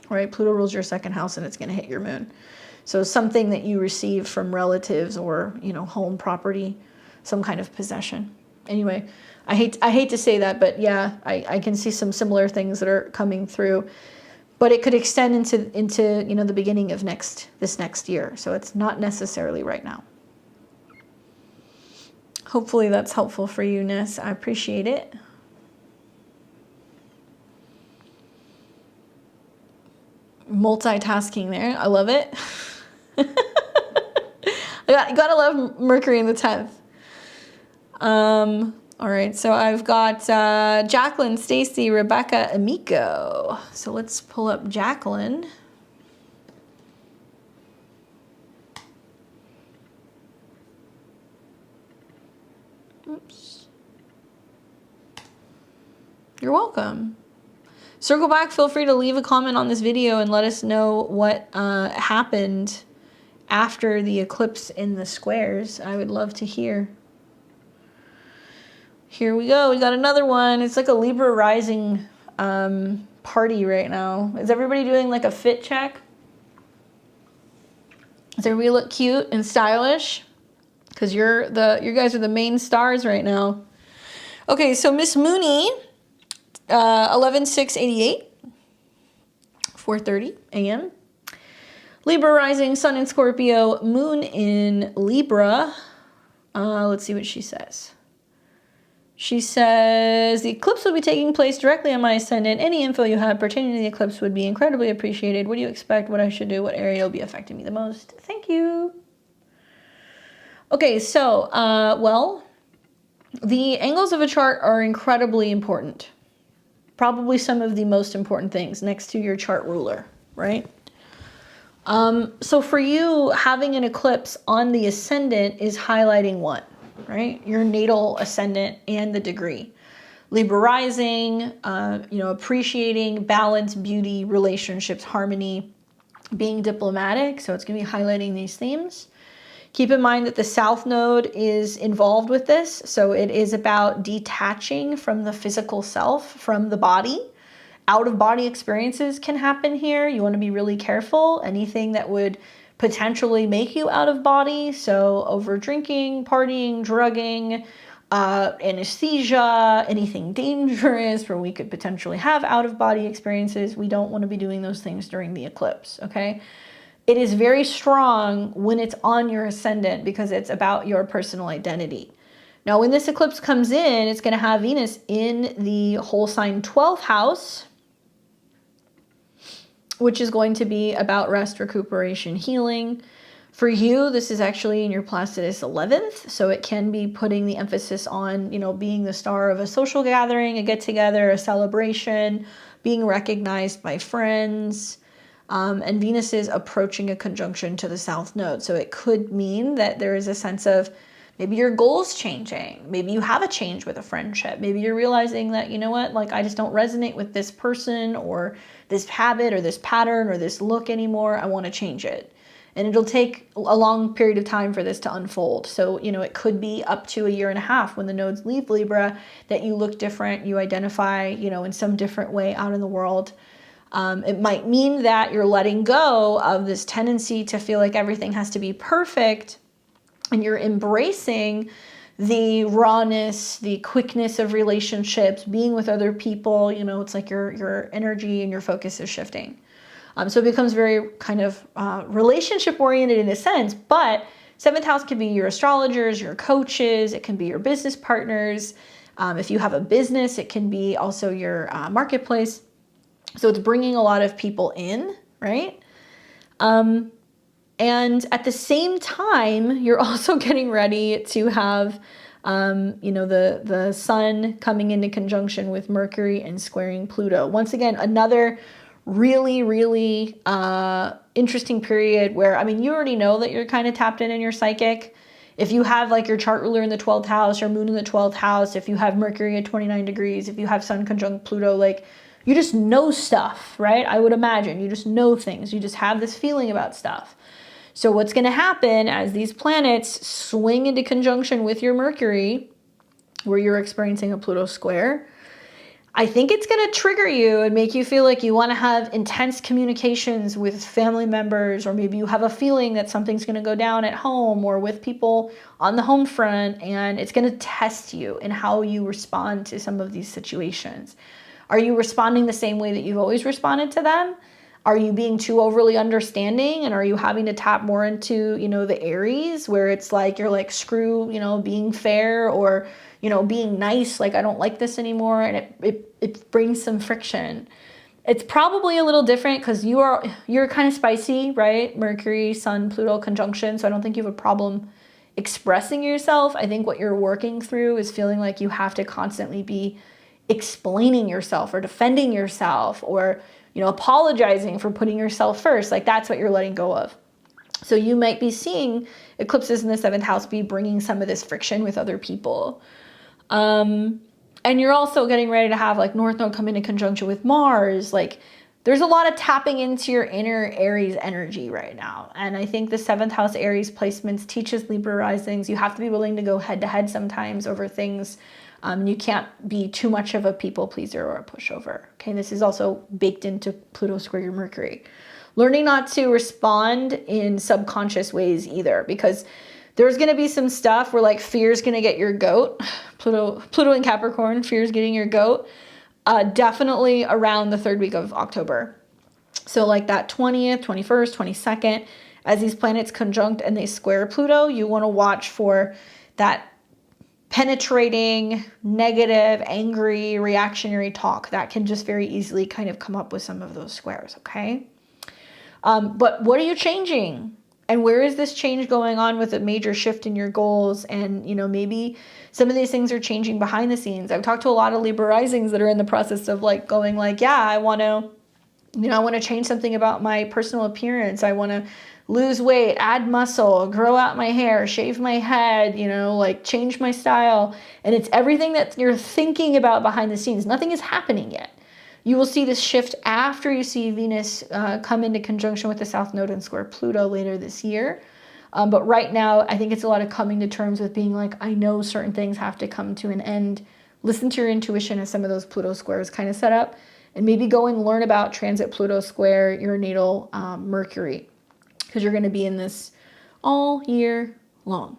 right? Pluto rules your second house, and it's going to hit your moon. So something that you receive from relatives, or, you know, home, property, some kind of possession. Anyway, I hate to say that, but yeah, I can see some similar things that are coming through, but it could extend into you know, the beginning of this next year. So it's not necessarily right now. Hopefully that's helpful for you, Ness. I appreciate it. Multitasking there. I love it. You gotta love Mercury in the 10th. All right, so I've got Jacqueline, Stacy, Rebecca, Amiko. So let's pull up Jacqueline. Oops. You're welcome. Circle back, feel free to leave a comment on this video and let us know what happened after the eclipse in the squares. I would love to hear. Here we go. We got another one. It's like a Libra rising party right now. Is everybody doing like a fit check? Does everybody look cute and stylish? Because you guys are the main stars right now. Okay, so Miss Mooney, 11/6/88, 4:30 a.m. Libra rising, Sun in Scorpio, Moon in Libra. Let's see what she says. She says, the eclipse will be taking place directly on my ascendant. Any info you have pertaining to the eclipse would be incredibly appreciated. What do you expect? What I should do? What area will be affecting me the most? Thank you. Okay, so, well, the angles of a chart are incredibly important. Probably some of the most important things next to your chart ruler, right? So for you, having an eclipse on the ascendant is highlighting what? Right? Your natal ascendant and the degree. Libra rising, you know, appreciating balance, beauty, relationships, harmony, being diplomatic. So it's going to be highlighting these themes. Keep in mind that the South Node is involved with this. So it is about detaching from the physical self, from the body. Out-of-body experiences can happen here. You want to be really careful. Anything that would potentially make you out of body, so over drinking, partying, drugging, anesthesia, anything dangerous where we could potentially have out of body experiences. We don't want to be doing those things during the eclipse, okay? It is very strong when it's on your ascendant because it's about your personal identity. Now, when this eclipse comes in, it's going to have Venus in the whole sign 12th house, which is going to be about rest, recuperation, healing. For you, this is actually in your Placidus 11th, so it can be putting the emphasis on, being the star of a social gathering, a get-together, a celebration, being recognized by friends. And Venus is approaching a conjunction to the South Node, so it could mean that there is a sense of maybe your goals changing. Maybe you have a change with a friendship. Maybe you're realizing that, I just don't resonate with this person or this habit or this pattern or this look anymore. I want to change it. And it'll take a long period of time for this to unfold. So, it could be up to a year and a half when the nodes leave Libra that you look different, you identify, in some different way out in the world. It might mean that you're letting go of this tendency to feel like everything has to be perfect, and you're embracing the rawness, the quickness of relationships, being with other people. It's like your energy and your focus is shifting. So it becomes very kind of relationship oriented in a sense, but 7th house can be your astrologers, your coaches, it can be your business partners. If you have a business, it can be also your marketplace. So it's bringing a lot of people in, right? And at the same time, you're also getting ready to have, the sun coming into conjunction with Mercury and squaring Pluto. Once again, another really, really interesting period where, you already know that you're kind of tapped in your psychic. If you have like your chart ruler in the 12th house, your moon in the 12th house, if you have Mercury at 29 degrees, if you have sun conjunct Pluto, you just know stuff, right? I would imagine you just know things. You just have this feeling about stuff. So what's going to happen as these planets swing into conjunction with your Mercury, where you're experiencing a Pluto square, I think it's going to trigger you and make you feel like you want to have intense communications with family members, or maybe you have a feeling that something's going to go down at home or with people on the home front, and it's going to test you in how you respond to some of these situations. Are you responding the same way that you've always responded to them? Are you being too overly understanding, and are you having to tap more into, the Aries, where it's like you're like, screw, being fair, or being nice, like I don't like this anymore, and it brings some friction. It's probably a little different because you're kind of spicy, right? Mercury, Sun, Pluto conjunction, so I don't think you have a problem expressing yourself. I think what you're working through is feeling like you have to constantly be explaining yourself or defending yourself, or apologizing for putting yourself first. Like that's what you're letting go of. So you might be seeing eclipses in the 7th house be bringing some of this friction with other people. And you're also getting ready to have like North Node come into conjunction with Mars. Like there's a lot of tapping into your inner Aries energy right now. And I think the 7th house Aries placements teaches Libra risings. You have to be willing to go head to head sometimes over things. You can't be too much of a people pleaser or a pushover. Okay, this is also baked into Pluto square your Mercury. Learning not to respond in subconscious ways either, because there's going to be some stuff where like fear's going to get your goat. Pluto in Capricorn, fear's getting your goat. Definitely around the 3rd week of October. So like that 20th, 21st, 22nd, as these planets conjunct and they square Pluto, you want to watch for that penetrating, negative, angry, reactionary talk that can just very easily kind of come up with some of those squares, okay? But what are you changing? And where is this change going on with a major shift in your goals? And, maybe some of these things are changing behind the scenes. I've talked to a lot of Libra risings that are in the process of like going like, yeah, I want to change something about my personal appearance. I want to lose weight, add muscle, grow out my hair, shave my head, like change my style. And it's everything that you're thinking about behind the scenes. Nothing is happening yet. You will see this shift after you see Venus come into conjunction with the South Node and square Pluto later this year. But right now, I think it's a lot of coming to terms with being like, I know certain things have to come to an end. Listen to your intuition as some of those Pluto squares kind of set up. And maybe go and learn about transit Pluto square your natal Mercury, because you're going to be in this all year long.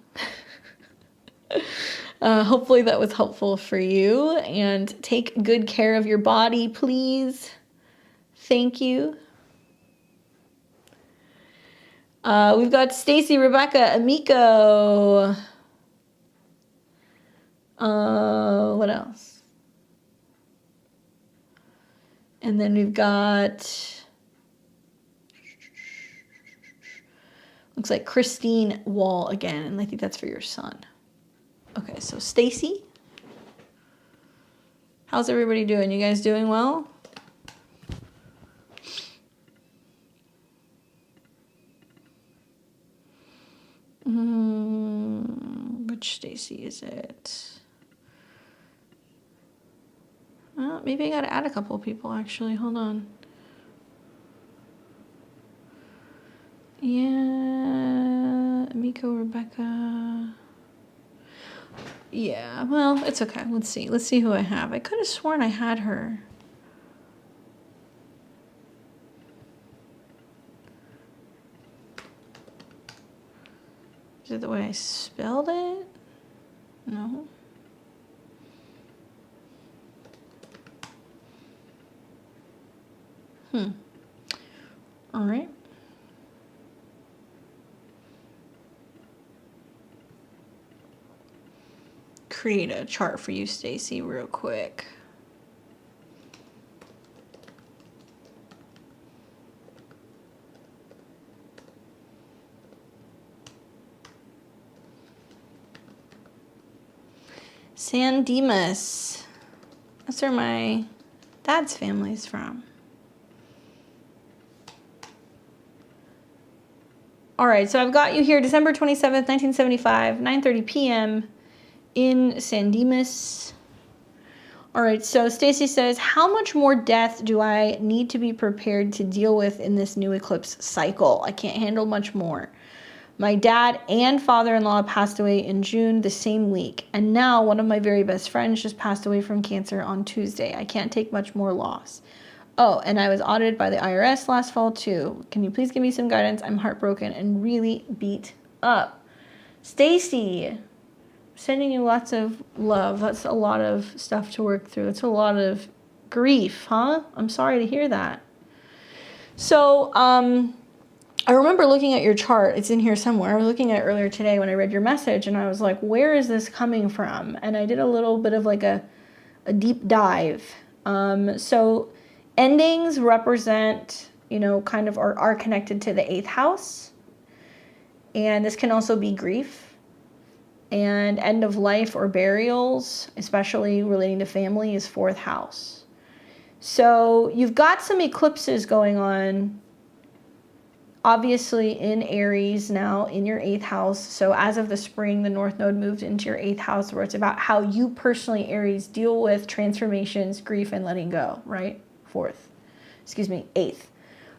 Hopefully that was helpful for you, and take good care of your body, please. Thank you. We've got Stacy, Rebecca, Amiko. What else? And then we've got Looks like Christine Wall again, and I think that's for your son. Okay, so Stacy. How's everybody doing? You guys doing well? Which Stacy is it? Well, maybe I gotta add a couple of people actually. Hold on. Yeah, Miko, Rebecca. Yeah, well, it's okay. Let's see. Let's see who I have. I could have sworn I had her. Is it the way I spelled it? No. All right. Create a chart for you, Stacy, real quick. San Dimas. That's where my dad's family is from. All right, so I've got you here December 27th, 1975, 9:30 p.m. in San Dimas. All right, so Stacy says, how much more death do I need to be prepared to deal with in this new eclipse cycle? I can't handle much more. My dad and father-in-law passed away in June the same week, and now one of my very best friends just passed away from cancer on Tuesday. I can't take much more loss. Oh, and I was audited by the IRS last fall too. Can you please give me some guidance? I'm heartbroken and really beat up. Stacy, sending you lots of love. That's a lot of stuff to work through. That's a lot of grief, huh? I'm sorry to hear that. So, I remember looking at your chart. It's in here somewhere. I was looking at it earlier today when I read your message, and I was like, where is this coming from? And I did a little bit of like a deep dive. So endings represent, you know, kind of are connected to the 8th house. And this can also be grief. And end of life or burials, especially relating to family, is 4th house. So you've got some eclipses going on, obviously in Aries now in your 8th house. So as of the spring, the North Node moved into your 8th house, where it's about how you personally, Aries, deal with transformations, grief, and letting go, right? 8th.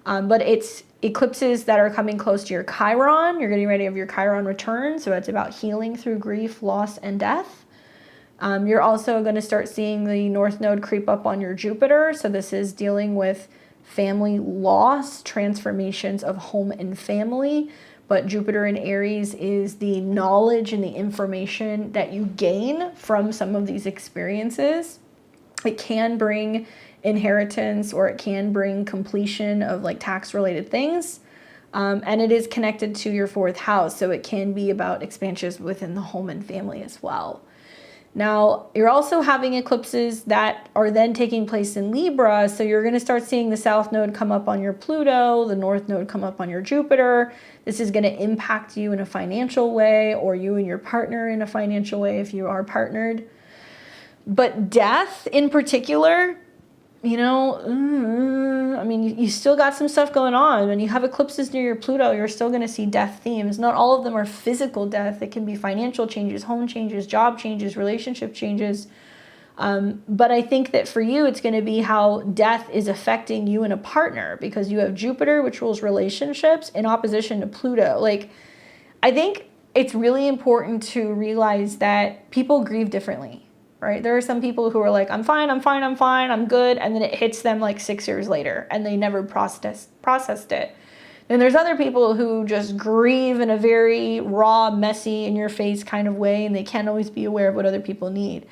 But it's eclipses that are coming close to your Chiron. You're getting ready to have your Chiron return. So it's about healing through grief, loss, and death. You're also going to start seeing the North Node creep up on your Jupiter. So this is dealing with family loss, transformations of home and family. But Jupiter in Aries is the knowledge and the information that you gain from some of these experiences. It can bring inheritance, or it can bring completion of like tax related things. And it is connected to your 4th house. So it can be about expansions within the home and family as well. Now, you're also having eclipses that are then taking place in Libra, so you're going to start seeing the South Node come up on your Pluto, the North Node come up on your Jupiter. This is going to impact you in a financial way, or you and your partner in a financial way if you are partnered. But death in particular, you know, I mean, you still got some stuff going on. When you have eclipses near your Pluto, you're still going to see death themes. Not all of them are physical death. It can be financial changes, home changes, job changes, relationship changes. But I think that for you, it's going to be how death is affecting you and a partner, because you have Jupiter, which rules relationships, in opposition to Pluto. Like, I think it's really important to realize that people grieve differently. Right? There are some people who are like, I'm fine, I'm good. And then it hits them like 6 years later and they never processed it. Then there's other people who just grieve in a very raw, messy, in your face kind of way, and they can't always be aware of what other people need.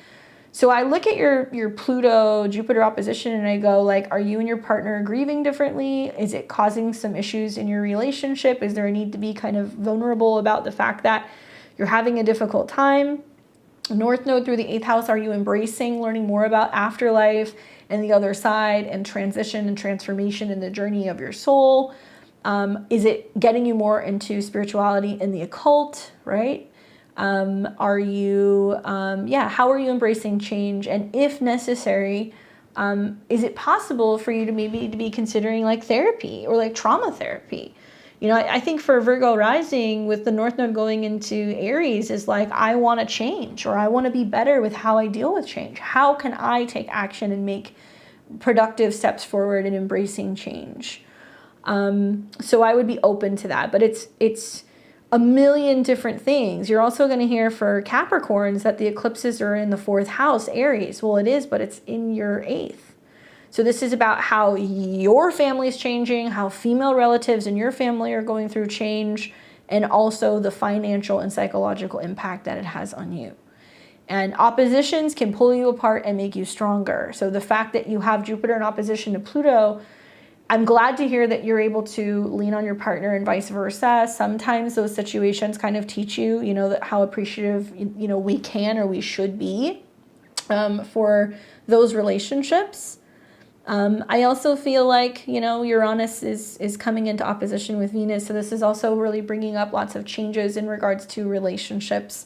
So I look at your Pluto Jupiter opposition and I go like, are you and your partner grieving differently? Is it causing some issues in your relationship? Is there a need to be kind of vulnerable about the fact that you're having a difficult time? North Node through the 8th house, are you embracing learning more about afterlife and the other side and transition and transformation in the journey of your soul? Is it getting you more into spirituality and the occult, right? Are you, how are you embracing change? And if necessary, is it possible for you to maybe to be considering like therapy or like trauma therapy? You know, I think for Virgo rising with the North Node going into Aries is like, I want to change, or I want to be better with how I deal with change. How can I take action and make productive steps forward in embracing change? So I would be open to that, but it's a million different things. You're also going to hear for Capricorns that the eclipses are in the 4th house, Aries. Well, it is, but it's in your 8th. So this is about how your family is changing, how female relatives in your family are going through change, and also the financial and psychological impact that it has on you. And oppositions can pull you apart and make you stronger. So the fact that you have Jupiter in opposition to Pluto, I'm glad to hear that you're able to lean on your partner and vice versa. Sometimes those situations kind of teach you, you know, that how appreciative, you know, we can or we should be for those relationships. I also feel like, you know, Uranus is coming into opposition with Venus. So this is also really bringing up lots of changes in regards to relationships,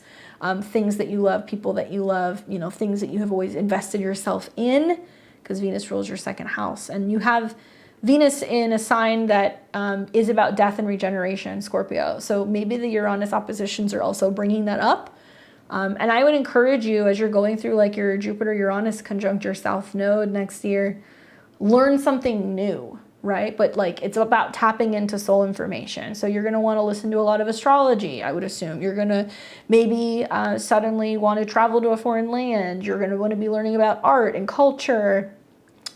things that you love, people that you love, you know, things that you have always invested yourself in, because Venus rules your 2nd house. And you have Venus in a sign that is about death and regeneration, Scorpio. So maybe the Uranus oppositions are also bringing that up. And I would encourage you, as you're going through like your Jupiter-Uranus conjunct your South Node next year, learn something new, right? But like it's about tapping into soul information. So you're going to want to listen to a lot of astrology, I would assume. You're going to maybe suddenly want to travel to a foreign land. You're going to want to be learning about art and culture.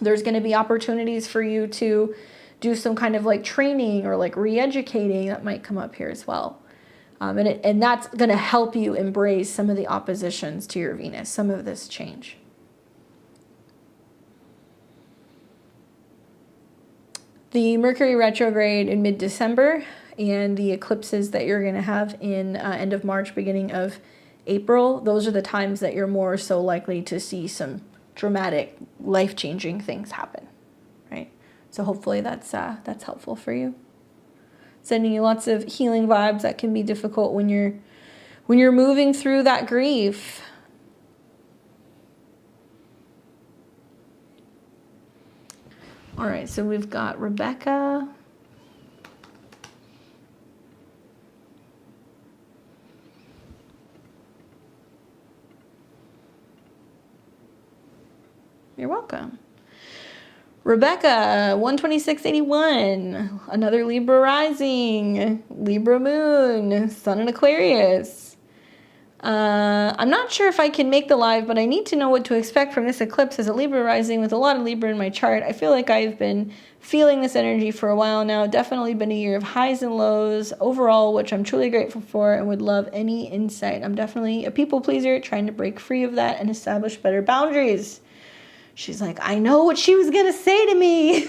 There's going to be opportunities for you to do some kind of like training or like re-educating that might come up here as well. And that's going to help you embrace some of the oppositions to your Venus, some of this change. The Mercury retrograde in mid-December and the eclipses that you're going to have in end of March, beginning of April, those are the times that you're more so likely to see some dramatic, life-changing things happen, right? So hopefully that's helpful for you. Sending you lots of healing vibes that can be difficult when you're moving through that grief. All right, so we've got Rebecca. You're welcome. Rebecca, 12681, another Libra rising, Libra moon, sun in Aquarius. I'm not sure if I can make the live, but I need to know what to expect from this eclipse as a Libra rising with a lot of Libra in my chart. I feel like I've been feeling this energy for a while now. Definitely been a year of highs and lows overall, which I'm truly grateful for and would love any insight. I'm definitely a people pleaser, trying to break free of that and establish better boundaries. She's like, I know what she was going to say to me.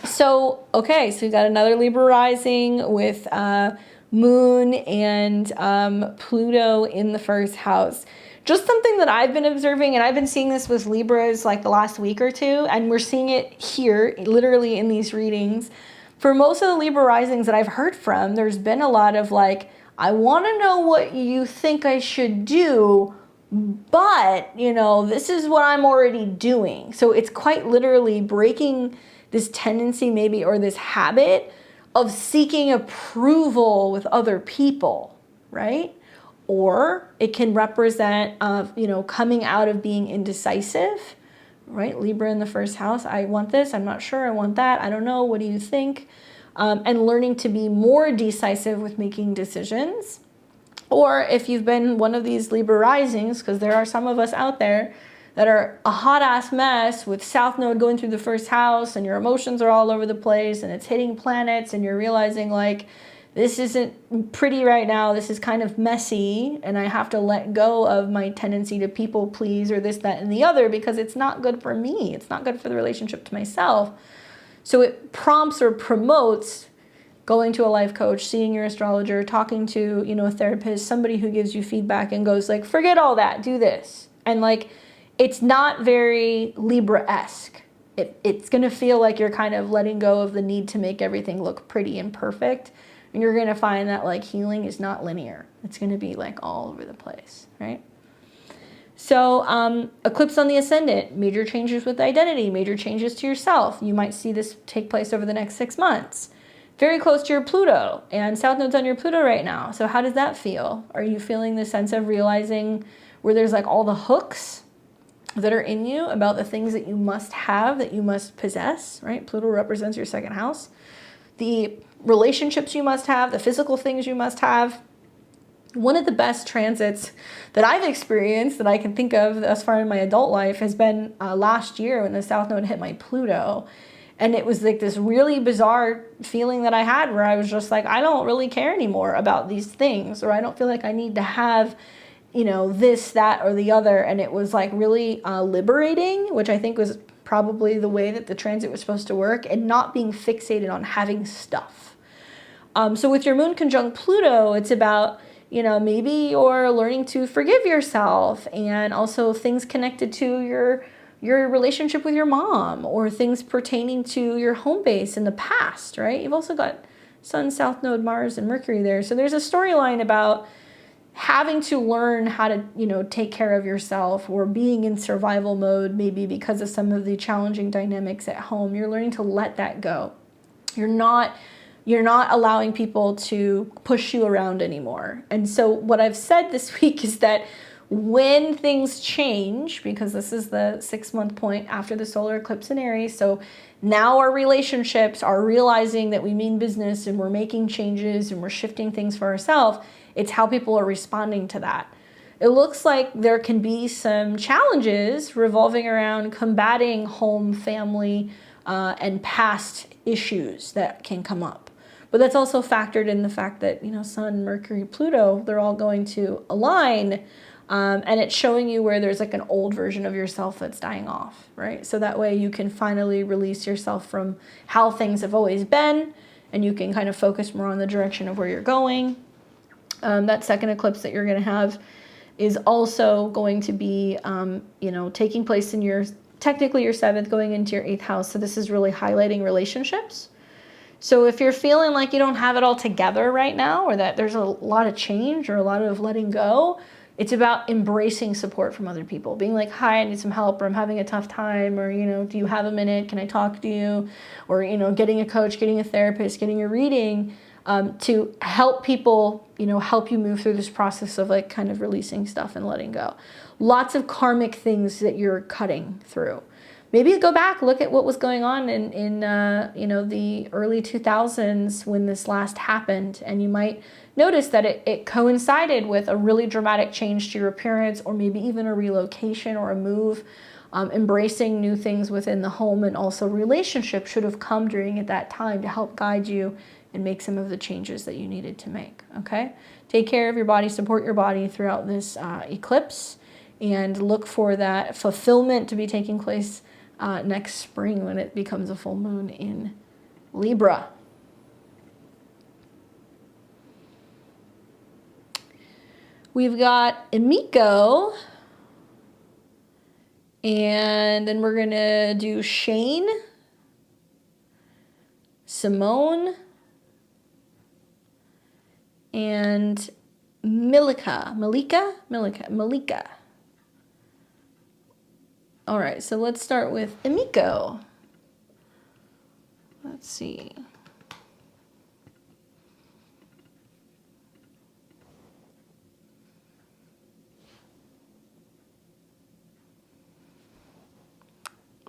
So we got another Libra rising with Moon and Pluto in the 1st house. Just something that I've been observing, and I've been seeing this with Libras like the last week or two, and we're seeing it here, literally in these readings. For most of the Libra risings that I've heard from, there's been a lot of like, I want to know what you think I should do, but, you know, this is what I'm already doing. So it's quite literally breaking this tendency maybe, or this habit of seeking approval with other people, right? Or it can represent, coming out of being indecisive, right? Libra in the 1st house. I want this. I'm not sure. I want that. I don't know. What do you think? And learning to be more decisive with making decisions. Or if you've been one of these Libra risings, because there are some of us out there that are a hot ass mess with South Node going through the 1st house, and your emotions are all over the place and it's hitting planets, and you're realizing like, this isn't pretty right now. This is kind of messy, and I have to let go of my tendency to people please or this, that, and the other, because it's not good for me. It's not good for the relationship to myself. So it prompts or promotes going to a life coach, seeing your astrologer, talking to, a therapist, somebody who gives you feedback and goes like, forget all that, do this. And like, it's not very Libra-esque, it's going to feel like you're kind of letting go of the need to make everything look pretty and perfect. And you're going to find that like healing is not linear. It's going to be like all over the place, right? So eclipse on the ascendant, major changes with identity, major changes to yourself. You might see this take place over the next 6 months. Very close to your Pluto, and South Node's on your Pluto right now. So how does that feel? Are you feeling the sense of realizing where there's like all the hooks that are in you about the things that you must have, that you must possess, right? Pluto represents your second house. The relationships you must have, the physical things you must have. One of the best transits that I've experienced that I can think of thus far in my adult life has been last year when the South Node hit my Pluto. And it was like this really bizarre feeling that I had where I was just like, I don't really care anymore about these things, or I don't feel like I need to have, you know, this, that, or the other. And it was like really liberating, which I think was probably the way that the transit was supposed to work, and not being fixated on having stuff. So with your moon conjunct Pluto, it's about, you know, maybe you're learning to forgive yourself, and also things connected to your relationship with your mom, or things pertaining to your home base in the past, right? You've also got Sun, South Node, Mars, and Mercury there. So there's a storyline about having to learn how to, you know, take care of yourself, or being in survival mode, maybe because of some of the challenging dynamics at home. You're learning to let that go. You're not allowing people to push you around anymore. And so what I've said this week is that when things change, because this is the 6-month point after the solar eclipse in Aries, so now our relationships are realizing that we mean business, and we're making changes, and we're shifting things for ourselves. It's how people are responding to that. It looks like there can be some challenges revolving around combating home, family, and past issues that can come up. But that's also factored in the fact that, you know, Sun, Mercury, Pluto, they're all going to align. And it's showing you where there's like an old version of yourself that's dying off, right? So that way you can finally release yourself from how things have always been, and you can kind of focus more on the direction of where you're going. That second eclipse that you're going to have is also going to be, you know, taking place in technically your 7th, going into your 8th house. So this is really highlighting relationships. So if you're feeling like you don't have it all together right now, or that there's a lot of change or a lot of letting go, it's about embracing support from other people, being like, hi, I need some help, or I'm having a tough time, or, you know, do you have a minute? Can I talk to you? Or, you know, getting a coach, getting a therapist, getting a reading, to help people, you know, help you move through this process of like kind of releasing stuff and letting go. Lots of karmic things that you're cutting through. Maybe go back, look at what was going on in you know, the early 2000s when this last happened, and you might notice that it coincided with a really dramatic change to your appearance, or maybe even a relocation or a move. Embracing new things within the home, and also relationships should have come during at that time to help guide you and make some of the changes that you needed to make, okay? Take care of your body, support your body throughout this eclipse, and look for that fulfillment to be taking place next spring when it becomes a full moon in Libra. We've got Emiko, and then we're gonna do Shane, Simone, and Malika. All right, so let's start with Emiko. Let's see.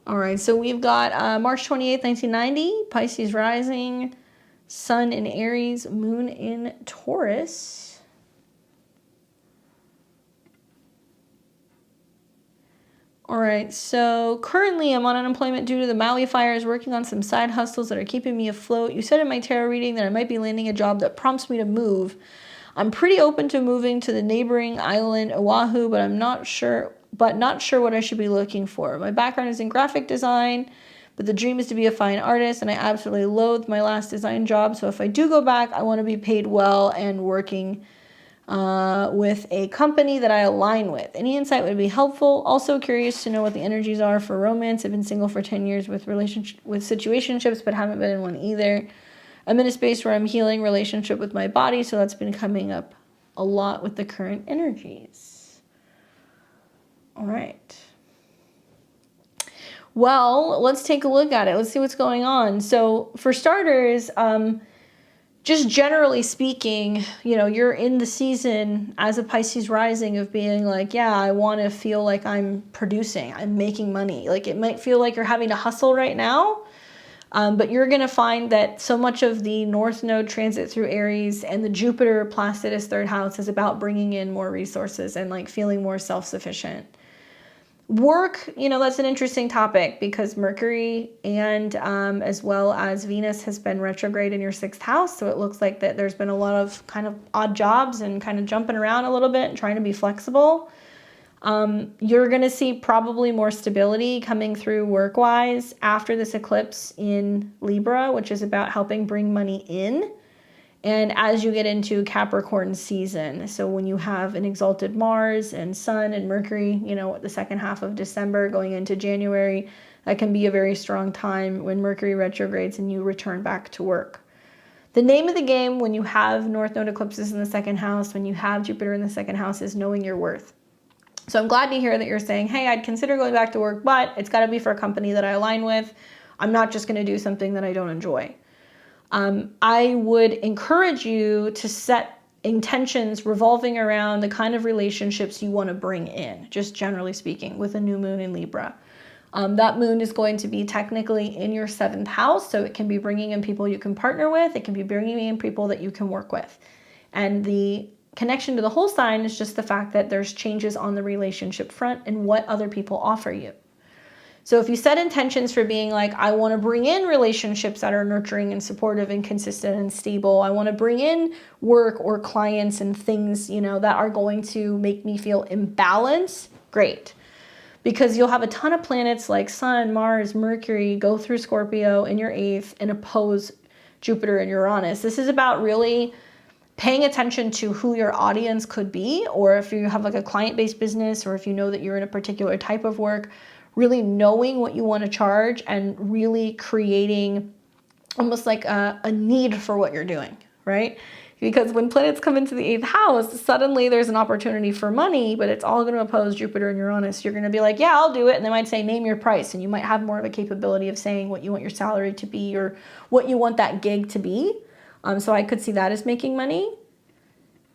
All right, so we've got March 28th, 1990, Pisces rising, Sun in Aries, Moon in Taurus. All right, so currently I'm on unemployment due to the Maui fires, working on some side hustles that are keeping me afloat. You said in my tarot reading that I might be landing a job that prompts me to move. I'm pretty open to moving to the neighboring island, Oahu, but not sure what I should be looking for. My background is in graphic design, but the dream is to be a fine artist, and I absolutely loathed my last design job. So if I do go back, I want to be paid well and working with a company that I align with. Any insight would be helpful. Also curious to know what the energies are for romance. I've been single for 10 years with situationships, but haven't been in one either. I'm in a space where I'm healing relationship with my body, so that's been coming up a lot with the current energies. All right. Well, let's take a look at it. Let's see what's going on. So for starters, just generally speaking, you're in the season as a Pisces rising of being like, yeah, I want to feel like I'm producing, I'm making money. Like it might feel like you're having to hustle right now, but you're going to find that so much of the North Node transit through Aries and the Jupiter Placidus third house is about bringing in more resources and like feeling more self-sufficient. Work, that's an interesting topic because Mercury and as well as Venus has been retrograde in your 6th house. So it looks like that there's been a lot of kind of odd jobs and kind of jumping around a little bit and trying to be flexible. You're going to see probably more stability coming through work-wise after this eclipse in Libra, which is about helping bring money in. And as you get into Capricorn season, so when you have an exalted Mars and Sun and Mercury, the second half of December going into January, that can be a very strong time when Mercury retrogrades and you return back to work. The name of the game when you have North Node eclipses in the 2nd house, when you have Jupiter in the 2nd house, is knowing your worth. So I'm glad to hear that you're saying, hey, I'd consider going back to work, but it's got to be for a company that I align with. I'm not just going to do something that I don't enjoy. I would encourage you to set intentions revolving around the kind of relationships you want to bring in, just generally speaking, with a new moon in Libra. That moon is going to be technically in your 7th house, so it can be bringing in people you can partner with. It can be bringing in people that you can work with. And the connection to the whole sign is just the fact that there's changes on the relationship front and what other people offer you. So if you set intentions for being like, I want to bring in relationships that are nurturing and supportive and consistent and stable. I want to bring in work or clients and things, that are going to make me feel in balance. Great. Because you'll have a ton of planets like Sun, Mars, Mercury go through Scorpio in your 8th and oppose Jupiter and Uranus. This is about really paying attention to who your audience could be, or if you have like a client-based business, or if you know that you're in a particular type of work, really knowing what you want to charge and really creating almost like a need for what you're doing, right? Because when planets come into the 8th house, suddenly there's an opportunity for money, but it's all going to oppose Jupiter and Uranus. You're going to be like, yeah, I'll do it. And they might say, name your price. And you might have more of a capability of saying what you want your salary to be or what you want that gig to be. So I could see that as making money.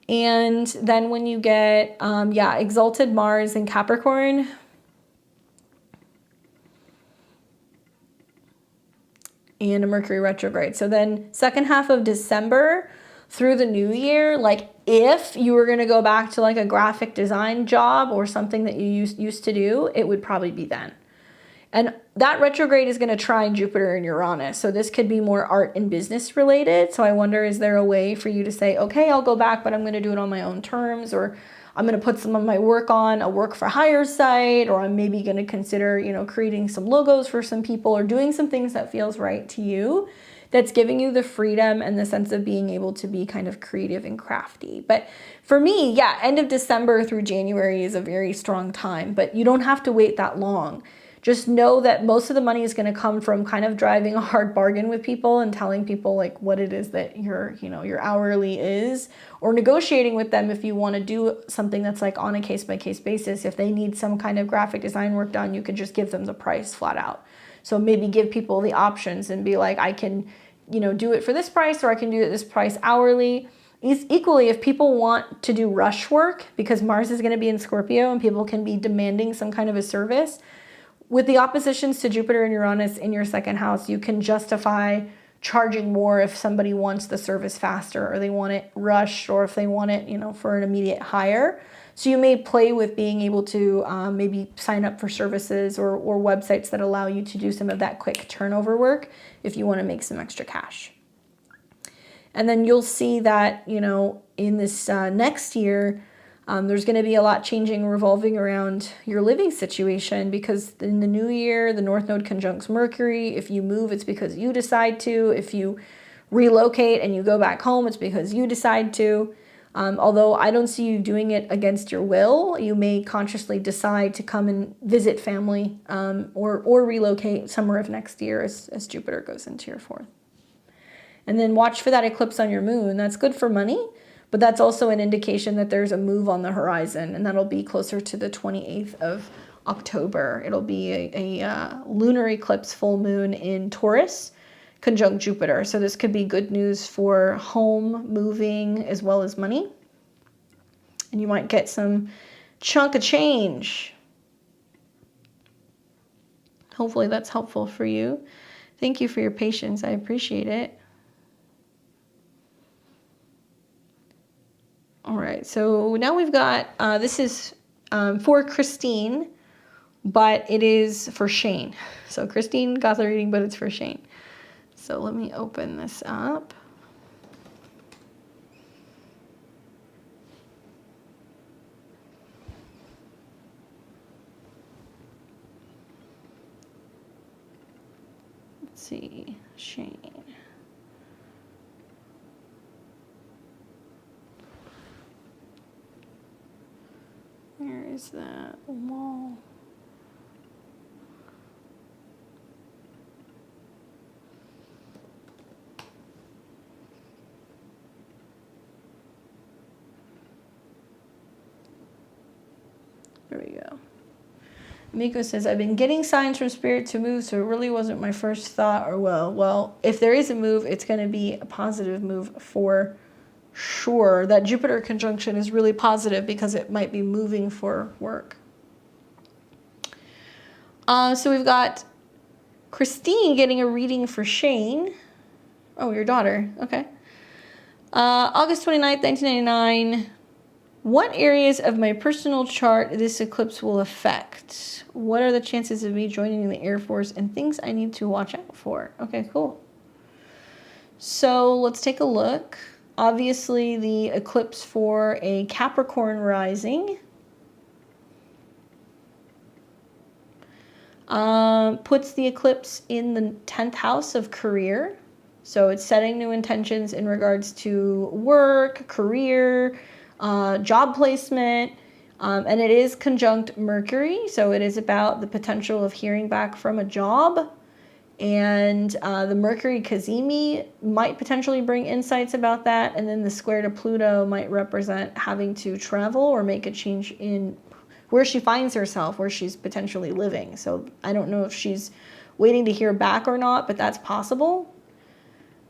And then when you get, exalted Mars in Capricorn, and a Mercury retrograde. So then 2nd half of December through the new year, like if you were going to go back to like a graphic design job or something that you used to do, it would probably be then. And that retrograde is going to try Jupiter and Uranus. So this could be more art and business related. So I wonder, is there a way for you to say, okay, I'll go back, but I'm going to do it on my own terms, or I'm going to put some of my work on a work for hire site, or I'm maybe going to consider, creating some logos for some people or doing some things that feels right to you, that's giving you the freedom and the sense of being able to be kind of creative and crafty. But for me, end of December through January is a very strong time, but you don't have to wait that long. Just know that most of the money is going to come from kind of driving a hard bargain with people and telling people like what it is that your hourly is, or negotiating with them if you want to do something that's like on a case-by-case basis. If they need some kind of graphic design work done, you could just give them the price flat out. So maybe give people the options and be like, I can, do it for this price, or I can do it this price hourly. Equally, if people want to do rush work, because Mars is going to be in Scorpio and people can be demanding some kind of a service, with the oppositions to Jupiter and Uranus in your 2nd house, you can justify charging more if somebody wants the service faster, or they want it rushed, or if they want it, for an immediate hire. So you may play with being able to maybe sign up for services or websites that allow you to do some of that quick turnover work if you want to make some extra cash. And then you'll see that, in this next year, there's going to be a lot changing revolving around your living situation, because in the new year, the North Node conjuncts Mercury. If you move, it's because you decide to. If you relocate and you go back home, it's because you decide to. Although I don't see you doing it against your will, you may consciously decide to come and visit family or relocate summer of next year as Jupiter goes into your 4th. And then watch for that eclipse on your moon. That's good for money, but that's also an indication that there's a move on the horizon, and that'll be closer to the 28th of October. It'll be a lunar eclipse full moon in Taurus, conjunct Jupiter. So this could be good news for home, moving, as well as money. And you might get some chunk of change. Hopefully that's helpful for you. Thank you for your patience. I appreciate it. All right, so now we've got, this is for Christine, but it is for Shane. So Christine got the reading, but it's for Shane. So let me open this up. Let's see, Shane. Where is that wall? There we go. Miko says, I've been getting signs from Spirit to move, so it really wasn't my first thought or will. Well, if there is a move, it's going to be a positive move for sure. That Jupiter conjunction is really positive because it might be moving for work. So we've got Christine getting a reading for Shane. Oh, your daughter. Okay. August 29th, 1999. What areas of my personal chart this eclipse will affect? What are the chances of me joining the Air Force and things I need to watch out for? Okay, cool. So let's take a look. Obviously, the eclipse for a Capricorn rising puts the eclipse in the 10th house of career. So it's setting new intentions in regards to work, career, job placement, and it is conjunct Mercury, so it is about the potential of hearing back from a job, and the Mercury Cazimi might potentially bring insights about that, and then the square to Pluto might represent having to travel or make a change in where she finds herself, where she's potentially living. So I don't know if she's waiting to hear back or not, but that's possible.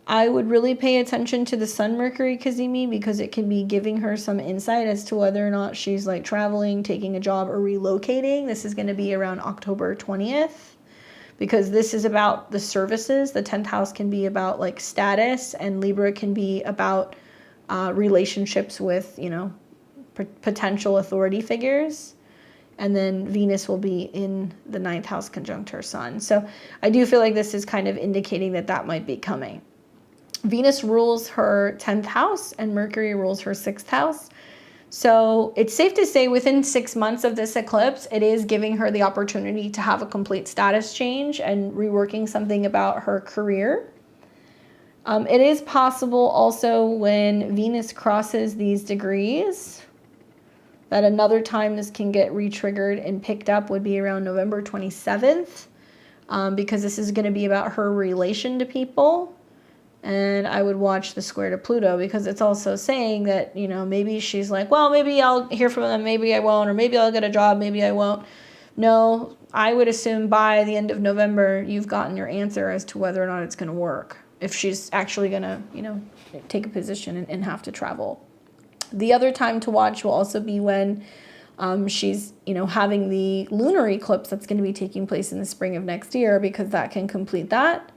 I would really pay attention to the Sun Mercury Cazimi because it can be giving her some insight as to whether or not she's like traveling, taking a job, or relocating. This is going to be around October 20th because this is about the services. The 10th house can be about like status, and Libra can be about relationships with, you know, potential authority figures. And then Venus will be in the 9th house conjunct her sun. So I do feel like this is kind of indicating that that might be coming. Venus rules her 10th house and Mercury rules her 6th house. So it's safe to say within 6 months of this eclipse, it is giving her the opportunity to have a complete status change and reworking something about her career. It is possible also when Venus crosses these degrees that another time this can get re-triggered and picked up would be around November 27th because this is going to be about her relation to people. And I would watch the square to Pluto because it's also saying that, you know, maybe she's like, well, maybe I'll hear from them, maybe I won't, or maybe I'll get a job, maybe I won't. No, I would assume by the end of November, you've gotten your answer as to whether or not it's going to work. If she's actually going to, you know, take a position and have to travel. The other time to watch will also be when she's, you know, having the lunar eclipse that's going to be taking place in the spring of next year because that can complete that.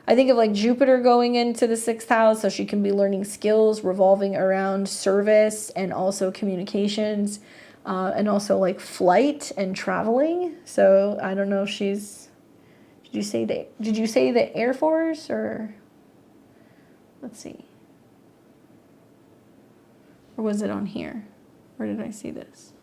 I think of like Jupiter going into the 6th house, so she can be learning skills revolving around service and also communications and also like flight and traveling. So I don't know if she's, did you say the Air Force or, let's see. Or was it on here? Where did I see this?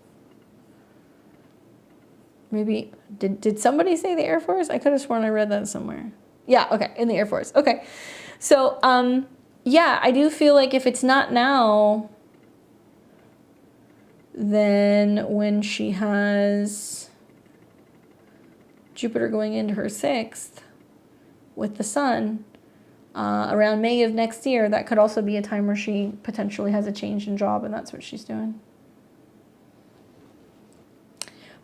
Maybe, did somebody say the Air Force? I could have sworn I read that somewhere. Yeah, okay, in the Air Force. Okay. So, yeah, I do feel like if it's not now, Then when she has Jupiter going into her 6th with the sun, around May of next year, that could also be a time where she potentially has a change in job, and that's what she's doing.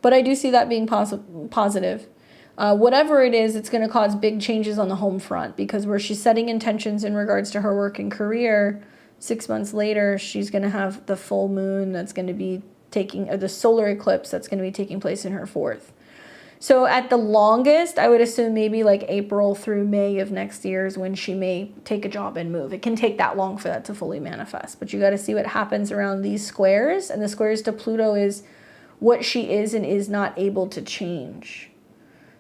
But I do see that being positive. Whatever it is, it's going to cause big changes on the home front, because where she's setting intentions in regards to her work and career, 6 months later, she's going to have the full moon that's going to be the solar eclipse that's going to be taking place in her 4th. So at the longest, I would assume maybe like April through May of next year is when she may take a job and move. It can take that long for that to fully manifest, but you got to see what happens around these squares, and the squares to Pluto is what she is and is not able to change.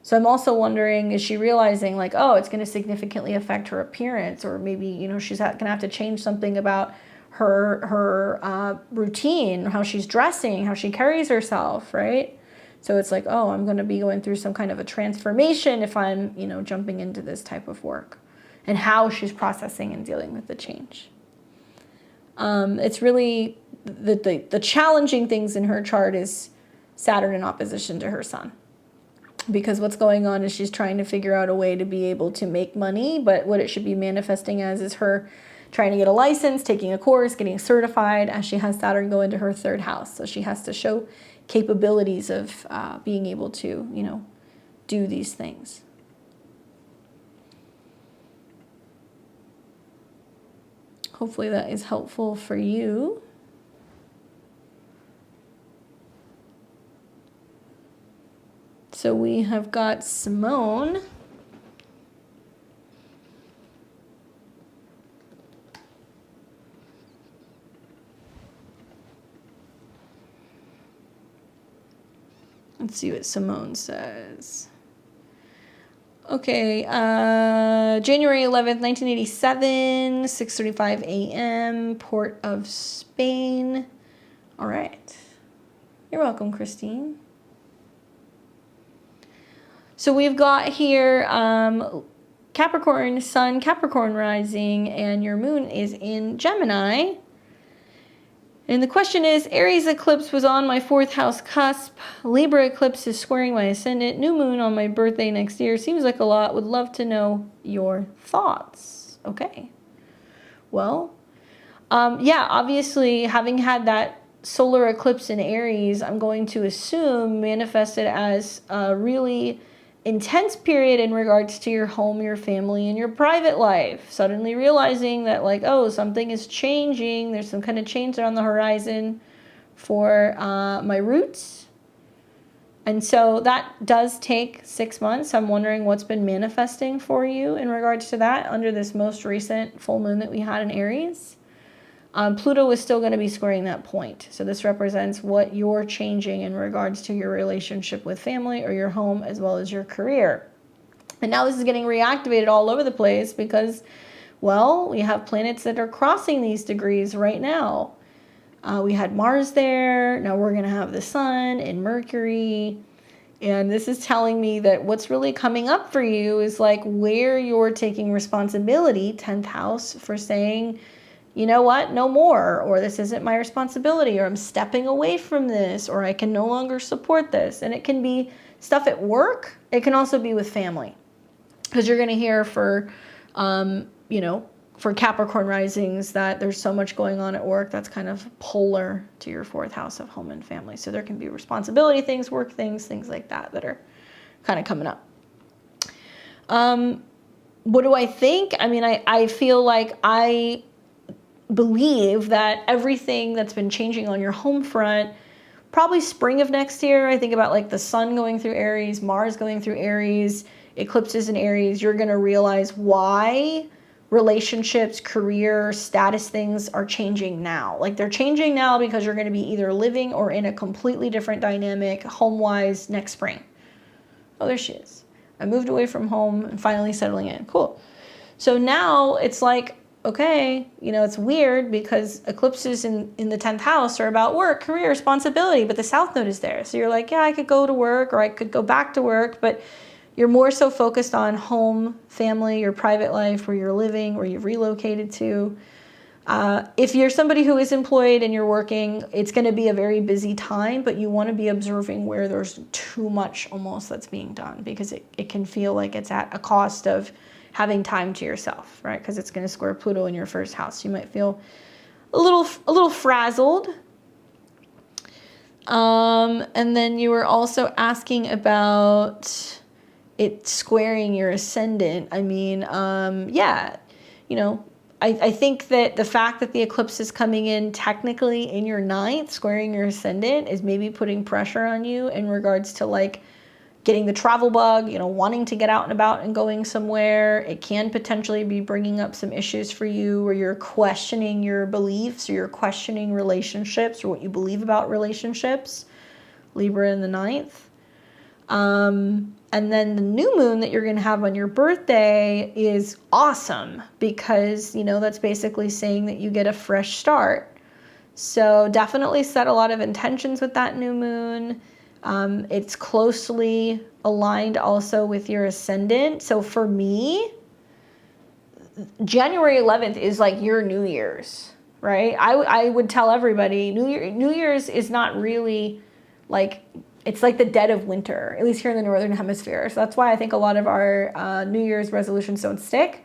So I'm also wondering, is she realizing like, oh, it's going to significantly affect her appearance, or maybe, you know, she's going to have to change something about her routine, how she's dressing, how she carries herself, right? So it's like, oh, I'm going to be going through some kind of a transformation if I'm, you know, jumping into this type of work, and how she's processing and dealing with the change. It's really the challenging things in her chart is Saturn in opposition to her sun, because what's going on is she's trying to figure out a way to be able to make money, but what it should be manifesting as is her trying to get a license, taking a course, getting certified, as she has Saturn go into her 3rd house. So she has to show capabilities of being able to, you know, do these things. Hopefully that is helpful for you. So we have got Simone. Let's see what Simone says. Okay, January 11th, 1987, 6:35 a.m., Port of Spain. All right. You're welcome, Christine. So we've got here Capricorn Sun, Capricorn rising, and your moon is in Gemini. And the question is, Aries eclipse was on my 4th house cusp. Libra eclipse is squaring my ascendant. New moon on my birthday next year. Seems like a lot. Would love to know your thoughts. Okay. Well, yeah, obviously having had that solar eclipse in Aries, I'm going to assume manifested as a really intense period in regards to your home, your family, and your private life. Suddenly realizing that like, oh, something is changing. There's some kind of change on the horizon for my roots. And so that does take 6 months. I'm wondering what's been manifesting for you in regards to that under this most recent full moon that we had in Aries. Pluto is still going to be squaring that point. So this represents what you're changing in regards to your relationship with family or your home, as well as your career. And now this is getting reactivated all over the place because, well, we have planets that are crossing these degrees right now. We had Mars there. Now we're going to have the Sun and Mercury. And this is telling me that what's really coming up for you is like where you're taking responsibility, 10th house, for saying, you know what, no more, or this isn't my responsibility, or I'm stepping away from this, or I can no longer support this. And it can be stuff at work. It can also be with family, because you're going to hear for, you know, for Capricorn risings that there's so much going on at work that's kind of polar to your 4th house of home and family. So there can be responsibility things, work things, things like that that are kind of coming up. What do I think? I mean, I feel like I believe that everything that's been changing on your home front, probably spring of next year, I think about like the Sun going through Aries, Mars going through Aries, eclipses in Aries, you're going to realize why relationships, career, status things are changing now. Like they're changing now because you're going to be either living or in a completely different dynamic home-wise next spring. Oh, there she is. I moved away from home and finally settling in. Cool. So now it's like, okay, you know, it's weird because eclipses in the 10th house are about work, career, responsibility, but the South Node is there. So you're like, yeah, I could go to work or I could go back to work, but you're more so focused on home, family, your private life, where you're living, where you've relocated to. If you're somebody who is employed and you're working, it's going to be a very busy time, but you want to be observing where there's too much almost that's being done, because it can feel like it's at a cost of having time to yourself, right? Because it's going to square Pluto in your first house. You might feel a little frazzled. And then you were also asking about it squaring your ascendant. I mean, yeah, you know, I think that the fact that the eclipse is coming in technically in your ninth, squaring your ascendant, is maybe putting pressure on you in regards to like getting the travel bug, you know, wanting to get out and about and going somewhere. It can potentially be bringing up some issues for you where you're questioning your beliefs, or you're questioning relationships, or what you believe about relationships. Libra in the ninth. And then the new moon that you're going to have on your birthday is awesome, because, you know, that's basically saying that you get a fresh start. So definitely set a lot of intentions with that new moon. It's closely aligned also with your ascendant. So for me, January 11th is like your New Year's, right? I would tell everybody New Year's is not really like, it's like the dead of winter, at least here in the Northern Hemisphere. So that's why I think a lot of our New Year's resolutions don't stick.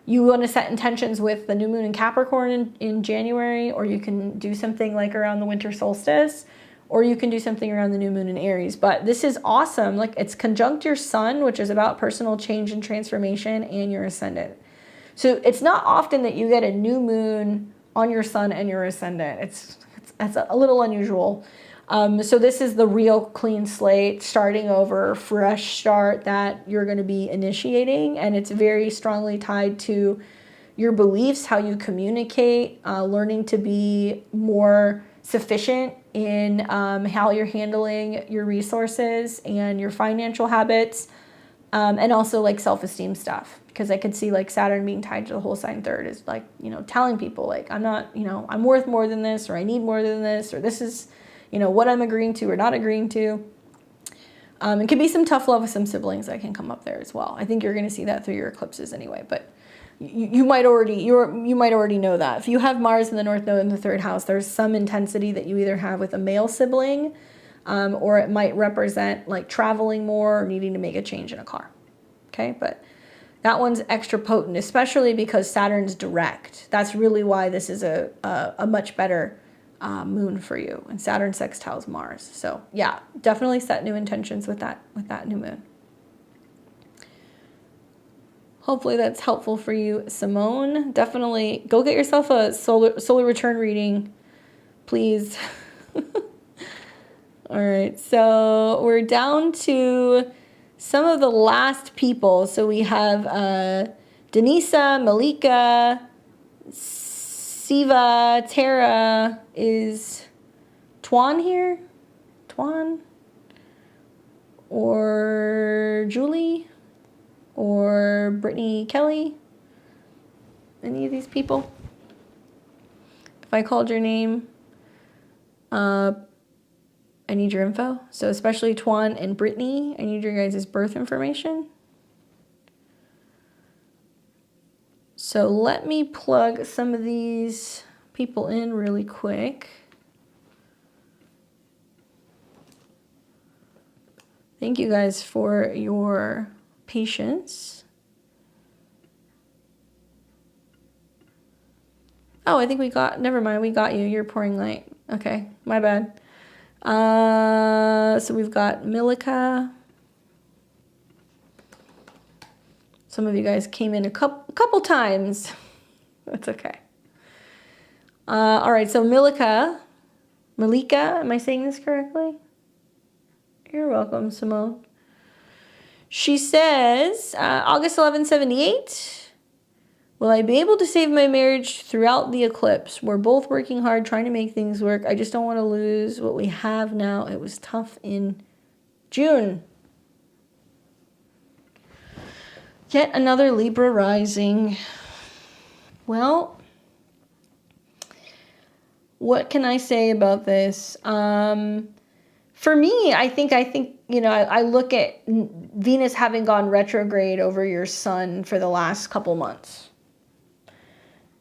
You want to set intentions with the new moon in Capricorn in January, or you can do something like around the winter solstice, or you can do something around the new moon in Aries. But this is awesome. Like, it's conjunct your sun, which is about personal change and transformation, and your ascendant. So it's not often that you get a new moon on your sun and your ascendant. It's a little unusual. So this is the real clean slate, starting over, fresh start that you're going to be initiating. And it's very strongly tied to your beliefs, how you communicate, learning to be more sufficient in how you're handling your resources and your financial habits, and also like self-esteem stuff. Because I could see like Saturn being tied to the whole sign third is like, you know, telling people like, I'm not, you know, I'm worth more than this, or I need more than this, or this is, you know, what I'm agreeing to or not agreeing to. It could be some tough love with some siblings that can come up there as well. I think you're going to see that through your eclipses anyway, but you might already know that. If you have Mars in the North Node in the third house, there's some intensity that you either have with a male sibling, or it might represent like traveling more or needing to make a change in a car. Okay, but that one's extra potent, especially because Saturn's direct. That's really why this is a much better moon for you, and Saturn sextiles Mars. So yeah, definitely set new intentions with that new moon. Hopefully that's helpful for you, Simone. Definitely go get yourself a solar return reading, please. All right, so we're down to some of the last people. So we have Denisa, Malika, Siva, Tara. Is Tuan here? Tuan? Or Julie? Or Brittany Kelly? Any of these people? If I called your name, I need your info. So especially Tuan and Brittany, I need your guys' birth information. So let me plug some of these people in really quick. Thank you guys for your patience. Oh, I think never mind, we got you. You're pouring light. Okay, my bad. So we've got Malika. Some of you guys came in a couple times. That's okay. All right, so Malika, am I saying this correctly? You're welcome, Simone. She says, August 1178, will I be able to save my marriage throughout the eclipse? We're both working hard, trying to make things work. I just don't want to lose what we have now. It was tough in June. Yet another Libra rising. Well, what can I say about this? For me, I think, you know, I look at Venus having gone retrograde over your sun for the last couple months.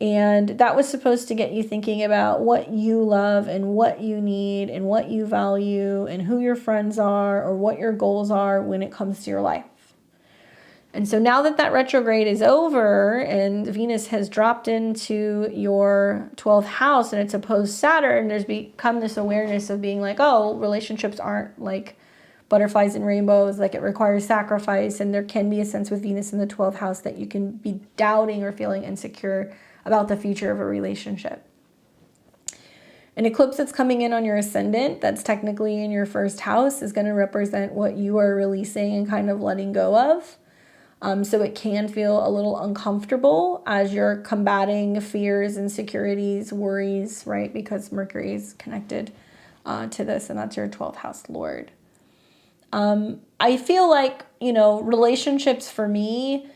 And that was supposed to get you thinking about what you love and what you need and what you value and who your friends are or what your goals are when it comes to your life. And so now that that retrograde is over and Venus has dropped into your 12th house and it's opposed Saturn, there's become this awareness of being like, oh, relationships aren't like butterflies and rainbows, like it requires sacrifice. And there can be a sense with Venus in the 12th house that you can be doubting or feeling insecure about the future of a relationship. An eclipse that's coming in on your ascendant, that's technically in your first house, is going to represent what you are releasing and kind of letting go of. So it can feel a little uncomfortable as you're combating fears, insecurities, worries, right? Because Mercury is connected to this, and that's your 12th house lord. I feel like, relationships for me,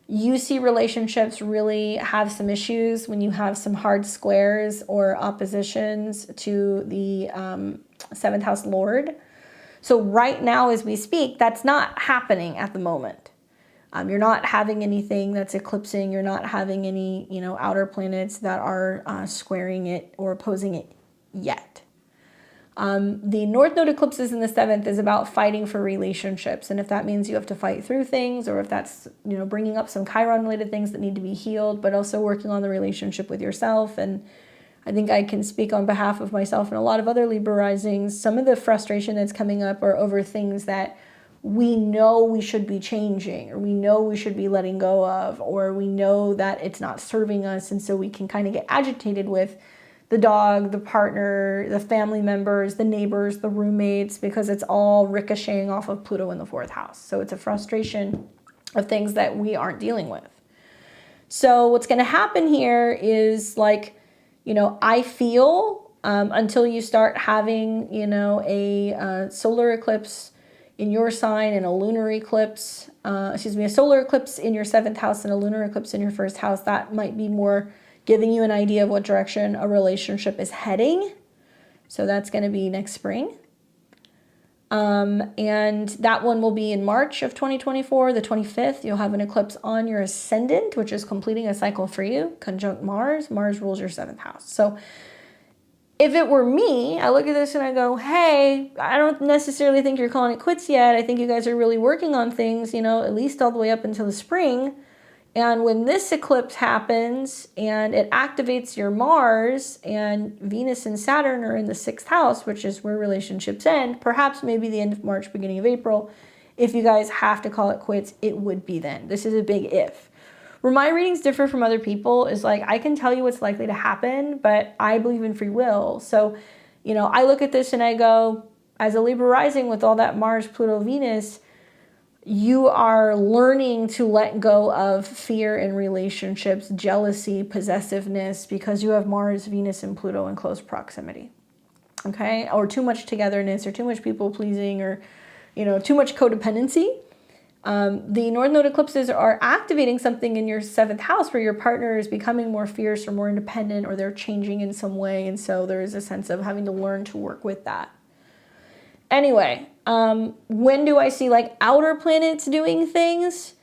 you see relationships really have some issues when you have some hard squares or oppositions to the 7th house lord. So right now as we speak, that's not happening at the moment. You're not having anything that's eclipsing. You're not having any, outer planets that are squaring it or opposing it yet. The North Node eclipses in the 7th is about fighting for relationships. And if that means you have to fight through things, or if that's, bringing up some Chiron related things that need to be healed, but also working on the relationship with yourself. And I think I can speak on behalf of myself and a lot of other Libra risings. Some of the frustration that's coming up are over things that we know we should be changing, or we know we should be letting go of, or we know that it's not serving us. And so we can kind of get agitated with the dog, the partner, the family members, the neighbors, the roommates, because it's all ricocheting off of Pluto in the 4th house. So it's a frustration of things that we aren't dealing with. So what's going to happen here is I feel until you start having, a solar eclipse in your sign and a lunar eclipse, a solar eclipse in your 7th house and a lunar eclipse in your 1st house, that might be more giving you an idea of what direction a relationship is heading. So that's going to be next spring. And that one will be in March of 2024, the 25th. You'll have an eclipse on your ascendant, which is completing a cycle for you, conjunct Mars. Mars rules your 7th house. So if it were me, I look at this and I go, hey, I don't necessarily think you're calling it quits yet. I think you guys are really working on things, at least all the way up until the spring. And when this eclipse happens and it activates your Mars, and Venus and Saturn are in the 6th house, which is where relationships end, perhaps maybe the end of March, beginning of April, if you guys have to call it quits, it would be then. This is a big if. Where my readings differ from other people is I can tell you what's likely to happen, but I believe in free will. So, I look at this and I go, as a Libra rising with all that Mars, Pluto, Venus, you are learning to let go of fear in relationships, jealousy, possessiveness, because you have Mars, Venus, and Pluto in close proximity. Okay? Or too much togetherness, or too much people pleasing, or, too much codependency. The North Node eclipses are activating something in your 7th house where your partner is becoming more fierce or more independent, or they're changing in some way. And so there is a sense of having to learn to work with that. Anyway, when do I see outer planets doing things?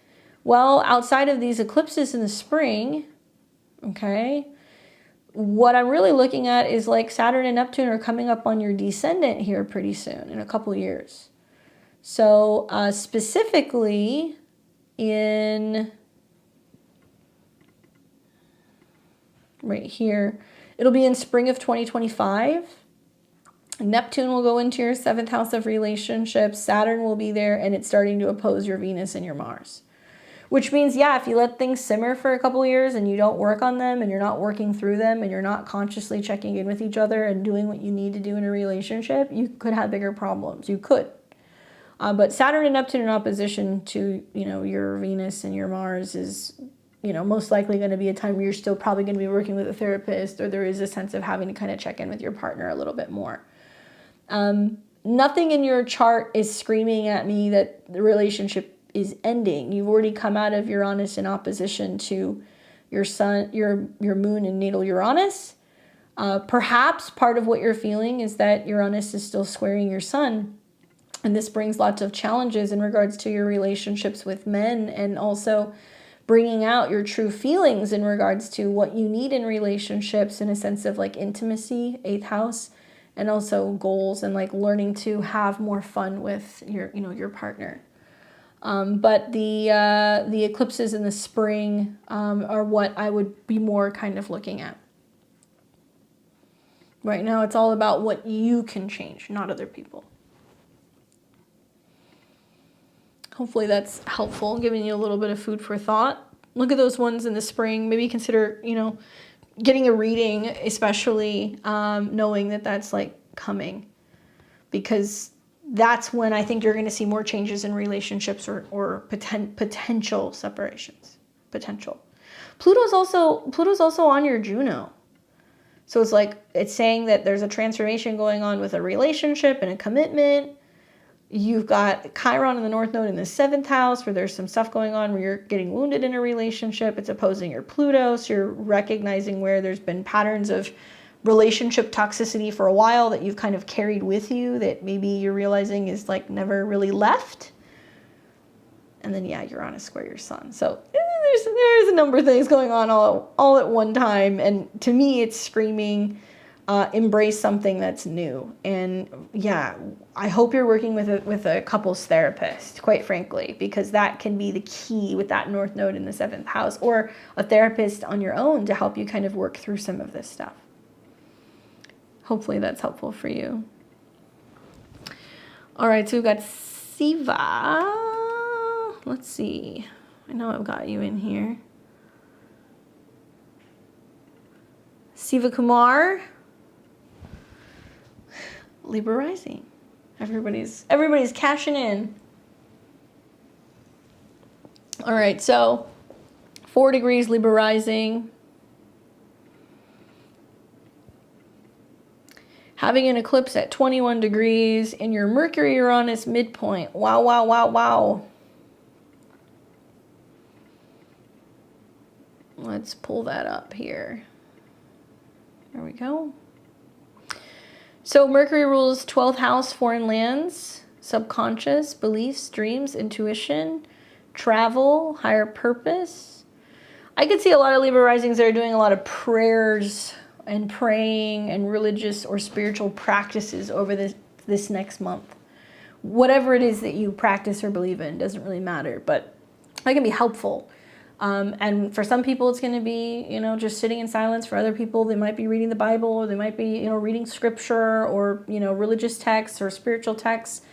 Well, outside of these eclipses in the spring, okay, what I'm really looking at is Saturn and Neptune are coming up on your descendant here pretty soon, in a couple years. So specifically in right here, it'll be in spring of 2025. Neptune will go into your 7th house of relationships. Saturn will be there, and it's starting to oppose your Venus and your Mars. Which means, if you let things simmer for a couple of years and you don't work on them, and you're not working through them, and you're not consciously checking in with each other and doing what you need to do in a relationship, you could have bigger problems. You could. But Saturn and Neptune in opposition to, your Venus and your Mars is, most likely going to be a time where you're still probably going to be working with a therapist, or there is a sense of having to kind of check in with your partner a little bit more. Nothing in your chart is screaming at me that the relationship is ending. You've already come out of Uranus in opposition to your sun, your moon in natal Uranus. Perhaps part of what you're feeling is that Uranus is still squaring your sun. And this brings lots of challenges in regards to your relationships with men, and also bringing out your true feelings in regards to what you need in relationships, in a sense of like intimacy, 8th house, and also goals, and like learning to have more fun with your, your partner. But the eclipses in the spring are what I would be more kind of looking at. Right now, it's all about what you can change, not other people. Hopefully that's helpful, giving you a little bit of food for thought. Look at those ones in the spring. Maybe consider, getting a reading, especially knowing that that's like coming, because that's when I think you're going to see more changes in relationships or potential separations. Potential. Pluto's also on your Juno. So it's like, it's saying that there's a transformation going on with a relationship and a commitment. You've got Chiron in the North Node in the 7th house, where there's some stuff going on where you're getting wounded in a relationship. It's opposing your Pluto, so you're recognizing where there's been patterns of relationship toxicity for a while that you've kind of carried with you, that maybe you're realizing is like never really left. And then, yeah, Uranus square your sun. So there's a number of things going on all at one time. And to me, it's screaming, embrace something that's new. And yeah, I hope you're working with a couples therapist, quite frankly, because that can be the key with that North Node in the 7th house, or a therapist on your own to help you kind of work through some of this stuff. Hopefully that's helpful for you. All right, so we've got Siva. Let's see. I know I've got you in here. Siva Kumar. Libra rising. Everybody's cashing in. All right, so 4 degrees Libra rising. Having an eclipse at 21 degrees in your Mercury-Uranus midpoint. Wow, wow, wow, wow. Let's pull that up here. There we go. So Mercury rules 12th house, foreign lands, subconscious, beliefs, dreams, intuition, travel, higher purpose. I could see a lot of Libra risings that are doing a lot of prayers and praying and religious or spiritual practices over this next month. Whatever it is that you practice or believe in, doesn't really matter, but that can be helpful. And for some people, it's going to be, just sitting in silence. For other people, they might be reading the Bible, or they might be, reading scripture, or, religious texts or spiritual texts.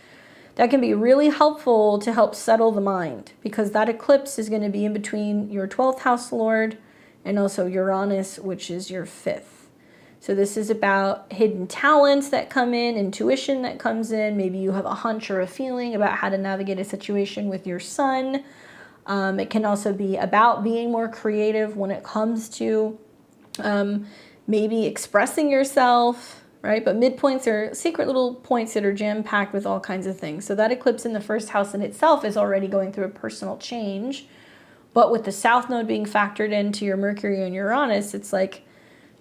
That can be really helpful to help settle the mind, because that eclipse is going to be in between your 12th house lord and also Uranus, which is your 5th. So this is about hidden talents that come in, intuition that comes in. Maybe you have a hunch or a feeling about how to navigate a situation with your son. It can also be about being more creative when it comes to maybe expressing yourself, right? But midpoints are secret little points that are jam-packed with all kinds of things. So that eclipse in the 1st house in itself is already going through a personal change. But with the South Node being factored into your Mercury and Uranus, it's like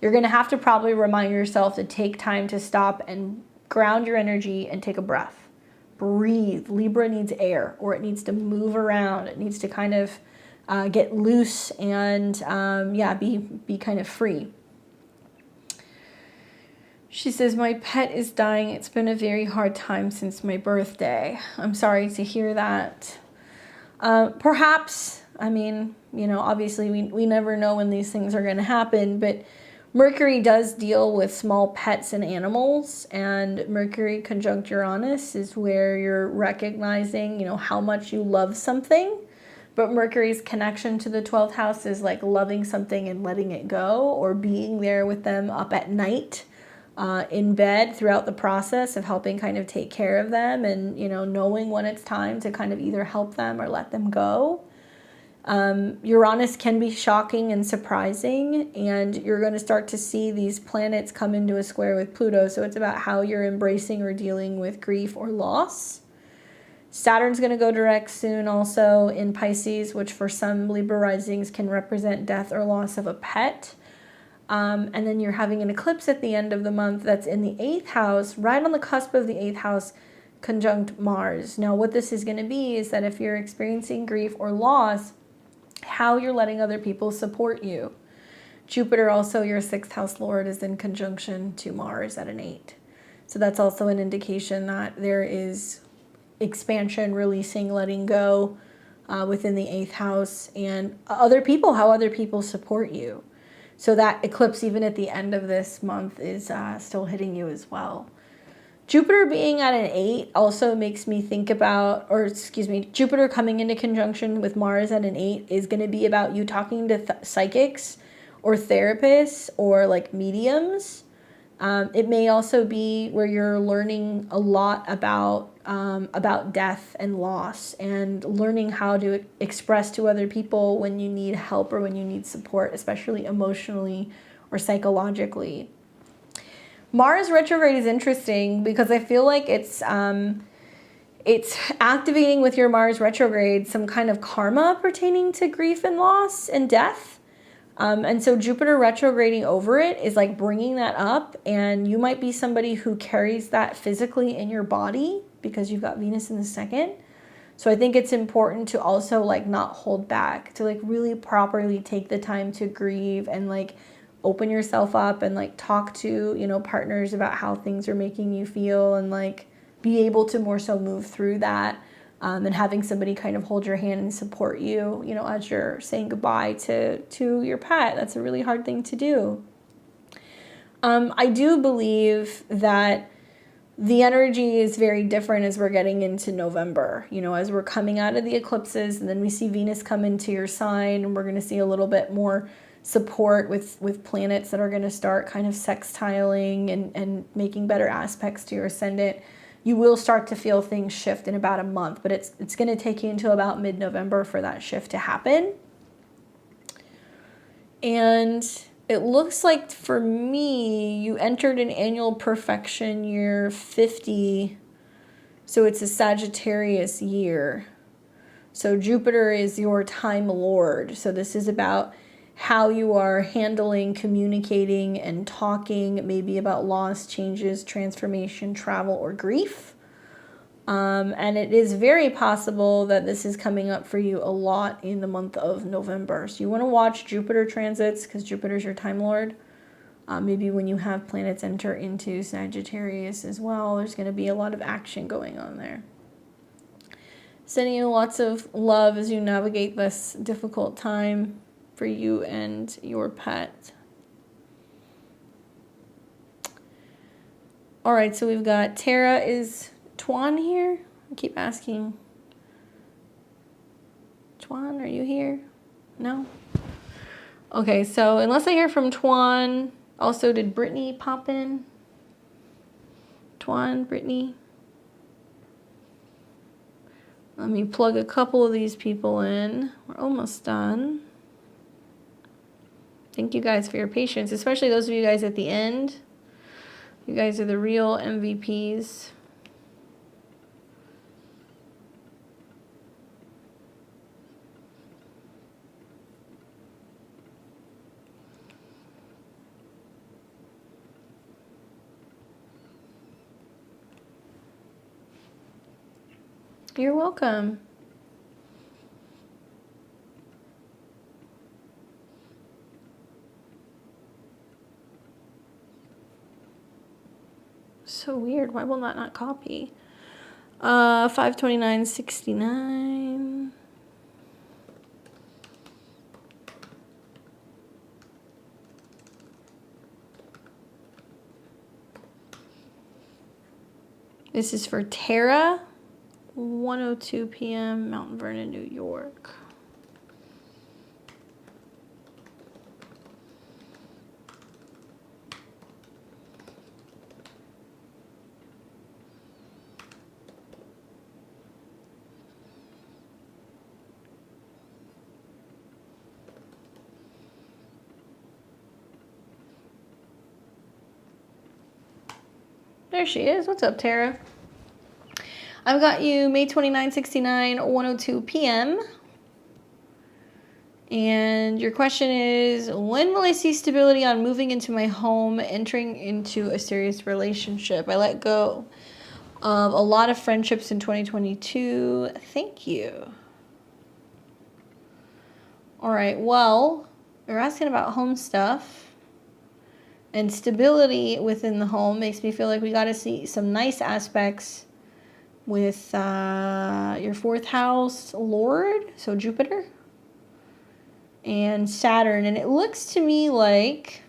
you're going to have to probably remind yourself to take time to stop and ground your energy and take a breath. Breathe. Libra needs air, or it needs to move around. It needs to kind of get loose and be kind of free. She says, my pet is dying. It's been a very hard time since my birthday. I'm sorry to hear that. Perhaps, obviously we never know when these things are going to happen, but Mercury does deal with small pets and animals, and Mercury conjunct Uranus is where you're recognizing, how much you love something. But Mercury's connection to the 12th house is like loving something and letting it go, or being there with them up at night, in bed throughout the process of helping kind of take care of them, and, knowing when it's time to kind of either help them or let them go. Uranus can be shocking and surprising, and you're going to start to see these planets come into a square with Pluto. So it's about how you're embracing or dealing with grief or loss. Saturn's going to go direct soon also in Pisces, which for some Libra risings can represent death or loss of a pet. And then you're having an eclipse at the end of the month that's in the 8th house, right on the cusp of the 8th house, conjunct Mars. Now, what this is going to be is that if you're experiencing grief or loss, how you're letting other people support you. Jupiter, also your 6th house lord, is in conjunction to Mars at an 8. So that's also an indication that there is expansion, releasing, letting go within the 8th house, and other people, how other people support you. So that eclipse, even at the end of this month, is still hitting you as well. Jupiter being at an 8 also makes me think about, or excuse me, Jupiter coming into conjunction with Mars at an 8 is going to be about you talking to psychics or therapists or like mediums. It may also be where you're learning a lot about death and loss, and learning how to express to other people when you need help or when you need support, especially emotionally or psychologically. Mars retrograde is interesting because I feel like it's activating with your Mars retrograde some kind of karma pertaining to grief and loss and death. And so Jupiter retrograding over it is like bringing that up, and you might be somebody who carries that physically in your body because you've got Venus in the 2nd. So I think it's important to also like not hold back, to like really properly take the time to grieve and like open yourself up and like talk to, you know, partners about how things are making you feel, and like be able to more so move through that, and having somebody kind of hold your hand and support you, you know, as you're saying goodbye to your pet. That's a really hard thing to do. I do believe that the energy is very different as we're getting into November, you know, as we're coming out of the eclipses, and then we see Venus come into your sign, and we're going to see a little bit more support with planets that are going to start kind of sextiling and making better aspects to your ascendant. You will start to feel things shift in about a month, but it's going to take you until about mid-November for that shift to happen. And it looks like for me, you entered an annual perfection year 50, so it's a Sagittarius year. So Jupiter is your time lord. So this is about how you are handling, communicating, and talking, maybe about loss, changes, transformation, travel, or grief. And it is very possible that this is coming up for you a lot in the month of November. So you want to watch Jupiter transits because Jupiter's your time lord. Maybe when you have planets enter into Sagittarius as well, there's going to be a lot of action going on there. Sending you lots of love as you navigate this difficult time for you and your pet. All right, so we've got Tara. Is Tuan here? I keep asking. Tuan, are you here? No? Okay, so unless I hear from Tuan, also did Brittany pop in? Tuan, Brittany? Let me plug a couple of these people in. We're almost done. Thank you guys for your patience, especially those of you guys at the end. You guys are the real MVPs. You're welcome. So weird. Why will that not copy? 529.69. This is for Tara. 1:02 p.m. Mount Vernon, New York. There she is. What's up, Tara? I've got you May 29.69, 1:02 p.m. And your question is, when will I see stability on moving into my home, entering into a serious relationship? I let go of a lot of friendships in 2022. Thank you. All right, well, you're asking about home stuff. And stability within the home makes me feel like we got to see some nice aspects with your fourth house Lord, so Jupiter, and Saturn. And it looks to me like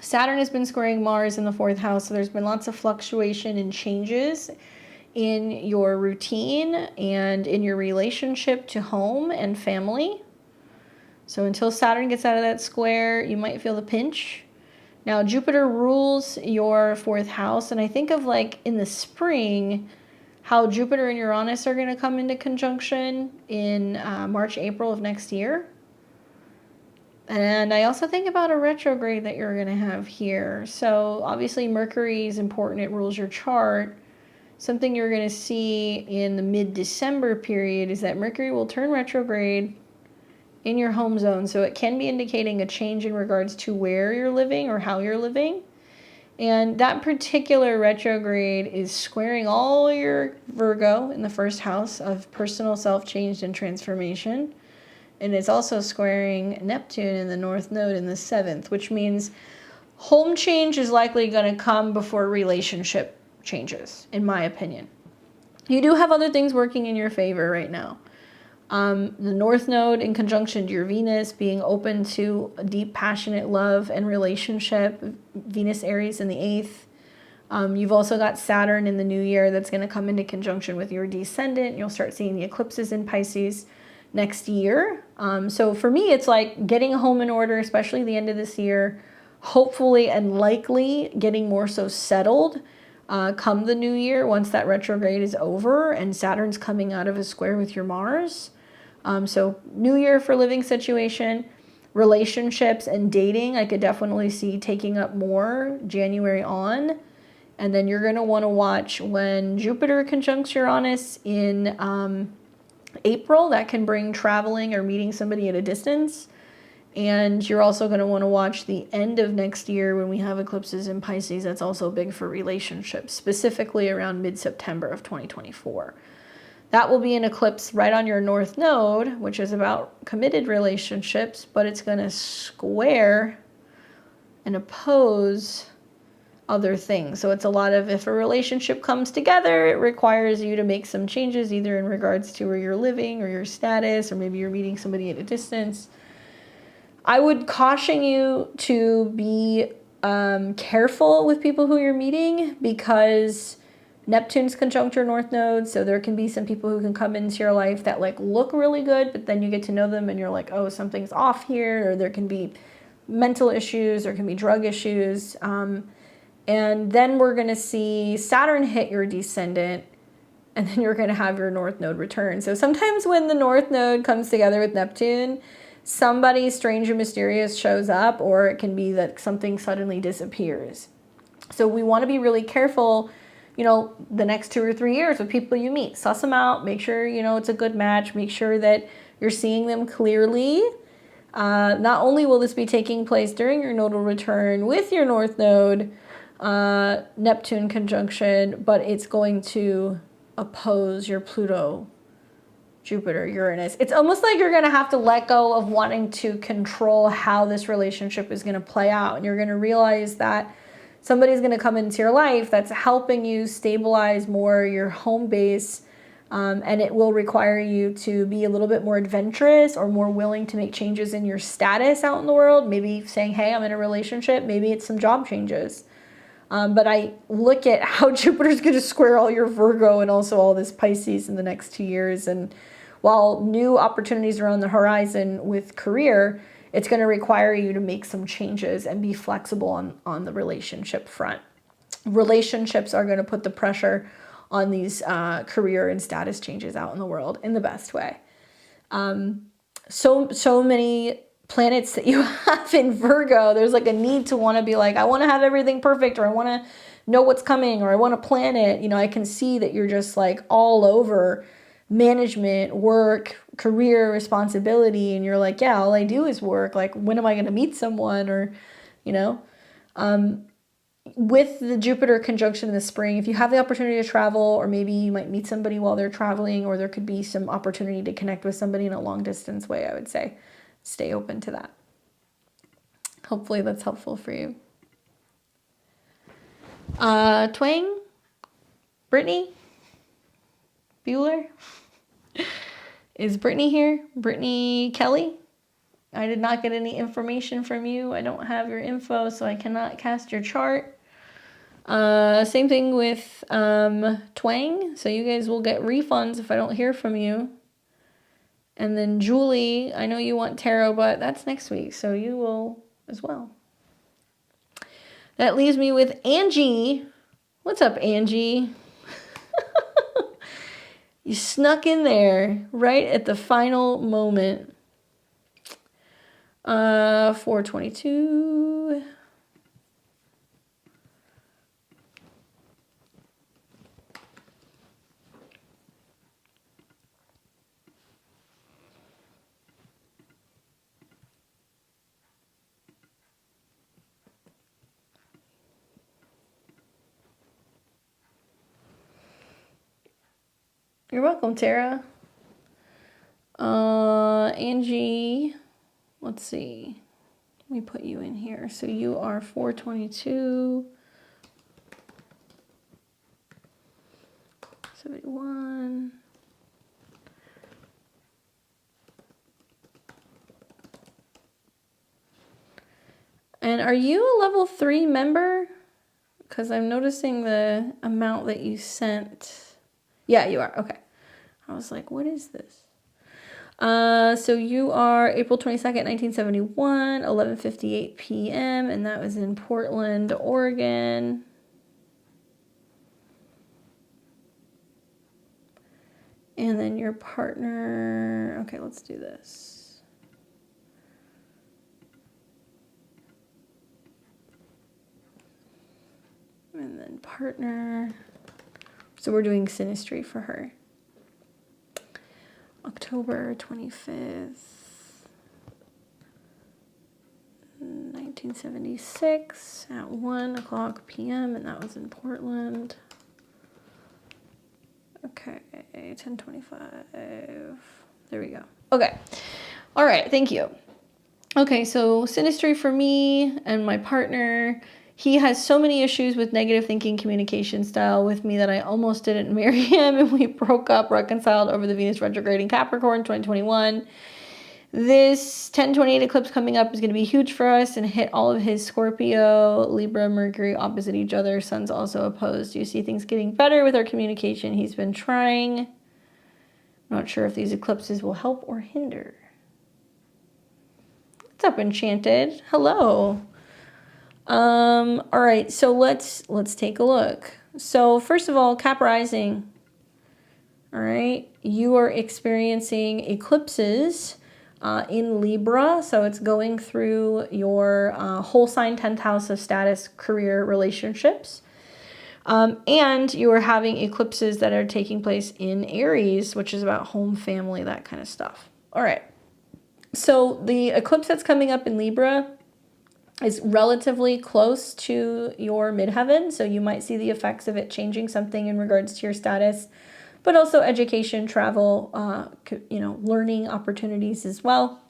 Saturn has been squaring Mars in the fourth house, so there's been lots of fluctuation and changes in your routine and in your relationship to home and family. So until Saturn gets out of that square, you might feel the pinch. Now, Jupiter rules your fourth house, and I think of like in the spring, how Jupiter and Uranus are going to come into conjunction in March, April of next year. And I also think about a retrograde that you're going to have here. So obviously Mercury is important. It rules your chart. Something you're going to see in the mid-December period is that Mercury will turn retrograde in your home zone. So it can be indicating a change in regards to where you're living or how you're living. And that particular retrograde is squaring all your Virgo in the first house of personal self-change and transformation. And it's also squaring Neptune in the North Node in the 7th, which means home change is likely going to come before relationship changes, in my opinion. You do have other things working in your favor right now. The North Node in conjunction to your Venus, being open to a deep, passionate love and relationship. Venus, Aries in the 8th. You've also got Saturn in the new year that's going to come into conjunction with your descendant. You'll start seeing the eclipses in Pisces next year. So for me, it's like getting a home in order, especially the end of this year. Hopefully and likely getting more so settled come the new year once that retrograde is over and Saturn's coming out of a square with your Mars. So new year for living situation, relationships and dating, I could definitely see taking up more January on. And then you're going to want to watch when Jupiter conjuncts Uranus in April. That can bring traveling or meeting somebody at a distance. And you're also going to want to watch the end of next year when we have eclipses in Pisces. That's also big for relationships, specifically around mid-September of 2024. That will be an eclipse right on your North Node, which is about committed relationships, but it's going to square and oppose other things. So it's a lot of, if a relationship comes together, it requires you to make some changes, either in regards to where you're living or your status, or maybe you're meeting somebody at a distance. I would caution you to be careful with people who you're meeting, because Neptune's conjunct your North Node, so there can be some people who can come into your life that like look really good, but then you get to know them and you're like, oh, something's off here, or there can be mental issues, there can be drug issues. And then we're going to see Saturn hit your descendant, and then you're going to have your North Node return. So sometimes when the North Node comes together with Neptune, somebody strange and mysterious shows up, or it can be that something suddenly disappears. So we want to be really careful, you know, the next 2 or 3 years with people you meet. Suss them out, make sure, you know, it's a good match, make sure that you're seeing them clearly. Not only will this be taking place during your nodal return with your North Node, Neptune conjunction, but it's going to oppose your Pluto, Jupiter, Uranus. It's almost like you're going to have to let go of wanting to control how this relationship is going to play out. And you're going to realize that somebody's going to come into your life that's helping you stabilize more your home base. And it will require you to be a little bit more adventurous or more willing to make changes in your status out in the world. Maybe saying, hey, I'm in a relationship. Maybe it's some job changes. But I look at how Jupiter's going to square all your Virgo and also all this Pisces in the next 2 years. And while new opportunities are on the horizon with career, it's going to require you to make some changes and be flexible on the relationship front. Relationships are going to put the pressure on these career and status changes out in the world in the best way. So many planets that you have in Virgo, there's like a need to want to be like, I want to have everything perfect, or I want to know what's coming, or I want to plan it. You know, I can see that you're just like all over management, work, career, responsibility, and you're like, yeah, all I do is work. Like, when am I going to meet someone? Or, you know, with the Jupiter conjunction in the spring, if you have the opportunity to travel, or maybe you might meet somebody while they're traveling, or there could be some opportunity to connect with somebody in a long distance way, I would say stay open to that. Hopefully that's helpful for you. Twang? Brittany? Bueller? Is Brittany here? Brittany Kelly? I did not get any information from you. I don't have your info, so I cannot cast your chart. Same thing with Twang. So you guys will get refunds if I don't hear from you. And then Julie, I know you want tarot, but that's next week, so you will as well. That leaves me with Angie. What's up, Angie? You snuck in there right at the final moment. 422. You're welcome, Tara. Angie, let's see. Let me put you in here. So you are 422, 71. And are you a level 3 member? Because I'm noticing the amount that you sent. Yeah, you are. Okay. I was like, what is this? So you are April 22nd, 1971, 11:58 p.m. And that was in Portland, Oregon. And then your partner. Okay, let's do this. And then partner. So we're doing Synastry for her. October 25th, 1976 at 1:00 p.m. and that was in Portland. Okay, 10:25. There we go. Okay. All right, thank you. Okay, so Synastry for me and my partner. He has so many issues with negative thinking communication style with me that I almost didn't marry him, and we broke up, reconciled over the Venus retrograde in Capricorn 2021. This 10/28 eclipse coming up is going to be huge for us and hit all of his Scorpio, Libra, Mercury opposite each other. Sun's also opposed. You see things getting better with our communication. He's been trying. Not sure if these eclipses will help or hinder. What's up, Enchanted? Hello. All right, so let's take a look. So first of all, Cap rising. All right, you are experiencing eclipses in Libra, so it's going through your whole sign 10th house of status, career, relationships. And you are having eclipses that are taking place in Aries, which is about home, family, that kind of stuff. All right, so the eclipse that's coming up in Libra is relatively close to your midheaven, so you might see the effects of it changing something in regards to your status, but also education, travel, learning opportunities as well.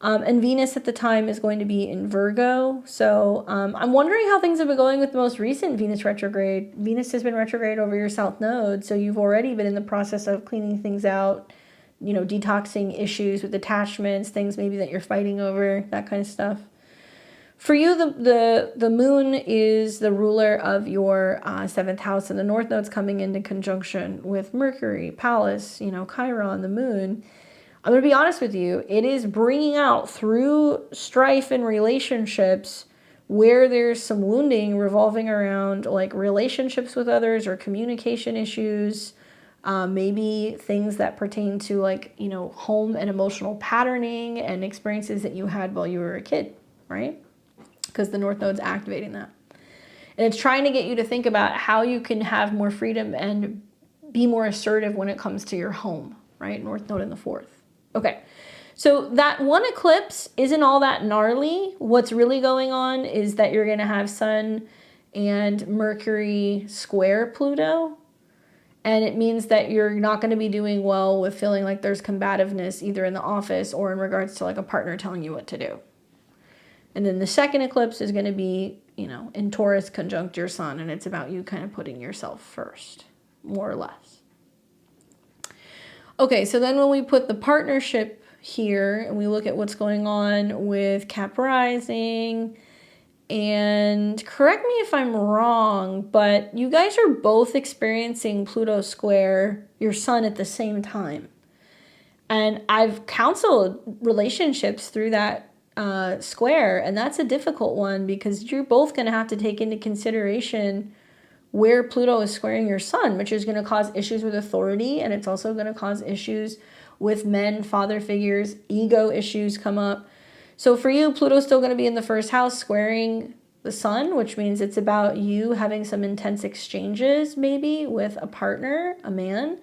And Venus at the time is going to be in Virgo, so I'm wondering how things have been going with the most recent Venus retrograde. Venus has been retrograde over your South Node, so you've already been in the process of cleaning things out, detoxing issues with attachments, things maybe that you're fighting over, that kind of stuff. For you, the moon is the ruler of your 7th house, and the North Node's coming into conjunction with Mercury, Pallas, Chiron, the moon. I'm going to be honest with you. It is bringing out through strife in relationships where there's some wounding revolving around like relationships with others or communication issues, maybe things that pertain to home and emotional patterning and experiences that you had while you were a kid, right? Because the North Node's activating that. And it's trying to get you to think about how you can have more freedom and be more assertive when it comes to your home, right? North Node in the 4th. Okay, so that one eclipse isn't all that gnarly. What's really going on is that you're going to have Sun and Mercury square Pluto. And it means that you're not going to be doing well with feeling like there's combativeness either in the office or in regards to like a partner telling you what to do. And then the second eclipse is going to be, you know, in Taurus conjunct your sun, and it's about you kind of putting yourself first, more or less. Okay, so then when we put the partnership here and we look at what's going on with Cap Rising, and correct me if I'm wrong, but you guys are both experiencing Pluto square your sun at the same time. And I've counseled relationships through that square, and that's a difficult one because you're both going to have to take into consideration where Pluto is squaring your sun, which is going to cause issues with authority, and it's also going to cause issues with men, father figures, ego issues come up. So for you, Pluto's still going to be in the first house squaring the sun, which means it's about you having some intense exchanges maybe with a partner, a man,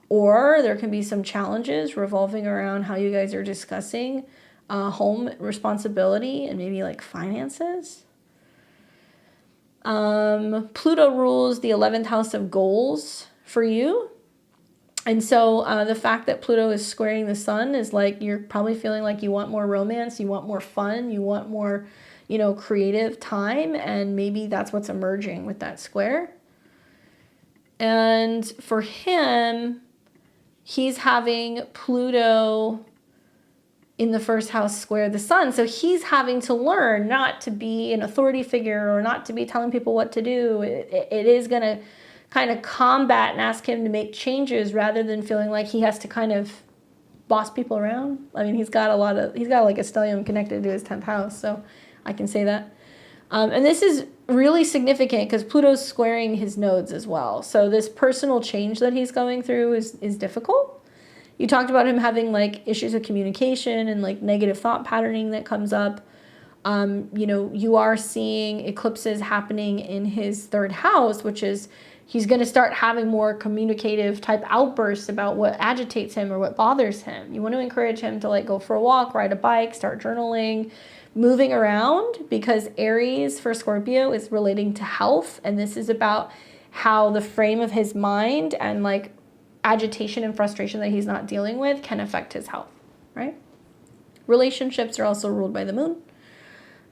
or there can be some challenges revolving around how you guys are discussing home responsibility and maybe like finances. Pluto rules the 11th house of goals for you. And so the fact that Pluto is squaring the sun is like you're probably feeling like you want more romance, you want more fun, you want more, you know, creative time, and maybe that's what's emerging with that square. And for him, he's having Pluto in the first house square the sun. So he's having to learn not to be an authority figure or not to be telling people what to do. It is going to kind of combat and ask him to make changes rather than feeling like he has to kind of boss people around. I mean, he's got like a stellium connected to his 10th house, so I can say that. And this is really significant because Pluto's squaring his nodes as well. So this personal change that he's going through is difficult. You talked about him having like issues with communication and like negative thought patterning that comes up. You know, you are seeing eclipses happening in his 3rd house, which is he's going to start having more communicative type outbursts about what agitates him or what bothers him. You want to encourage him to like go for a walk, ride a bike, start journaling, moving around, because Aries for Scorpio is relating to health. And this is about how the frame of his mind and like agitation and frustration that he's not dealing with can affect his health, right? Relationships are also ruled by the moon.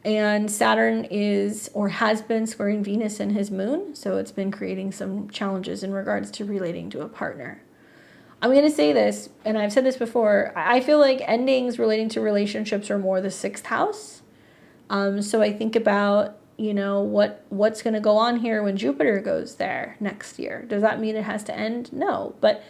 And Saturn is or has been squaring Venus in his moon. So it's been creating some challenges in regards to relating to a partner. I'm going to say this, and I've said this before, I feel like endings relating to relationships are more the 6th house. So I think about, you know, what's going to go on here when Jupiter goes there next year. Does that mean it has to end? No. But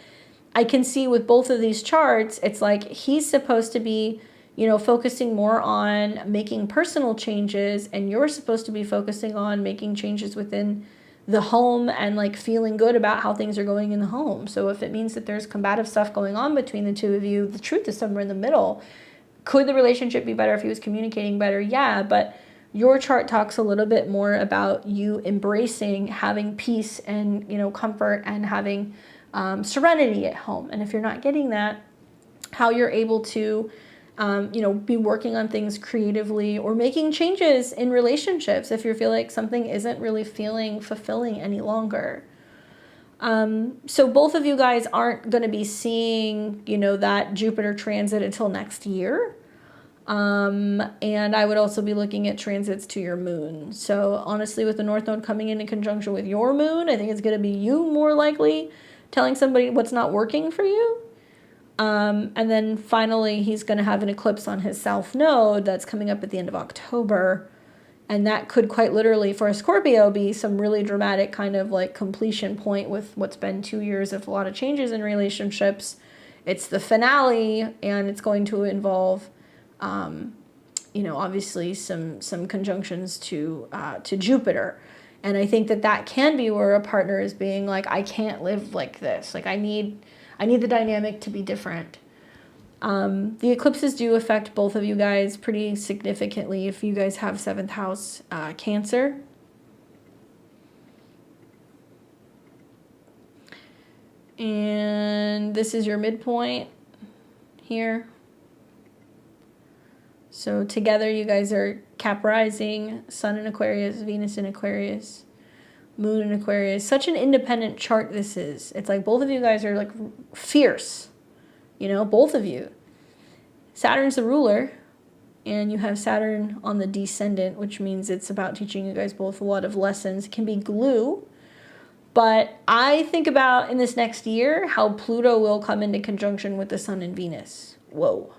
I can see with both of these charts, it's like he's supposed to be, you know, focusing more on making personal changes, and you're supposed to be focusing on making changes within the home and like feeling good about how things are going in the home. So if it means that there's combative stuff going on between the two of you, the truth is somewhere in the middle. Could the relationship be better if he was communicating better? Yeah, but your chart talks a little bit more about you embracing having peace and, you know, comfort and having serenity at home. And if you're not getting that, how you're able to you know, be working on things creatively or making changes in relationships if you feel like something isn't really feeling fulfilling any longer. So both of you guys aren't going to be seeing, you know, that Jupiter transit until next year. And I would also be looking at transits to your moon. So honestly, with the North Node coming in conjunction with your moon, I think it's going to be you more likely telling somebody what's not working for you. And then finally, he's going to have an eclipse on his South Node that's coming up at the end of October. And that could quite literally, for a Scorpio, be some really dramatic kind of like completion point with what's been 2 years of a lot of changes in relationships. It's the finale, and it's going to involve, you know, obviously some conjunctions to Jupiter. And I think that can be where a partner is being like, I can't live like this. Like I need the dynamic to be different. The eclipses do affect both of you guys pretty significantly if you guys have 7th house Cancer. And this is your midpoint here. So together you guys are Cap Rising, Sun in Aquarius, Venus in Aquarius. Moon in Aquarius. Such an independent chart this is. It's like both of you guys are like fierce. You know, both of you. Saturn's the ruler, and you have Saturn on the descendant, which means it's about teaching you guys both a lot of lessons. It can be glue. But I think about in this next year how Pluto will come into conjunction with the Sun and Venus. Whoa.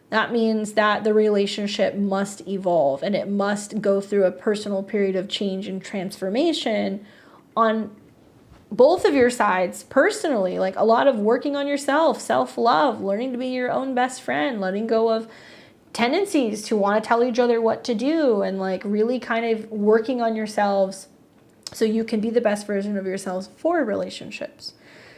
That means that the relationship must evolve and it must go through a personal period of change and transformation on both of your sides personally. Like a lot of working on yourself, self-love, learning to be your own best friend, letting go of tendencies to want to tell each other what to do, and like really kind of working on yourselves so you can be the best version of yourselves for relationships.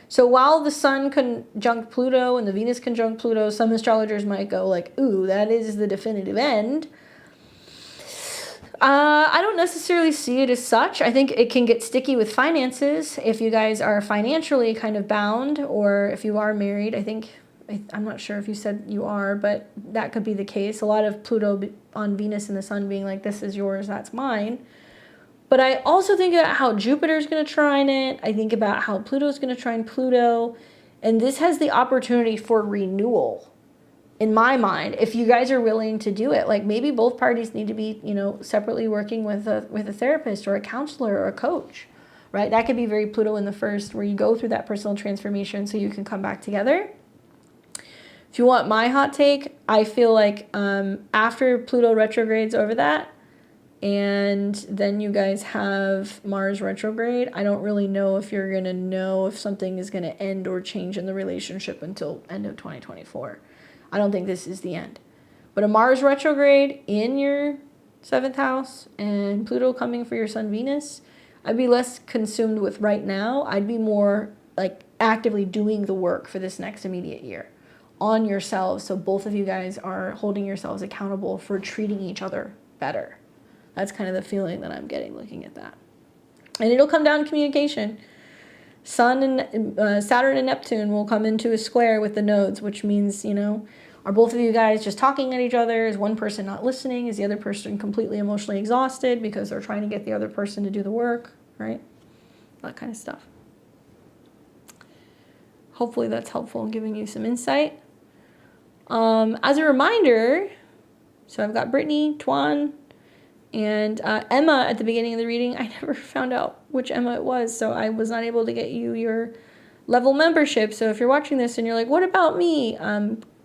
So while the Sun conjunct Pluto and the Venus conjunct Pluto, some astrologers might go like, ooh, that is the definitive end. I don't necessarily see it as such. I think it can get sticky with finances if you guys are financially kind of bound, or if you are married. I'm not sure if you said you are, but that could be the case. A lot of Pluto on Venus and the Sun being like, this is yours, that's mine. But I also think about how Jupiter's going to trine it. I think about how Pluto's going to trine Pluto. And this has the opportunity for renewal, in my mind, if you guys are willing to do it. Like maybe both parties need to be, you know, separately working with a therapist or a counselor or a coach, right? That could be very Pluto in the first, where you go through that personal transformation so you can come back together. If you want my hot take, I feel like after Pluto retrogrades over that, and then you guys have Mars retrograde, I don't really know if you're going to know if something is going to end or change in the relationship until end of 2024. I don't think this is the end. But a Mars retrograde in your 7th house and Pluto coming for your Sun Venus, I'd be less consumed with right now. I'd be more like actively doing the work for this next immediate year on yourselves, so both of you guys are holding yourselves accountable for treating each other better. That's kind of the feeling that I'm getting looking at that. And it'll come down to communication. Sun and Saturn and Neptune will come into a square with the nodes, which means, you know, are both of you guys just talking at each other? Is one person not listening? Is the other person completely emotionally exhausted because they're trying to get the other person to do the work, right? That kind of stuff. Hopefully that's helpful in giving you some insight. As a reminder, so I've got Brittany, Tuan, and Emma at the beginning of the reading. I never found out which Emma it was, so I was not able to get you your level membership. So if you're watching this and you're like, what about me?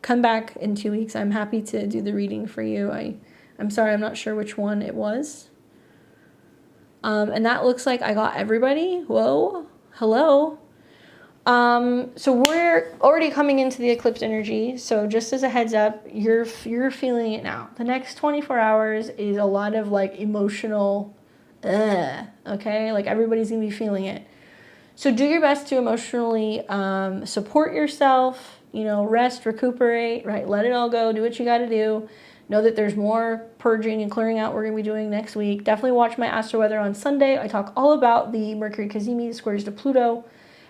Come back in 2 weeks. I'm happy to do the reading for you. I'm sorry, I'm not sure which one it was. And that looks like I got everybody. Whoa, hello. So we're already coming into the eclipse energy. So just as a heads up, you're feeling it now. The next 24 hours is a lot of like emotional, okay? Like everybody's gonna be feeling it. So do your best to emotionally support yourself, you know, rest, recuperate, right? Let it all go, do what you gotta do. Know that there's more purging and clearing out we're gonna be doing next week. Definitely watch my Astro Weather on Sunday. I talk all about the Mercury Cazimi squares to Pluto,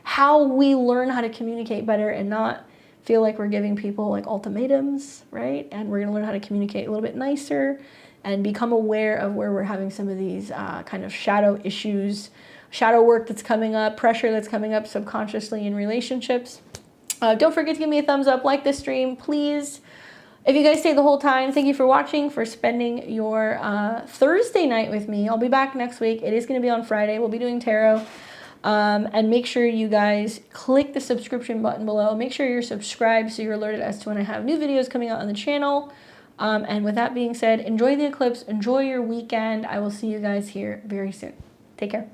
how we learn how to communicate better and not feel like we're giving people like ultimatums, right? And we're gonna learn how to communicate a little bit nicer and become aware of where we're having some of these kind of shadow issues, shadow work that's coming up, pressure that's coming up subconsciously in relationships. Don't forget to give me a thumbs up, like this stream, please. If you guys stayed the whole time, thank you for watching, for spending your Thursday night with me. I'll be back next week. It is gonna be on Friday. We'll be doing tarot. And make sure you guys click the subscription button below. Make sure you're subscribed so you're alerted as to when I have new videos coming out on the channel. And with that being said, enjoy the eclipse, enjoy your weekend. I will see you guys here very soon. Take care.